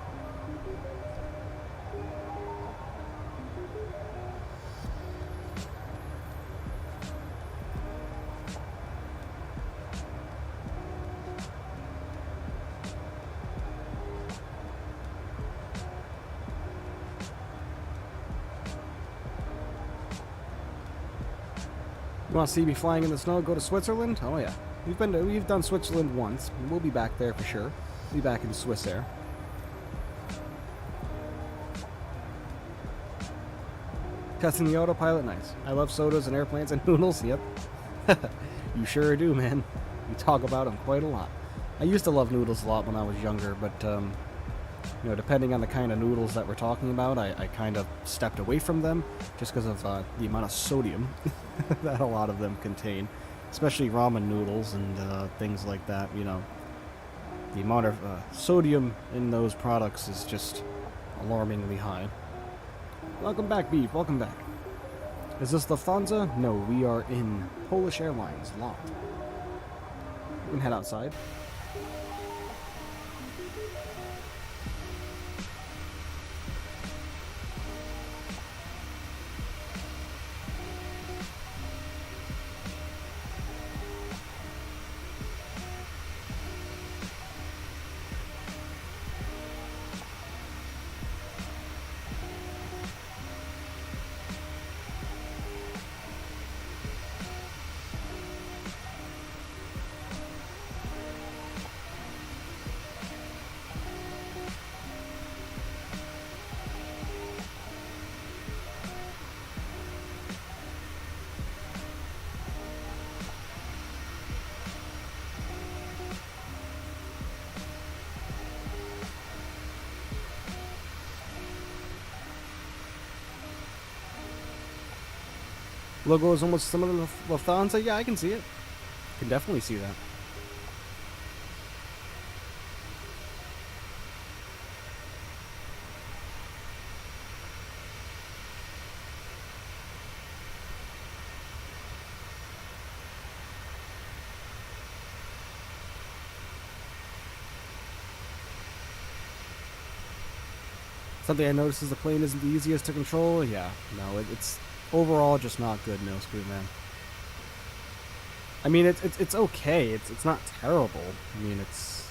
You want to see me flying in the snow? Go to Switzerland? Oh yeah, we've done Switzerland once. We'll be back there for sure. Be back in Swiss Air. Testing the autopilot, nice. I love sodas and airplanes and noodles. Yep, you sure do, man. We talk about them quite a lot. I used to love noodles a lot when I was younger, but you know, depending on the kind of noodles that we're talking about, I kind of stepped away from them just because of the amount of sodium that a lot of them contain, especially ramen noodles and things like that. You know, the amount of sodium in those products is just alarmingly high. Welcome back, Beef. Welcome back. Is this Lufthansa? No, we are in Polish Airlines lot. We can head outside. Logo is almost similar to Lufthansa. Yeah, I can see it. Can definitely see that. Something I noticed is the plane isn't the easiest to control. Yeah, no, it's overall just not good, no Screw, man. I mean, it's okay. It's not terrible. I mean, it's,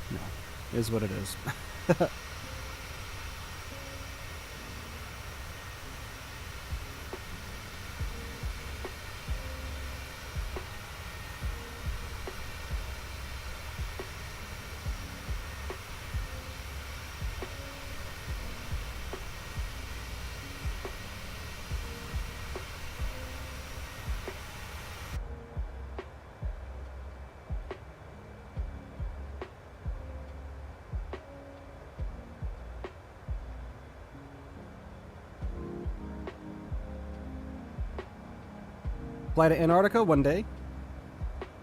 no, it is what it is. Fly to Antarctica one day.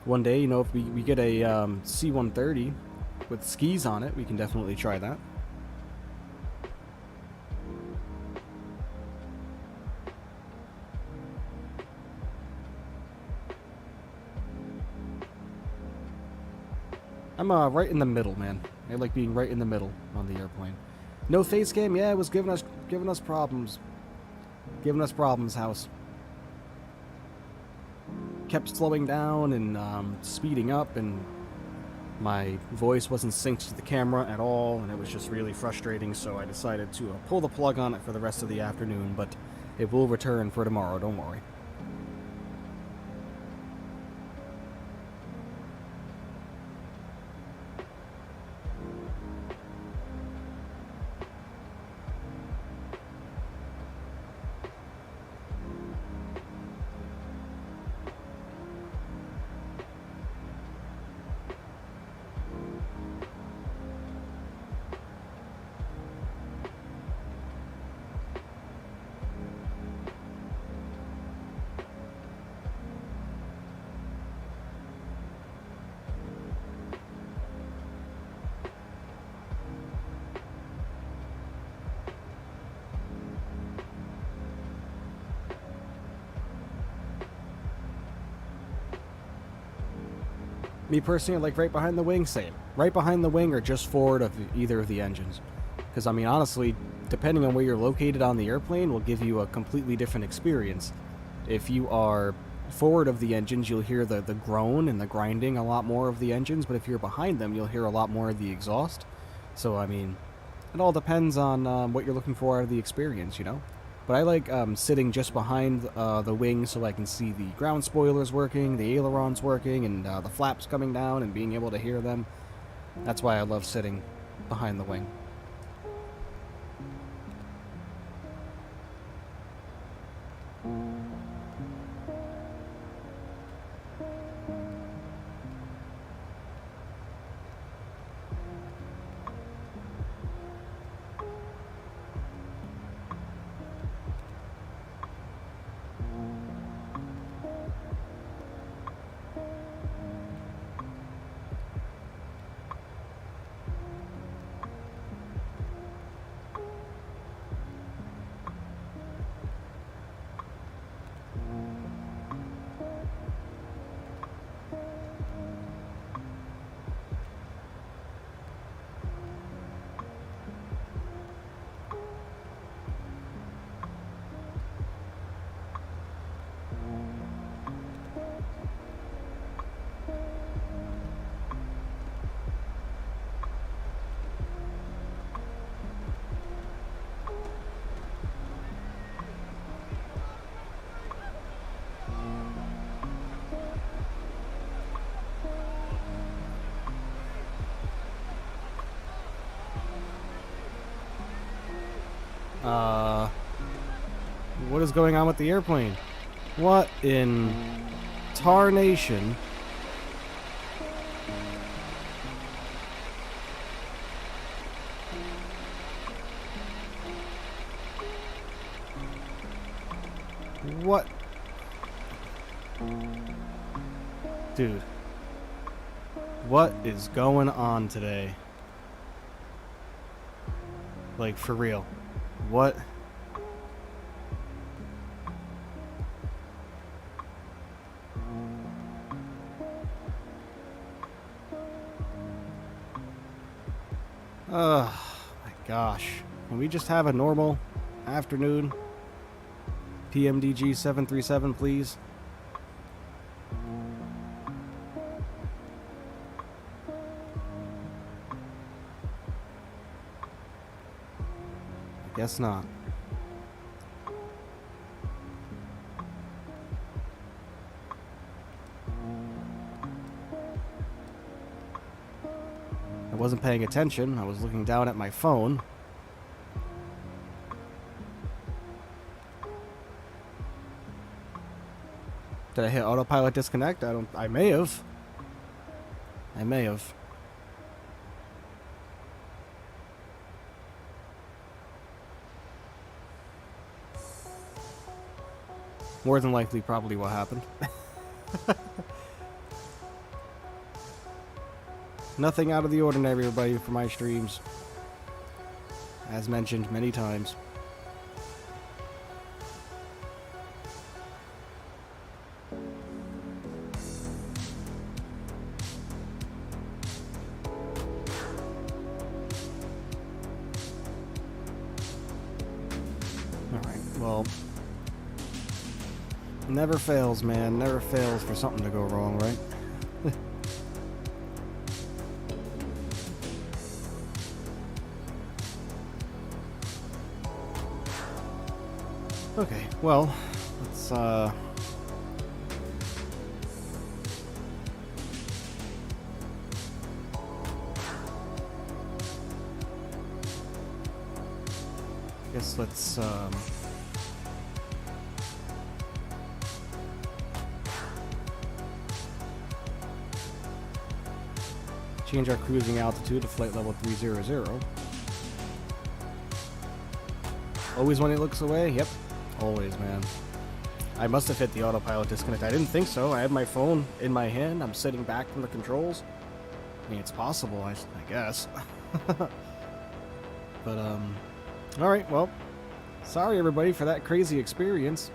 One day, you know, if we get a C-130 with skis on it, we can definitely try that. I'm right in the middle, man. I like being right in the middle on the airplane. No face cam, yeah, it was giving us problems. Giving us problems, house. Kept slowing down and speeding up, and my voice wasn't synced to the camera at all, and it was just really frustrating, so I decided to pull the plug on it for the rest of the afternoon, but it will return for tomorrow, don't worry. Me personally, I like right behind the wing, same. Right behind the wing or just forward of either of the engines. Because, I mean, honestly, depending on where you're located on the airplane will give you a completely different experience. If you are forward of the engines, you'll hear the groan and the grinding a lot more of the engines, but if you're behind them, you'll hear a lot more of the exhaust. So, I mean, it all depends on what you're looking for out of the experience, you know? But I like sitting just behind the wing so I can see the ground spoilers working, the ailerons working, and the flaps coming down and being able to hear them. That's why I love sitting behind the wing. What is going on with the airplane? What in tarnation? What? Dude. What is going on today? Like, for real. What? Oh my gosh. Can we just have a normal afternoon? Pmdg 737, please. Guess not. I wasn't paying attention. I was looking down at my phone. Did I hit autopilot disconnect? I may have. I may have. More than likely, probably what happened. Nothing out of the ordinary, everybody, for my streams. As mentioned many times. Alright, well... Never fails, man. Never fails for something to go wrong, right? Okay, well, let's, guess let's, change our cruising altitude to flight level 300. Always when it looks away? Yep. Always, man. I must have hit the autopilot disconnect. I didn't think so. I had my phone in my hand. I'm sitting back from the controls. I mean, it's possible, I guess. But, alright, well, sorry everybody for that crazy experience.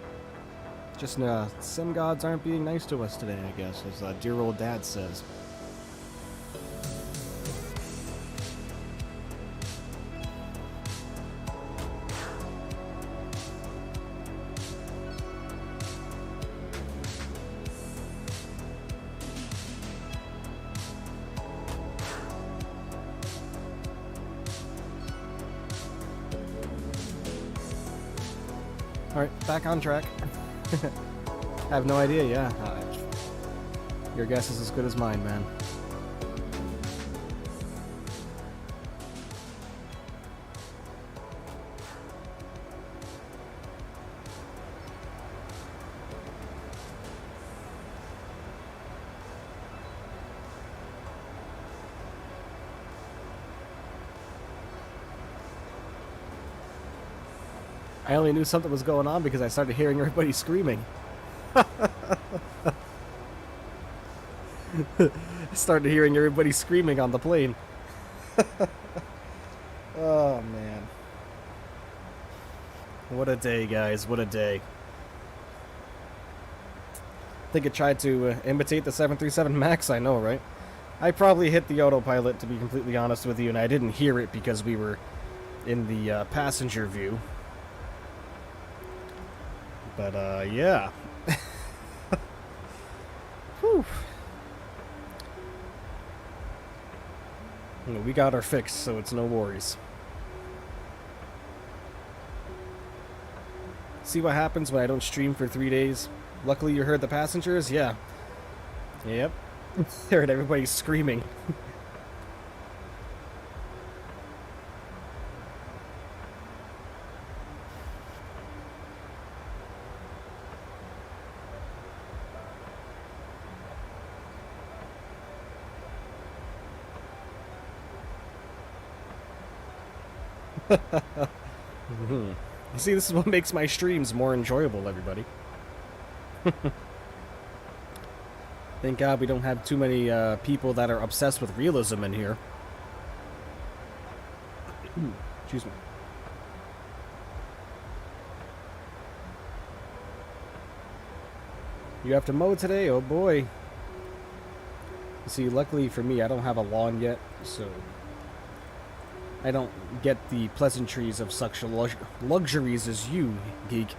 Just, sim gods aren't being nice to us today, I guess, as dear old dad says. Alright, back on track. I have no idea, yeah. Your guess is as good as mine, man. I only knew something was going on because I started hearing everybody screaming. I started hearing everybody screaming on the plane. Oh, man. What a day, guys. What a day. I think it tried to imitate the 737 MAX, I know, right? I probably hit the autopilot, to be completely honest with you, and I didn't hear it because we were in the passenger view. But, yeah. Whew. We got our fix, so it's no worries. See what happens when I don't stream for 3 days? Luckily you heard the passengers? Yeah. Yep. Heard everybody screaming. You see, this is what makes my streams more enjoyable, everybody. Thank God we don't have too many people that are obsessed with realism in here. Excuse me. You have to mow today? Oh boy. You see, luckily for me, I don't have a lawn yet, so I don't get the pleasantries of such luxuries as you, geek.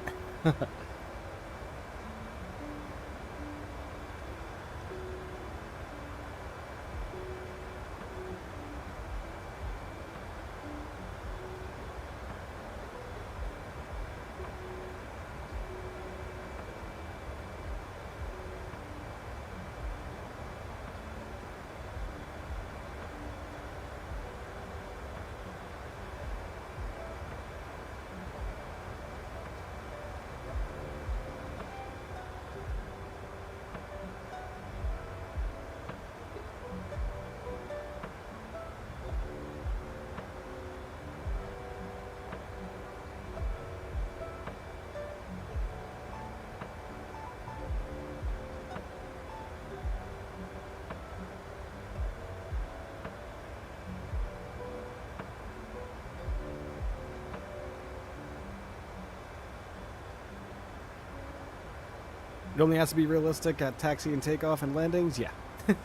It only has to be realistic at taxi and takeoff and landings? Yeah,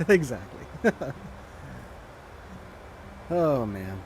exactly. Oh, man.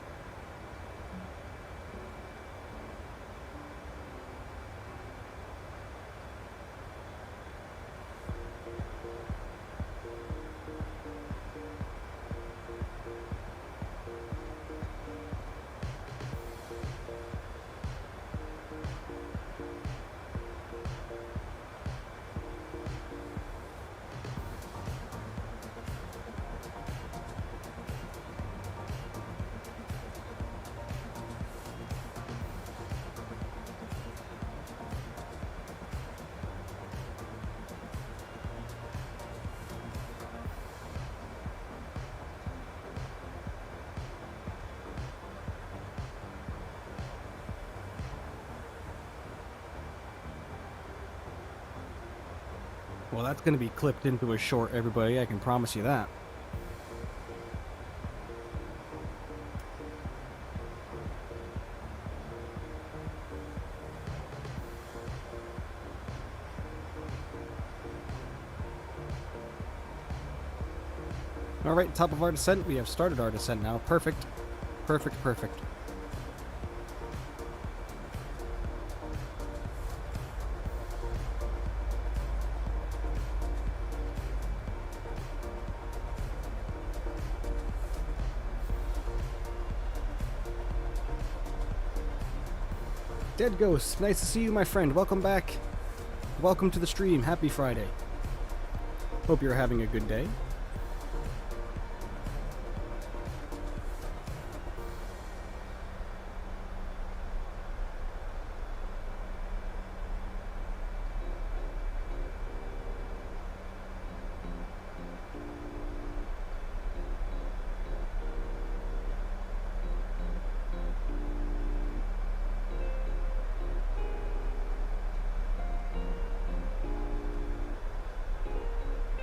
Well, that's going to be clipped into a short, everybody. I can promise you that. All right, top of our descent. We have started our descent now. Perfect. Perfect, perfect. Dead Ghost, nice to see you, my friend. Welcome back. Welcome to the stream. Happy Friday. Hope you're having a good day.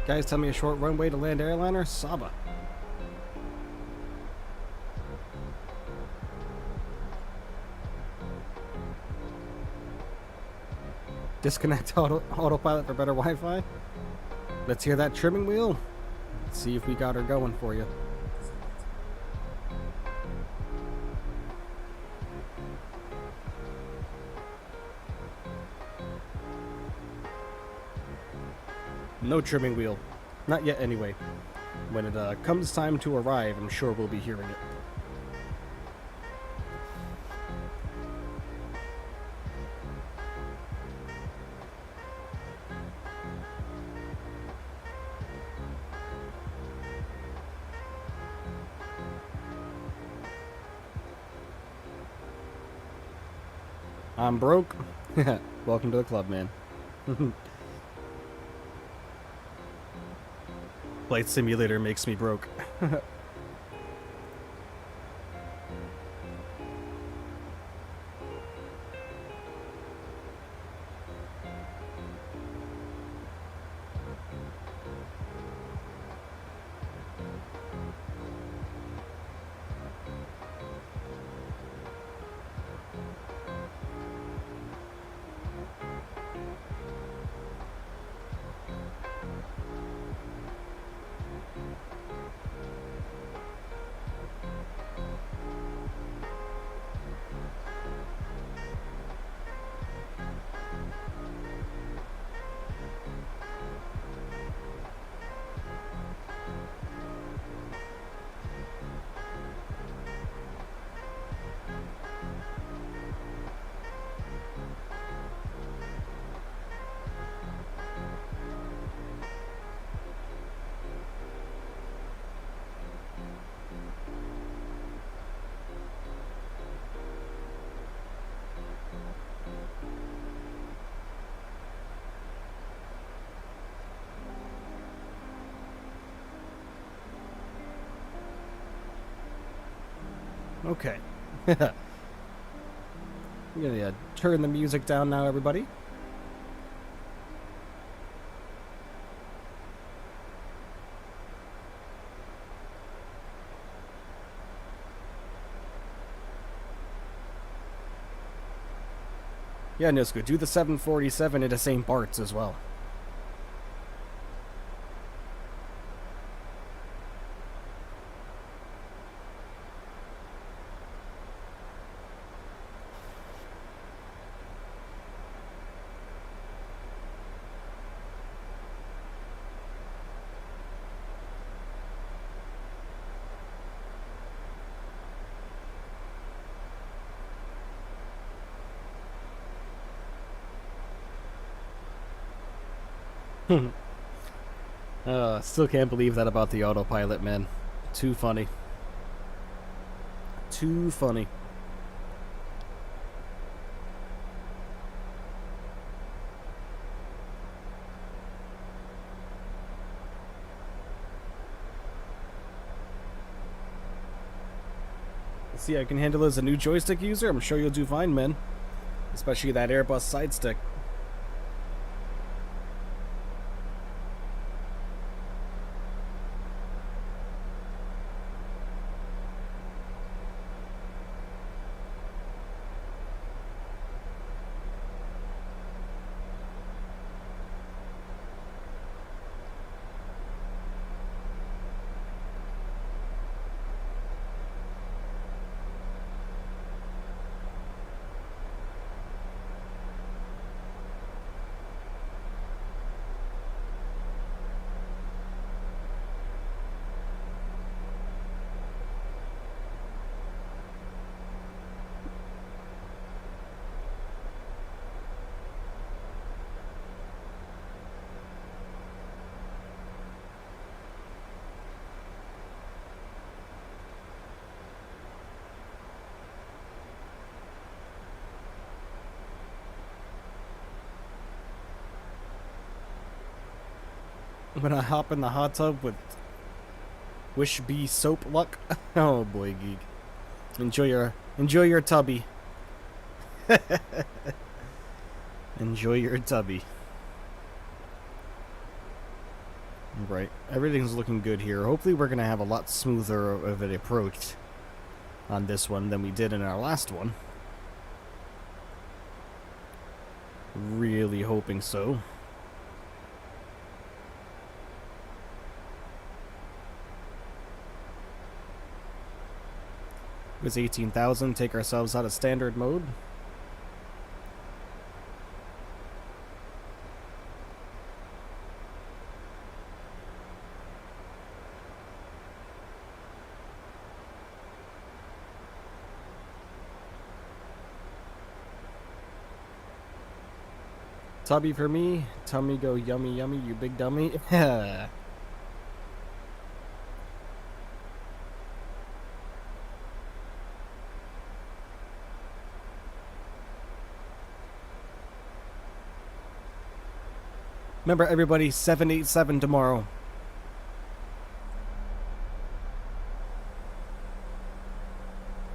Guys, tell me a short runway to land airliner. Saba. Disconnect autopilot for better Wi-Fi. Let's hear that trimming wheel. Let's see if we got her going for you. No trimming wheel. Not yet, anyway. When it comes time to arrive, I'm sure we'll be hearing it. I'm broke. Welcome to the club, man. Flight Simulator makes me broke. Okay. I'm gonna turn the music down now, everybody. Yeah, Nisco, do the 747 into St. Bart's as well. Still can't believe that about the autopilot, man. Too funny. Too funny. See, I can handle as a new joystick user. I'm sure you'll do fine, man. Especially that Airbus side stick. when I hop in the hot tub with Wish Bee soap luck. Oh boy, geek. Enjoy your tubby. Enjoy your tubby. Right, everything's looking good here. Hopefully we're gonna have a lot smoother of an approach on this one than we did in our last one. Really hoping so. It was 18,000. Take ourselves out of standard mode. Tubby for me. Tummy go yummy yummy, you big dummy. Remember, everybody, 787 tomorrow.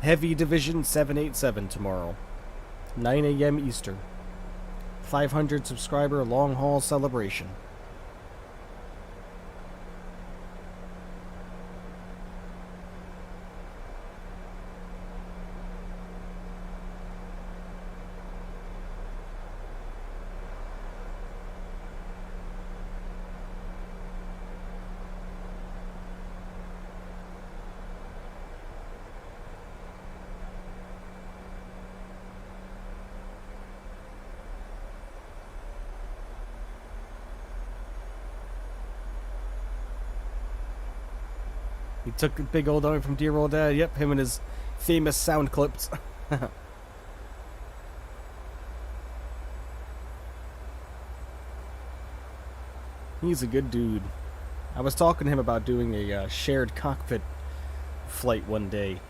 Heavy Division 787 tomorrow. 9 a.m. Eastern. 500 subscriber long haul celebration. He took a big old dummy from dear old dad. Yep, him and his famous sound clips. He's a good dude. I was talking to him about doing a shared cockpit flight one day.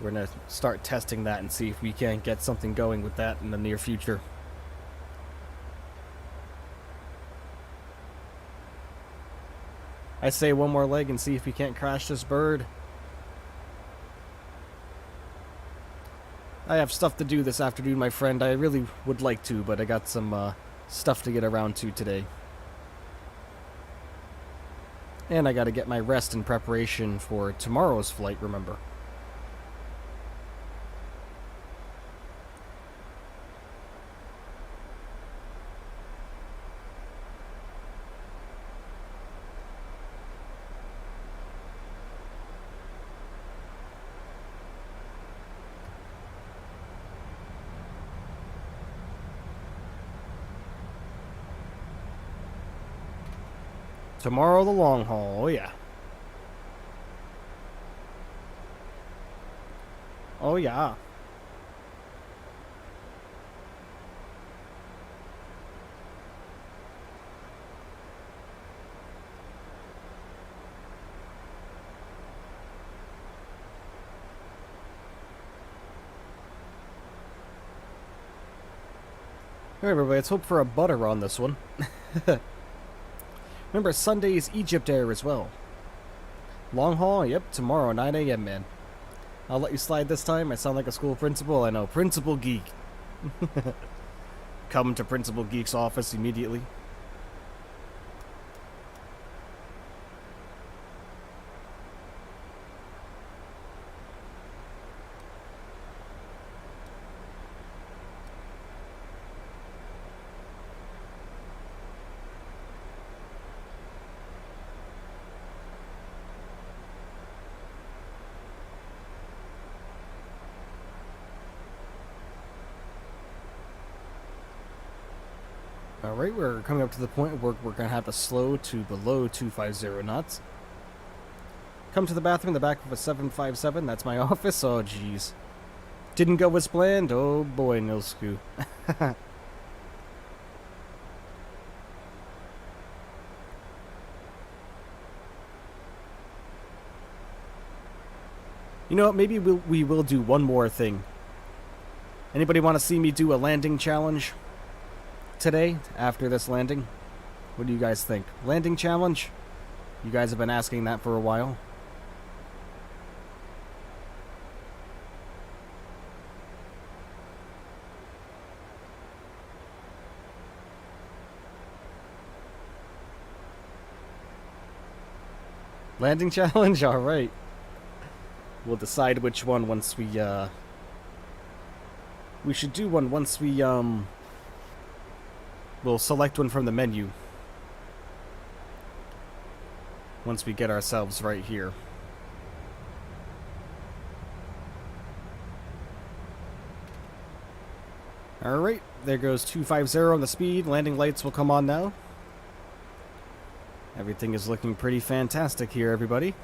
We're gonna start testing that and see if we can't get something going with that in the near future. I say one more leg and see if we can't crash this bird. I have stuff to do this afternoon, my friend. I really would like to, but I got some stuff to get around to today. And I gotta get my rest in preparation for tomorrow's flight, remember. Tomorrow the long haul, oh yeah. Oh yeah. Alright everybody, let's hope for a butter on this one. Remember, Sunday is Egypt Air as well. Long haul? Yep, tomorrow, 9 a.m., man. I'll let you slide this time. I sound like a school principal. I know. Principal Geek. Come to Principal Geek's office immediately. Alright, we're coming up to the point where we're going to have to slow to below 250 knots. Come to the bathroom in the back of a 757. That's my office. Oh, jeez. Didn't go as planned. Oh, boy, Nilsku. You know what? Maybe we will do one more thing. Anybody want to see me do a landing challenge today after this landing? What do you guys think? Landing challenge? You guys have been asking that for a while. Landing challenge? Alright. We'll decide which one once we should do one once we, we'll select one from the menu. Once we get ourselves right here. Alright, there goes 250 on the speed. Landing lights will come on now. Everything is looking pretty fantastic here, everybody.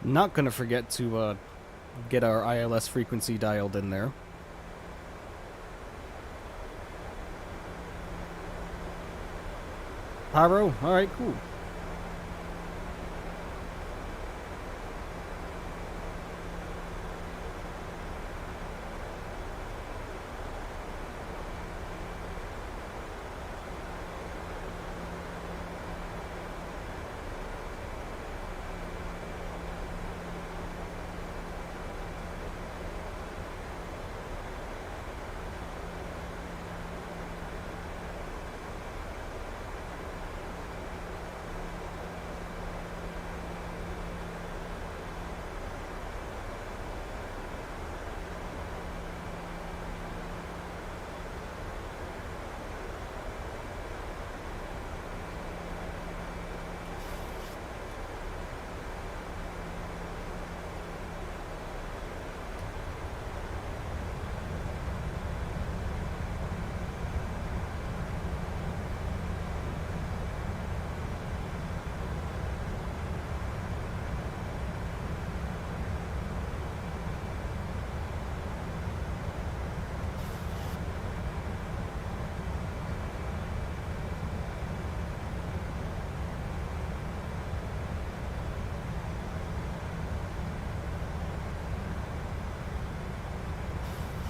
Not gonna forget to get our ILS frequency dialed in there. Pyro? Alright, cool.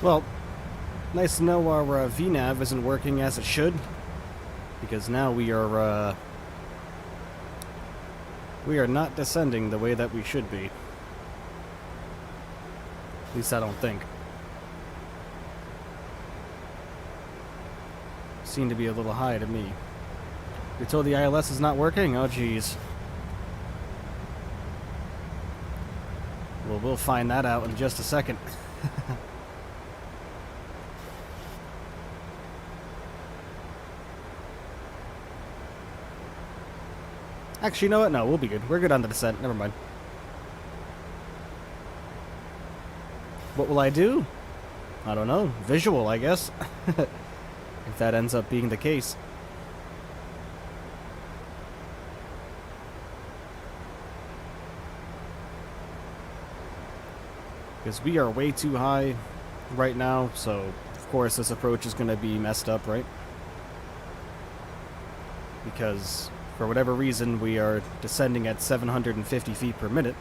Well, nice to know our VNav isn't working as it should, because now we are not descending the way that we should be. At least I don't think. Seem to be a little high to me. You're told the ILS is not working? Oh, geez. Well, we'll find that out in just a second. Actually, you know what? No, we'll be good. We're good on the descent. Never mind. What will I do? I don't know. Visual, I guess. If that ends up being the case. Because we are way too high right now, so of course this approach is going to be messed up, right? Because for whatever reason we are descending at 750 feet per minute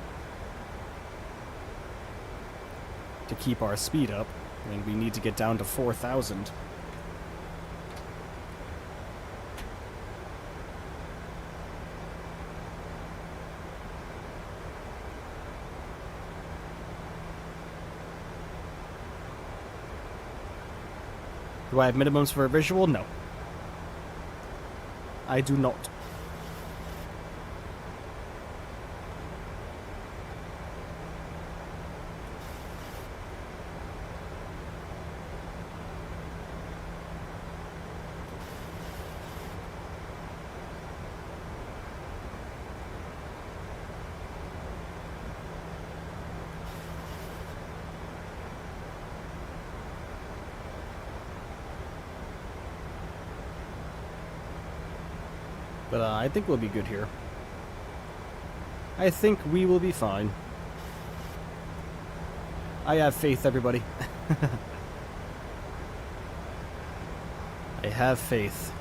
to keep our speed up, and we need to get down to 4,000. Do I have minimums for a visual? No. I do not. But I think we'll be good here. I think we will be fine. I have faith, everybody. I have faith.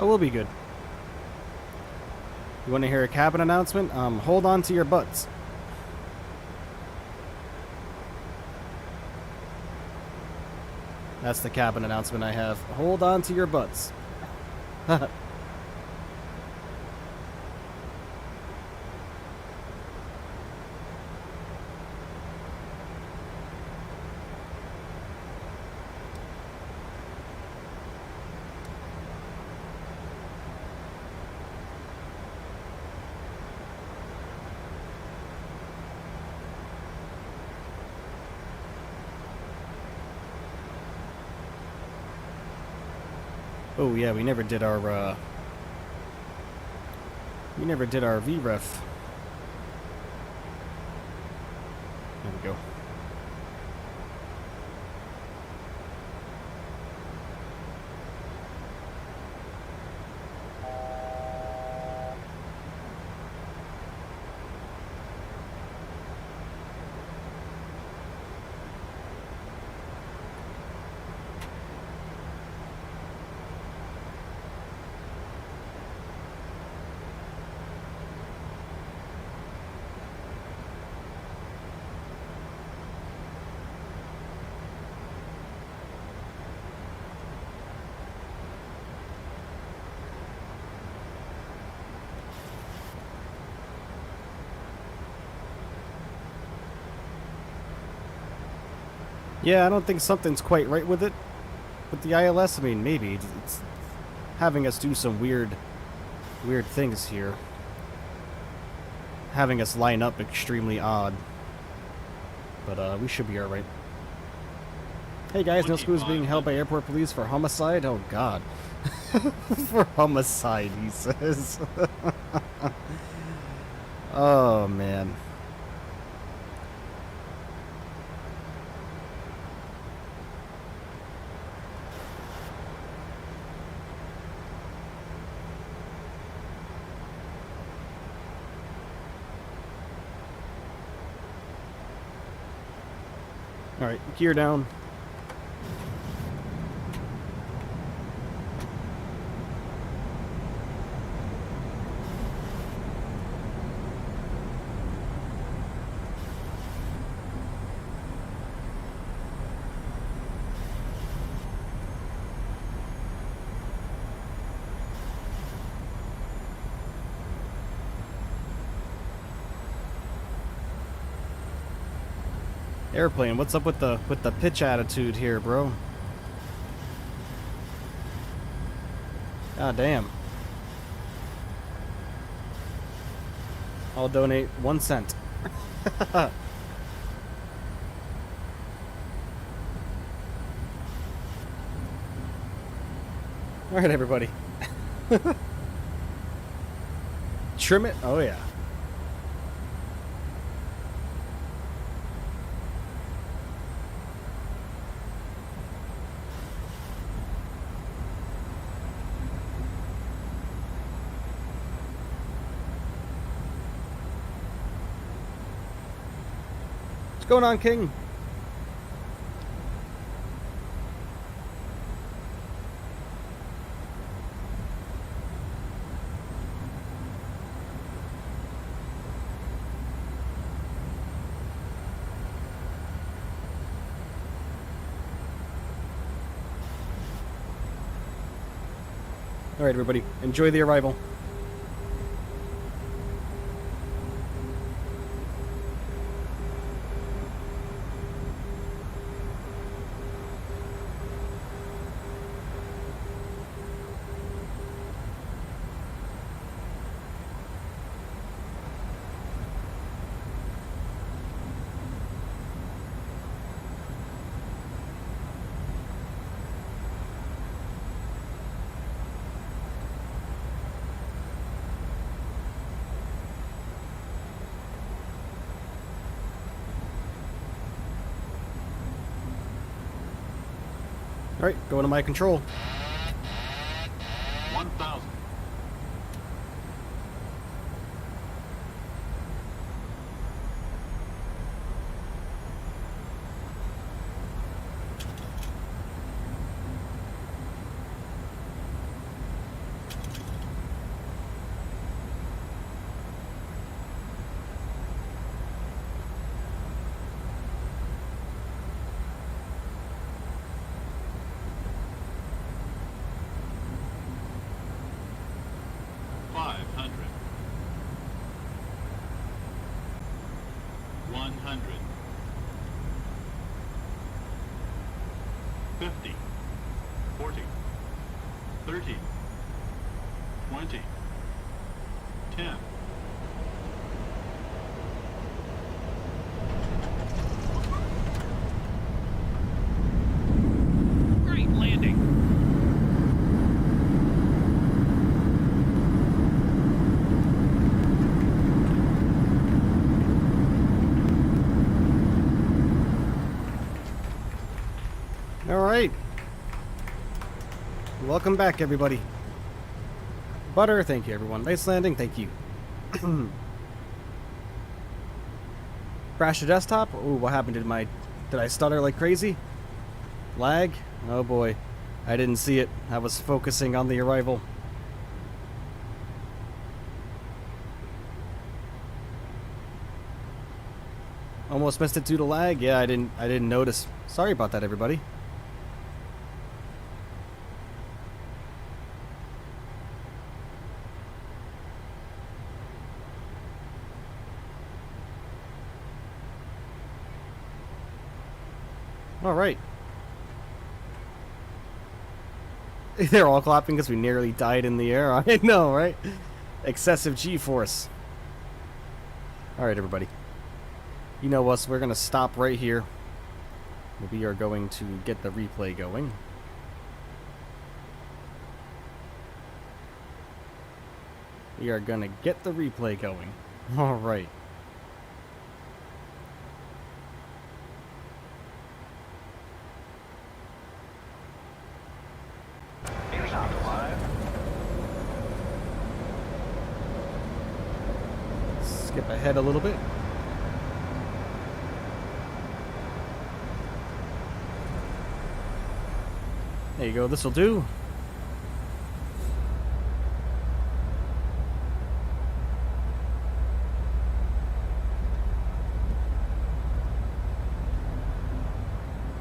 Oh, we'll be good. You want to hear a cabin announcement? Hold on to your butts. That's the cabin announcement I have. Hold on to your butts. Oh yeah, we never did our VREF. There we go. Yeah, I don't think something's quite right with it. With the ILS, I mean, maybe. It's having us do some weird things here. Having us line up extremely odd. But, we should be alright. Hey guys, no school is being held by airport police for homicide? Oh god. For homicide, he says. Oh, man. Alright, gear down. Airplane, what's up with the pitch attitude here, bro? God damn. I'll donate 1 cent. Alright, everybody. Trim it? Oh, yeah. What's going on, King? All right, everybody, enjoy the arrival. Alright, going to my control. 1,000. $50, $40, $30, $20, $10. Great landing. All right. Welcome back, everybody. Butter, thank you, everyone. Nice landing, thank you. Crash the desktop? Ooh, what happened? Did I stutter like crazy? Lag? Oh boy. I didn't see it. I was focusing on the arrival. Almost missed it due to lag? Yeah, I didn't notice. Sorry about that, everybody. All right. They're all clapping because we nearly died in the air. I know, right? Excessive G-force. All right, everybody. You know us. We're going to stop right here. We are going to get the replay going. We are going to get the replay going. All right. Here's on the live. Skip ahead a little bit. There you go, this'll do.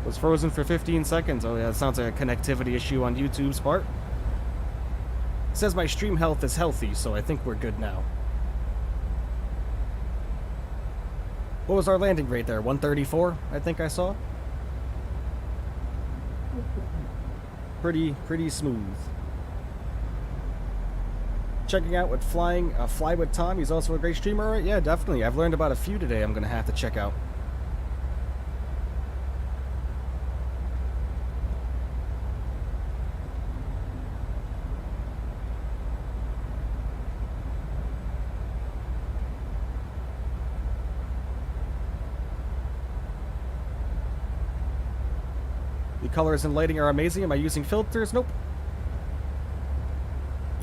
Was frozen for 15 seconds. Oh yeah, that sounds like a connectivity issue on YouTube's part. It says my stream health is healthy, so I think we're good now. What was our landing rate there? 134, I think I saw. Pretty smooth. Checking out with Fly with Tom. He's also a great streamer, right? Yeah, definitely. I've learned about a few today I'm gonna have to check out. The colors and lighting are amazing. Am I using filters? Nope.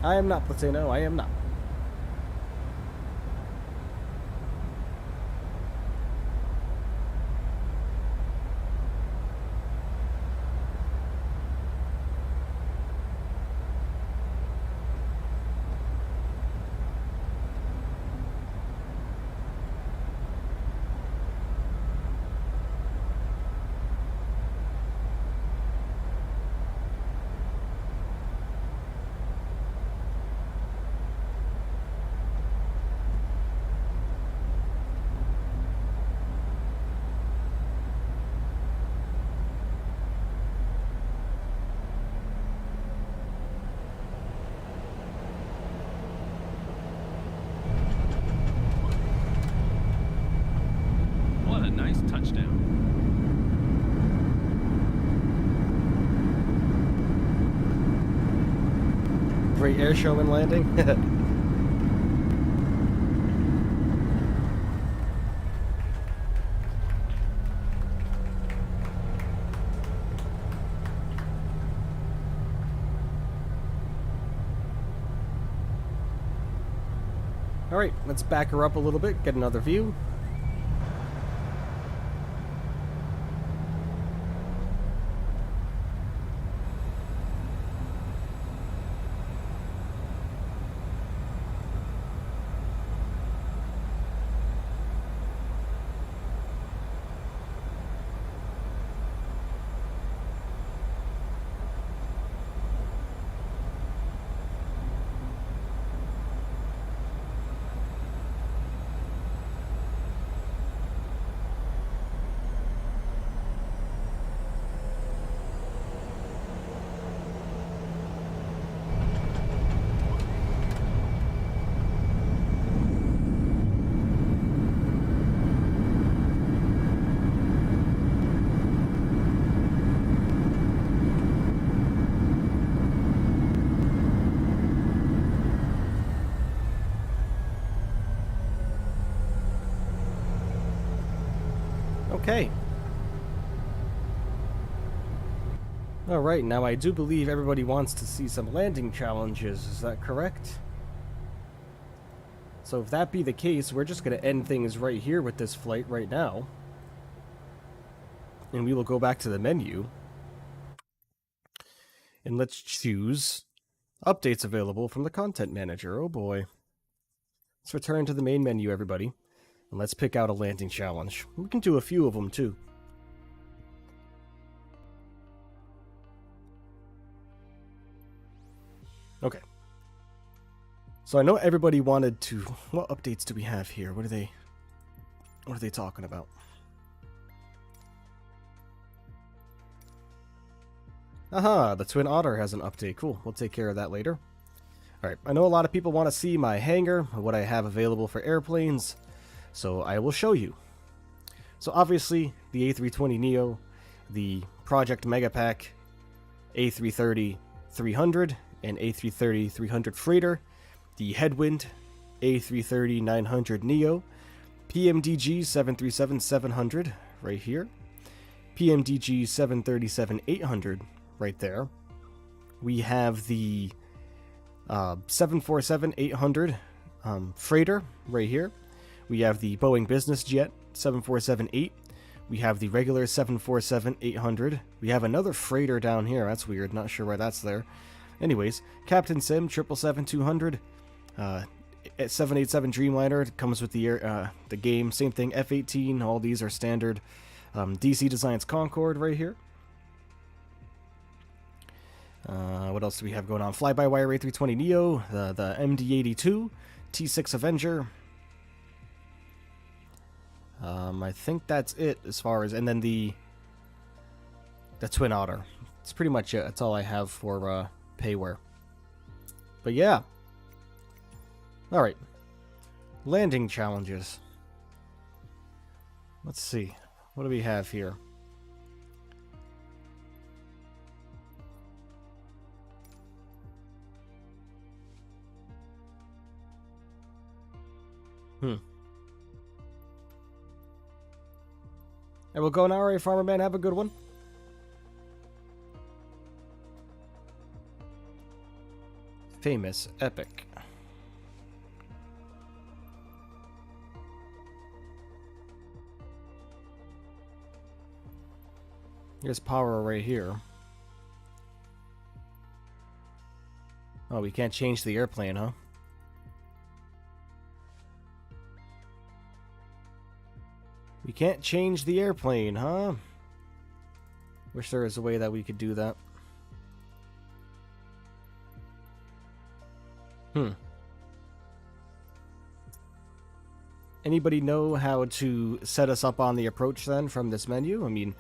I am not, Platino. I am not. What a nice touchdown. Great air show and landing. Alright, let's back her up a little bit, get another view. Okay. Alright, now I do believe everybody wants to see some landing challenges, is that correct? So if that be the case, we're just going to end things right here with this flight right now. And we will go back to the menu. And let's choose updates available from the content manager. Oh boy. Let's return to the main menu, everybody. And let's pick out a landing challenge. We can do a few of them too. Okay. So I know everybody wanted to... What updates do we have here? What are they talking about? Aha, the Twin Otter has an update. Cool, we'll take care of that later. Alright, I know a lot of people want to see my hangar, what I have available for airplanes, so I will show you. So obviously, the A320neo, the Project Megapack, A330-300, and A330-300 Freighter, the Headwind, A330-900neo, Pmdg 737-700 right here, Pmdg 737-800 right there. We have the 747-800 Freighter right here. We have the Boeing Business Jet 747-8. We have the regular 747-800. We have another freighter down here. That's weird. Not sure why that's there. Anyways, Captain Sim 777-200. 787 Dreamliner comes with the game. Same thing. F-18. All these are standard. DC Designs Concorde right here. What else do we have going on? Fly-by-wire A320neo. The MD-82. T6 Avenger. I think that's it as far as... And then the Twin Otter. That's pretty much it. That's all I have for payware. But yeah. Alright. Landing challenges. Let's see. What do we have here? And we'll go now. Alright, Farmer Man, have a good one. Famous, epic. Here's power right here. Oh, we can't change the airplane, huh? We can't change the airplane, huh? Wish there was a way that we could do that. Anybody know how to set us up on the approach then from this menu? I mean,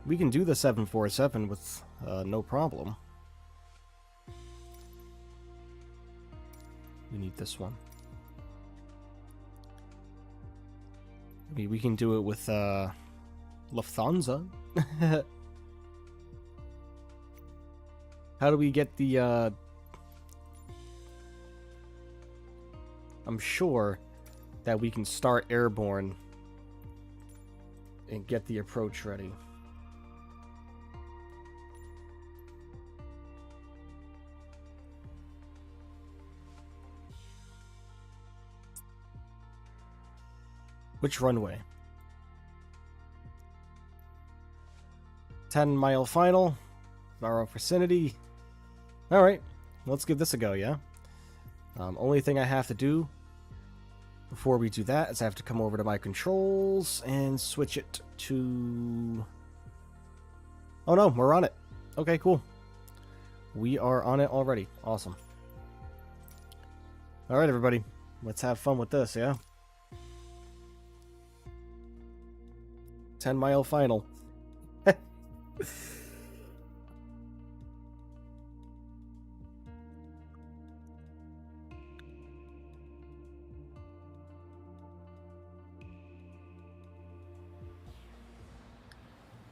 we can do the 747 with no problem. We need this one. I mean, we can do it with Lufthansa. How do we get the I'm sure that we can start airborne and get the approach ready. Which runway? 10-mile final. Borrow vicinity. Alright, let's give this a go, yeah? Only thing I have to do before we do that is I have to come over to my controls and switch it to... Oh no, we're on it. Okay, cool. We are on it already. Awesome. Alright, everybody. Let's have fun with this, yeah? 10-mile final.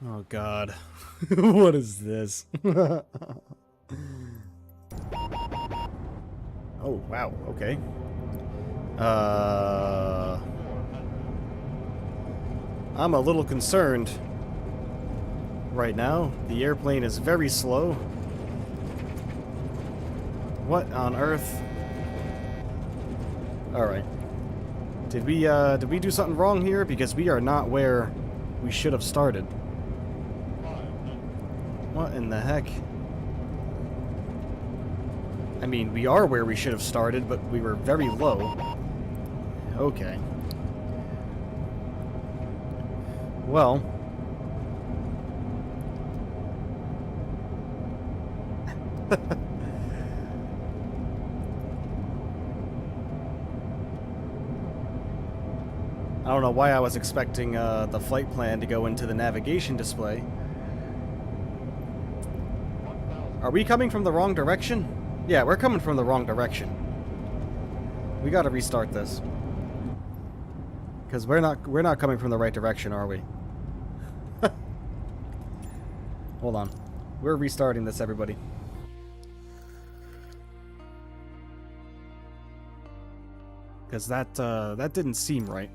Oh god. What is this? Oh wow, okay. I'm a little concerned right now. The airplane is very slow. What on earth? Alright. Did we do something wrong here? Because we are not where we should have started. What in the heck? I mean, we are where we should have started, but we were very low. Okay. Well. I don't know why I was expecting the flight plan to go into the navigation display. Are we coming from the wrong direction? Yeah, we're coming from the wrong direction. We gotta restart this. Because we're not coming from the right direction, are we? Hold on. We're restarting this, everybody. Because that didn't seem right.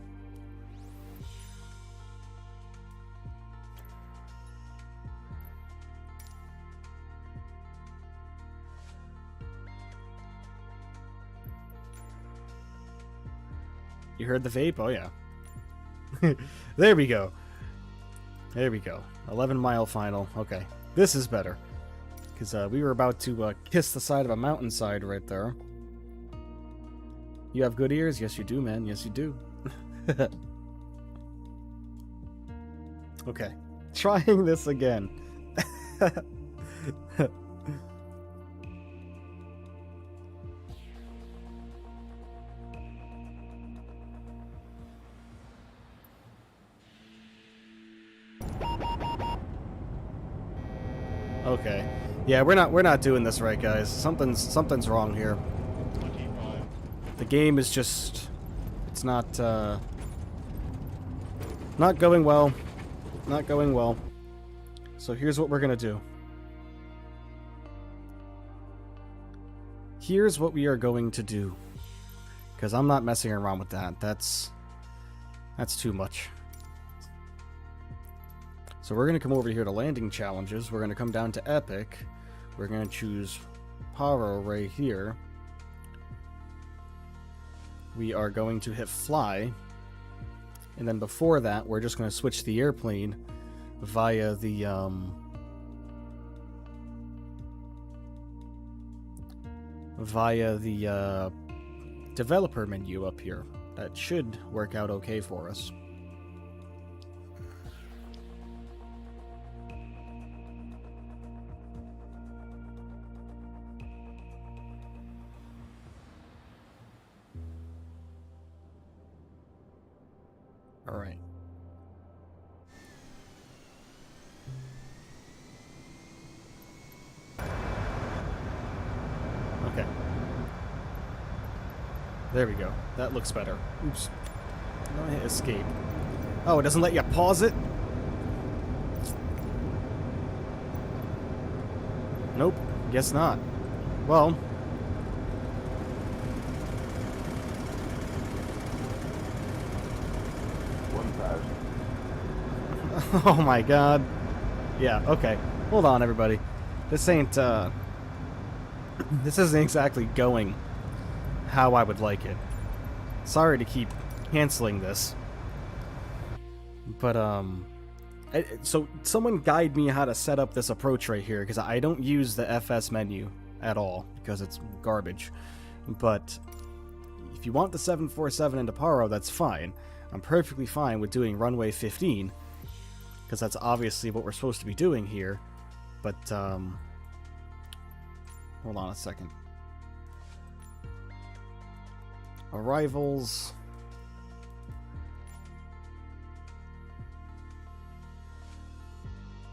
You heard the vape? Oh, yeah. There we go. There we go. 11-mile final. Okay. This is better. Because we were about to kiss the side of a mountainside right there. You have good ears? Yes, you do, man. Yes, you do. Okay. Trying this again. Okay. Yeah, we're not doing this right, guys. Something's wrong here. The game is just it's not going well. Not going well. So here's what we're going to do. Here's what we are going to do. Cuz I'm not messing around with that. That's too much. So we're going to come over here to landing challenges. We're going to come down to epic. We're going to choose Paro right here. We are going to hit fly. And then before that, we're just going to switch the airplane via the developer menu up here. That should work out okay for us. All right. Okay. There we go. That looks better. Oops. No, hit escape. Oh, it doesn't let you pause it? Nope. Guess not. Well. Oh my god. Yeah, okay. Hold on, everybody. This ain't, this isn't exactly going how I would like it. Sorry to keep canceling this. But, so someone guide me how to set up this approach right here, because I don't use the FS menu at all, because it's garbage. But if you want the 747 into Paro, that's fine. I'm perfectly fine with doing runway 15, because that's obviously what we're supposed to be doing here. But, hold on a second. Arrivals.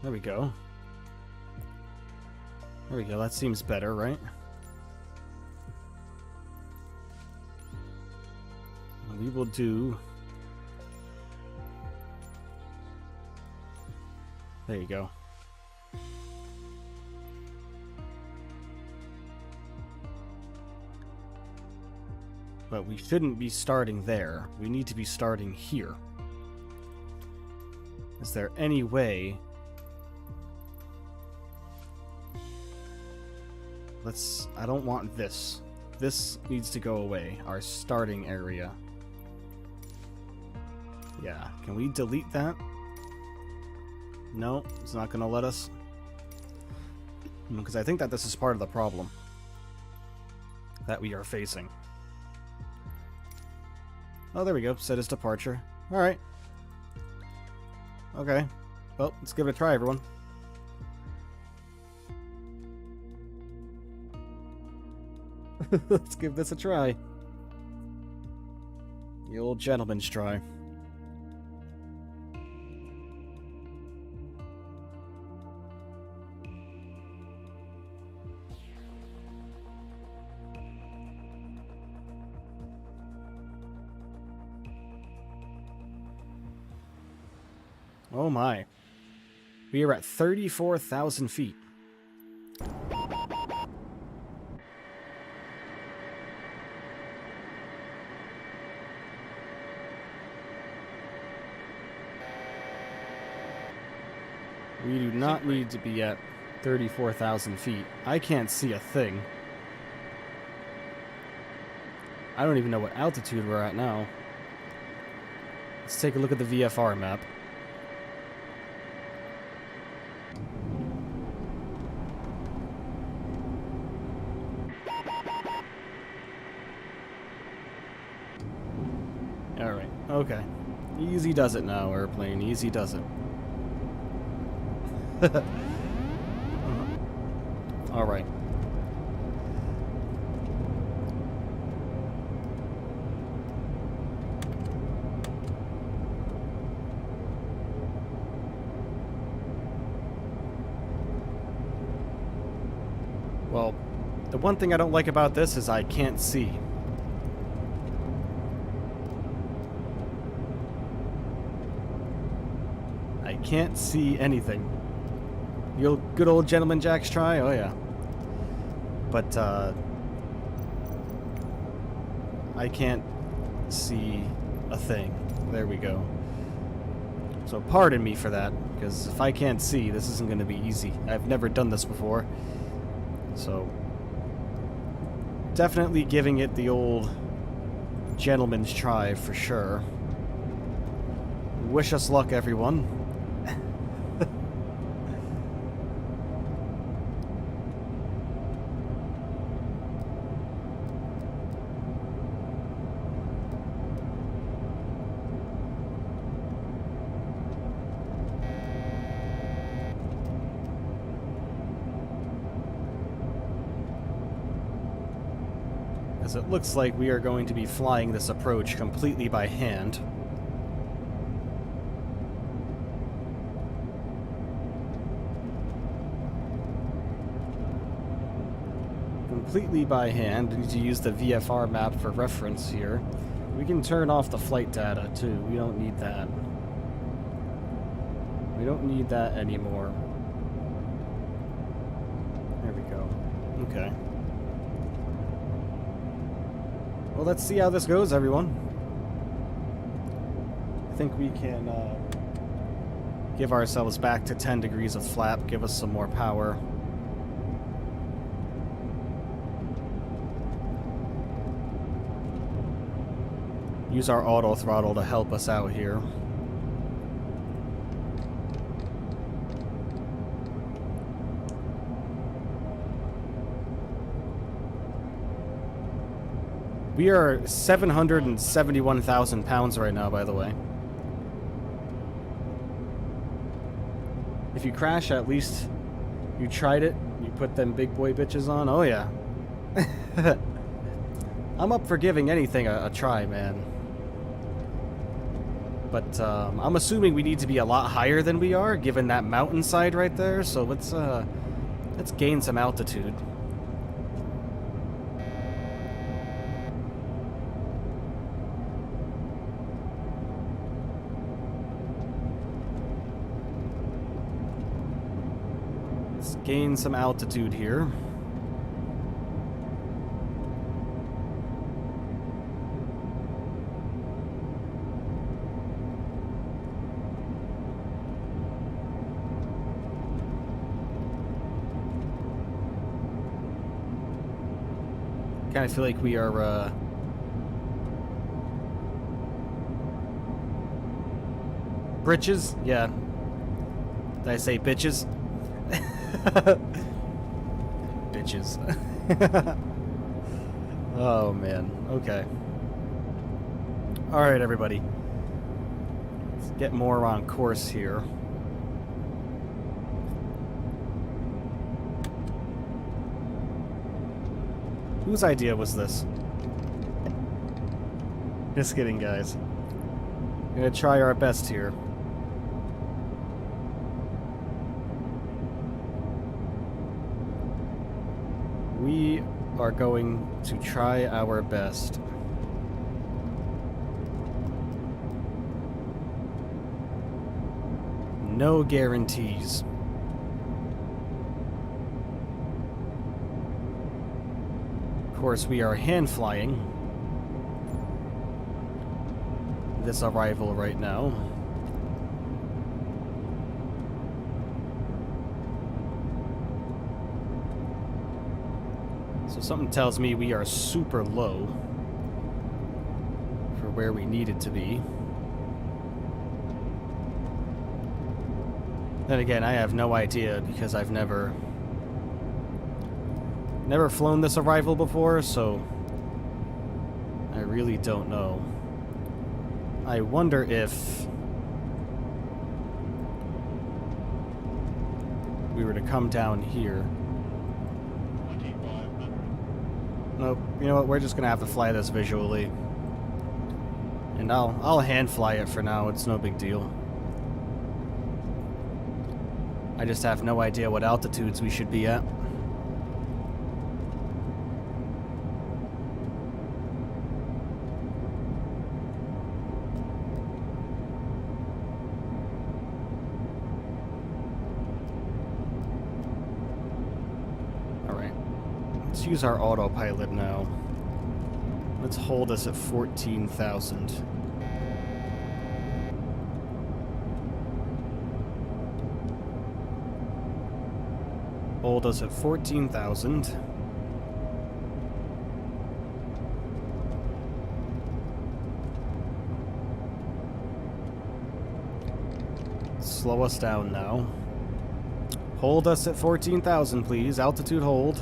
There we go. There we go, that seems better, right? We will do... There you go. But we shouldn't be starting there. We need to be starting here. Is there any way... I don't want this. This needs to go away. Our starting area. Yeah, can we delete that? No, it's not gonna let us. Because I think that this is part of the problem that we are facing. Oh, there we go. Set his departure. Alright. Okay. Well, let's give it a try, everyone. Let's give this a try. The old gentleman's try. Oh my. We are at 34,000 feet. We do not need to be at 34,000 feet. I can't see a thing. I don't even know what altitude we're at now. Let's take a look at the VFR map. Alright, okay. Easy does it now, airplane. Easy does it. Alright. Well, the one thing I don't like about this is I can't see. I can't see anything. The good old gentleman Jack's try? Oh yeah. But, I can't see a thing. There we go. So pardon me for that, because if I can't see, this isn't going to be easy. I've never done this before. So, definitely giving it the old gentleman's try for sure. Wish us luck, everyone. As it looks like we are going to be flying this approach completely by hand. Completely by hand. We need to use the VFR map for reference here. We can turn off the flight data too. We don't need that. We don't need that anymore. There we go. Okay. Well, let's see how this goes, everyone. I think we can give ourselves back to 10 degrees of flap, give us some more power. Use our auto throttle to help us out here. We are 771,000 pounds right now, by the way. If you crash, at least you tried it. You put them big boy bitches on. Oh, yeah. I'm up for giving anything a try, man. But I'm assuming we need to be a lot higher than we are, given that mountainside right there. So let's gain some altitude. Let's gain some altitude here. Kind of feel like we are, britches? Yeah. Did I say bitches? Bitches. Oh, man. Okay. Alright, everybody. Let's get more on course here. Whose idea was this? Just kidding, guys. We're gonna try our best here. We are going to try our best. No guarantees. Of course, we are hand flying this arrival right now. So something tells me we are super low for where we needed to be. Then again, I have no idea because I've never flown this arrival before, so I really don't know. I wonder if we were to come down here. Nope. You know what? We're just gonna have to fly this visually, and I'll hand fly it for now. It's no big deal. I just have no idea what altitudes we should be at. Let's use our autopilot now. Let's hold us at 14,000. Hold us at 14,000. Slow us down now. Hold us at 14,000, please. Altitude hold.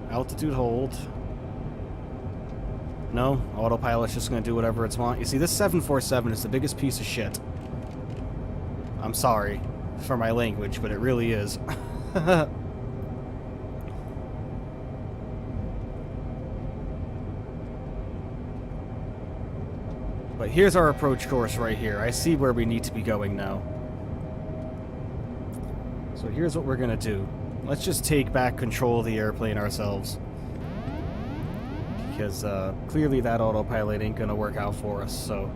Altitude hold. No, autopilot's just gonna do whatever it's want. You see, this 747 is the biggest piece of shit. I'm sorry for my language, but it really is. But here's our approach course right here. I see where we need to be going now. So here's what we're gonna do. Let's just take back control of the airplane ourselves. Because clearly that autopilot ain't gonna work out for us, so...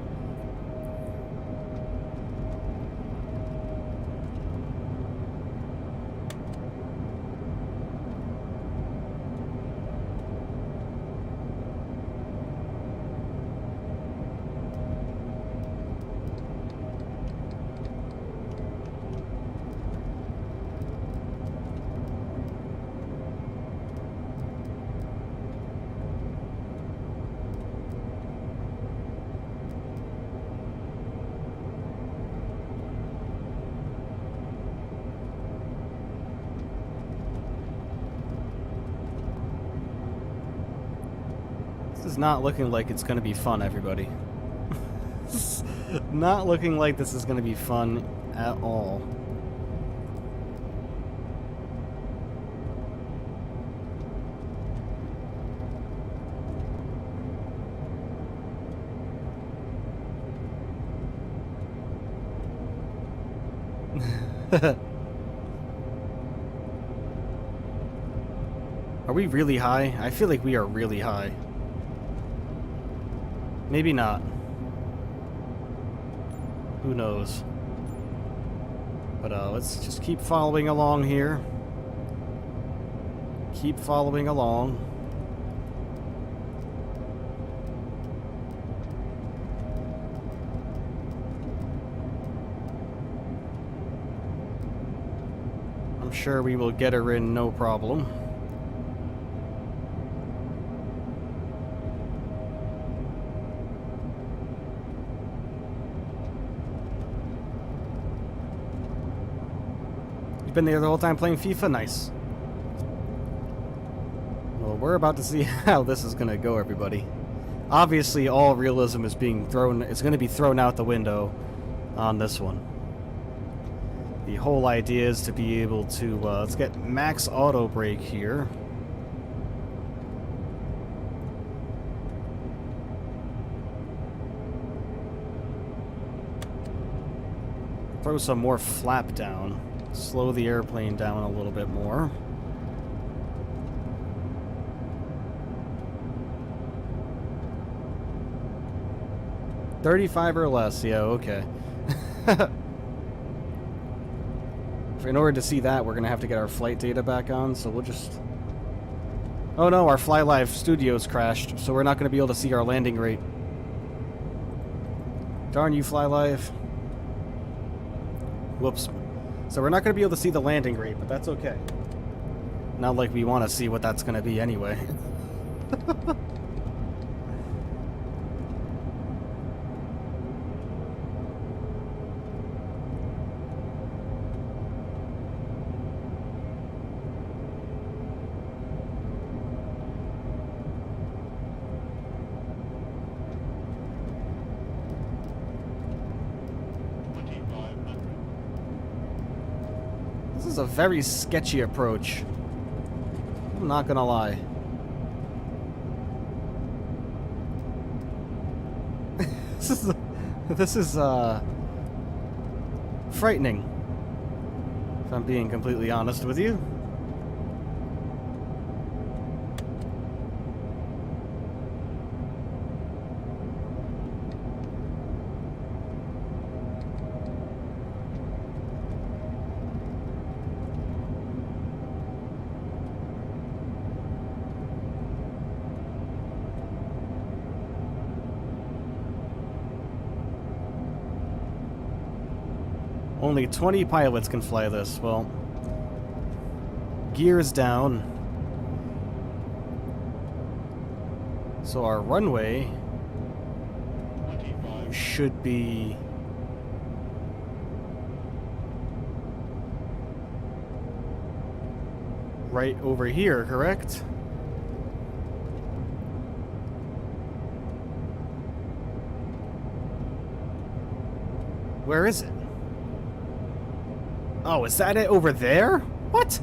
It's not looking like it's gonna be fun, everybody. Not looking like this is gonna be fun at all. Are we really high? I feel like we are really high. Maybe not. Who knows? But let's just keep following along here. Keep following along. I'm sure we will get her in no problem. You've been there the whole time playing FIFA? Nice. Well, we're about to see how this is going to go, everybody. Obviously, all realism is being thrown. It's going to be thrown out the window on this one. The whole idea is to be able to, let's get max auto brake here. Throw some more flap down. Slow the airplane down a little bit more. $35 or less, yeah, okay. In order to see that, we're going to have to get our flight data back on, so we'll just... Oh no, our Fly Live Studios crashed, so we're not going to be able to see our landing rate. Darn you, Fly Live. Whoops. So we're not going to be able to see the landing rate, but that's okay. Not like we want to see what that's going to be anyway. This is a very sketchy approach. I'm not gonna lie. This is frightening, if I'm being completely honest with you. Only 20 pilots can fly this. Well, gears down. So our runway should be right over here, correct? Where is it? Oh, is that it over there? What?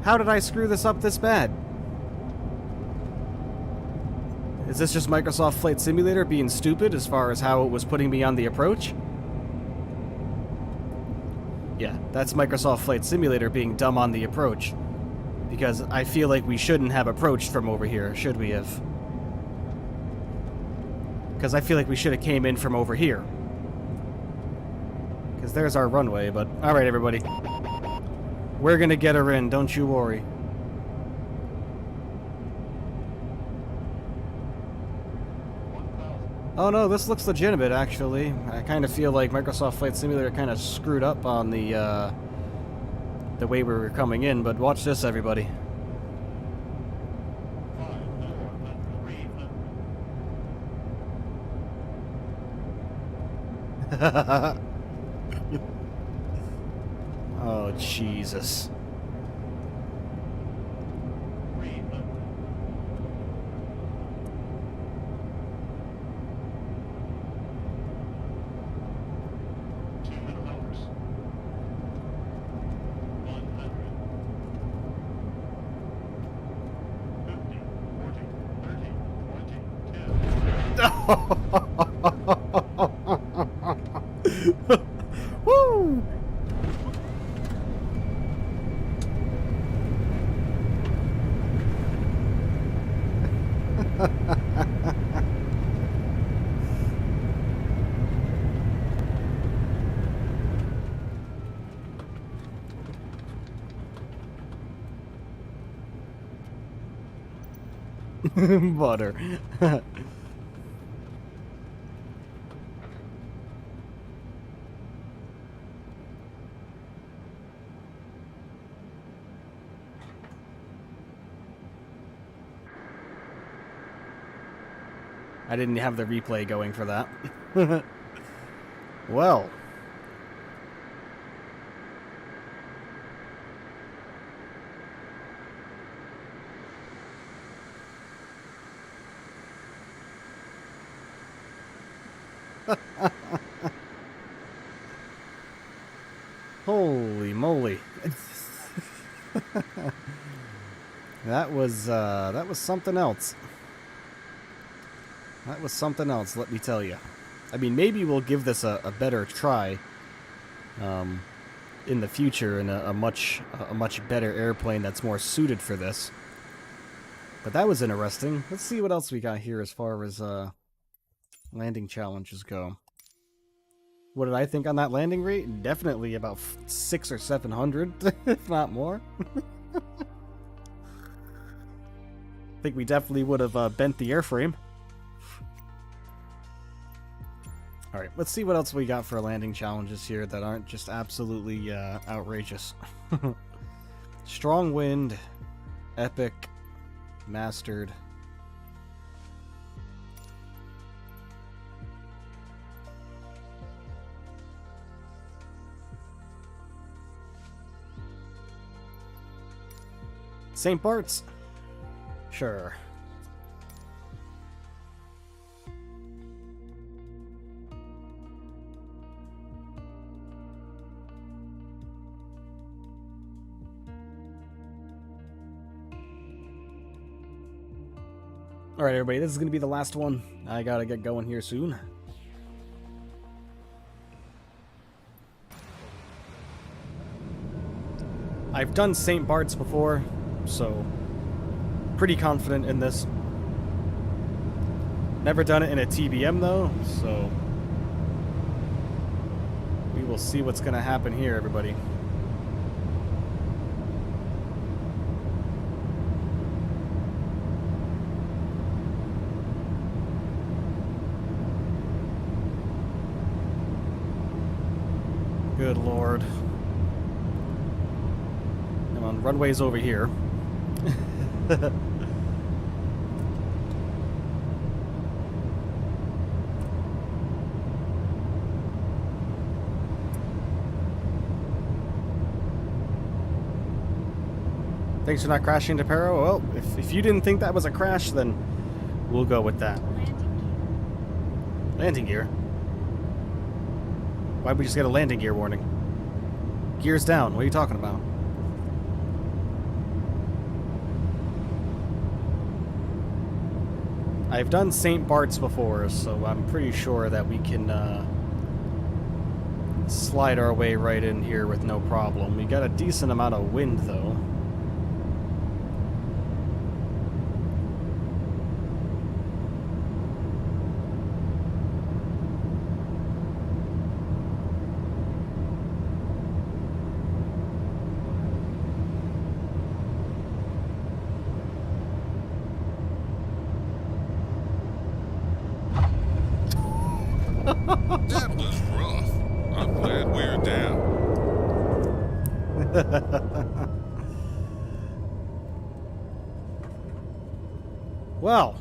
How did I screw this up this bad? Is this just Microsoft Flight Simulator being stupid as far as how it was putting me on the approach? Yeah, that's Microsoft Flight Simulator being dumb on the approach. Because I feel like we shouldn't have approached from over here, should we have? Because I feel like we should have came in from over here. Because there's our runway, but... Alright, everybody. We're gonna get her in, don't you worry. Oh no, this looks legitimate, actually. I kind of feel like Microsoft Flight Simulator kind of screwed up on the way we were coming in, but watch this, everybody. Oh, Jesus. Woo! Butter. I didn't have the replay going for that. Well. Holy moly. That was something else. That was something else, let me tell you. I mean, maybe we'll give this a better try in the future in a much better airplane that's more suited for this. But that was interesting. Let's see what else we got here as far as landing challenges go. What did I think on that landing rate? Definitely about 600 or 700, if not more. I think we definitely would have bent the airframe. Alright, let's see what else we got for landing challenges here that aren't just absolutely outrageous. Strong wind, epic, mastered. St. Bart's? Sure. Alright, everybody, this is going to be the last one. I gotta get going here soon. I've done St. Bart's before, so pretty confident in this. Never done it in a TBM, though, so we will see what's going to happen here, everybody. Good lord. Come on, runway's over here. Thanks for not crashing to Pero. Well, if you didn't think that was a crash, then we'll go with that. Landing gear? Why'd we just get a landing gear warning? Gears down, what are you talking about? I've done St. Bart's before, so I'm pretty sure that we can slide our way right in here with no problem. We got a decent amount of wind, though. That was rough. I'm glad we're down. Well.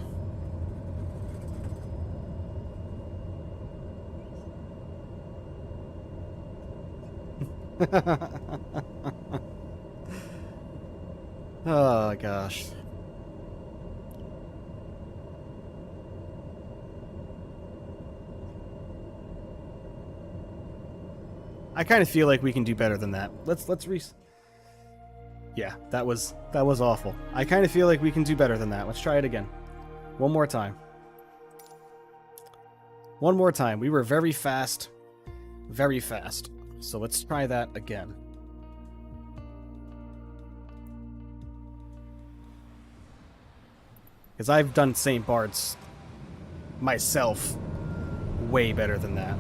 Oh gosh. I kind of feel like we can do better than that. Let's Yeah, that was awful. I kind of feel like we can do better than that. Let's try it again. One more time. One more time. We were very fast. Very fast. So let's try that again. Because I've done St. Bart's myself way better than that.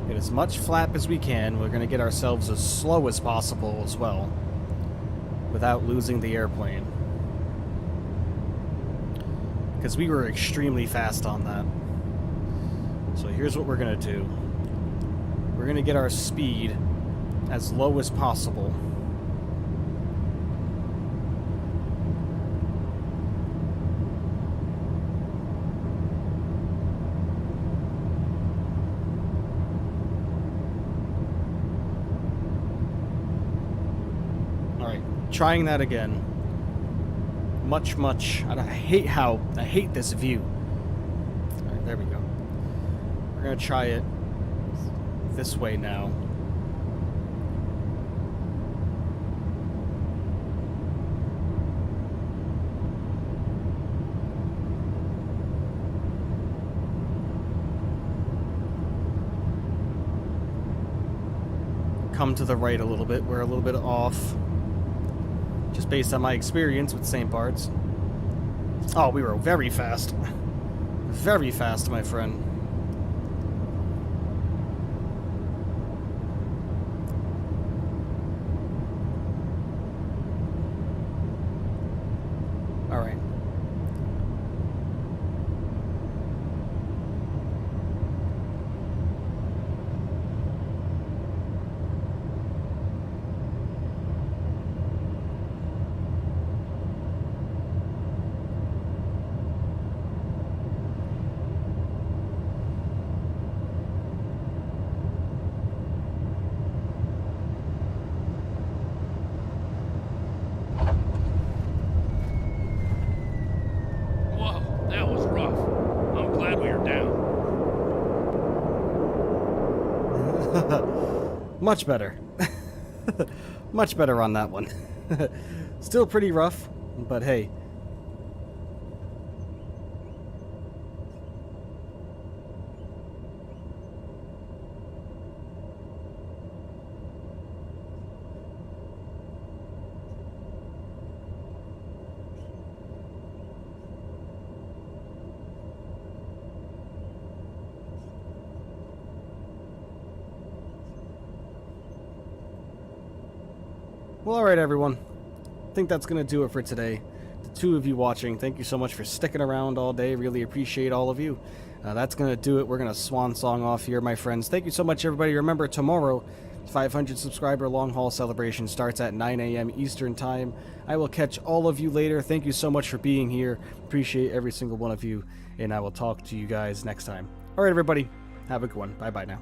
Get as much flap as we can. We're going to get ourselves as slow as possible as well, without losing the airplane. Because we were extremely fast on that. So here's what we're going to do. We're going to get our speed as low as possible. Alright, trying that again. Much, I hate this view. Alright, there we go. We're going to try it this way now. Come to the right a little bit. We're a little bit off. Just based on my experience with St. Bart's. Oh, we were very fast. Very fast, my friend. Alright. Much better. Much better on that one. Still pretty rough, but hey. Well, alright everyone. I think that's going to do it for today. The two of you watching, thank you so much for sticking around all day. Really appreciate all of you. That's going to do it. We're going to swan song off here, my friends. Thank you so much, everybody. Remember, tomorrow, 500 subscriber long haul celebration starts at 9 a.m. Eastern Time. I will catch all of you later. Thank you so much for being here. Appreciate every single one of you, and I will talk to you guys next time. Alright, everybody. Have a good one. Bye-bye now.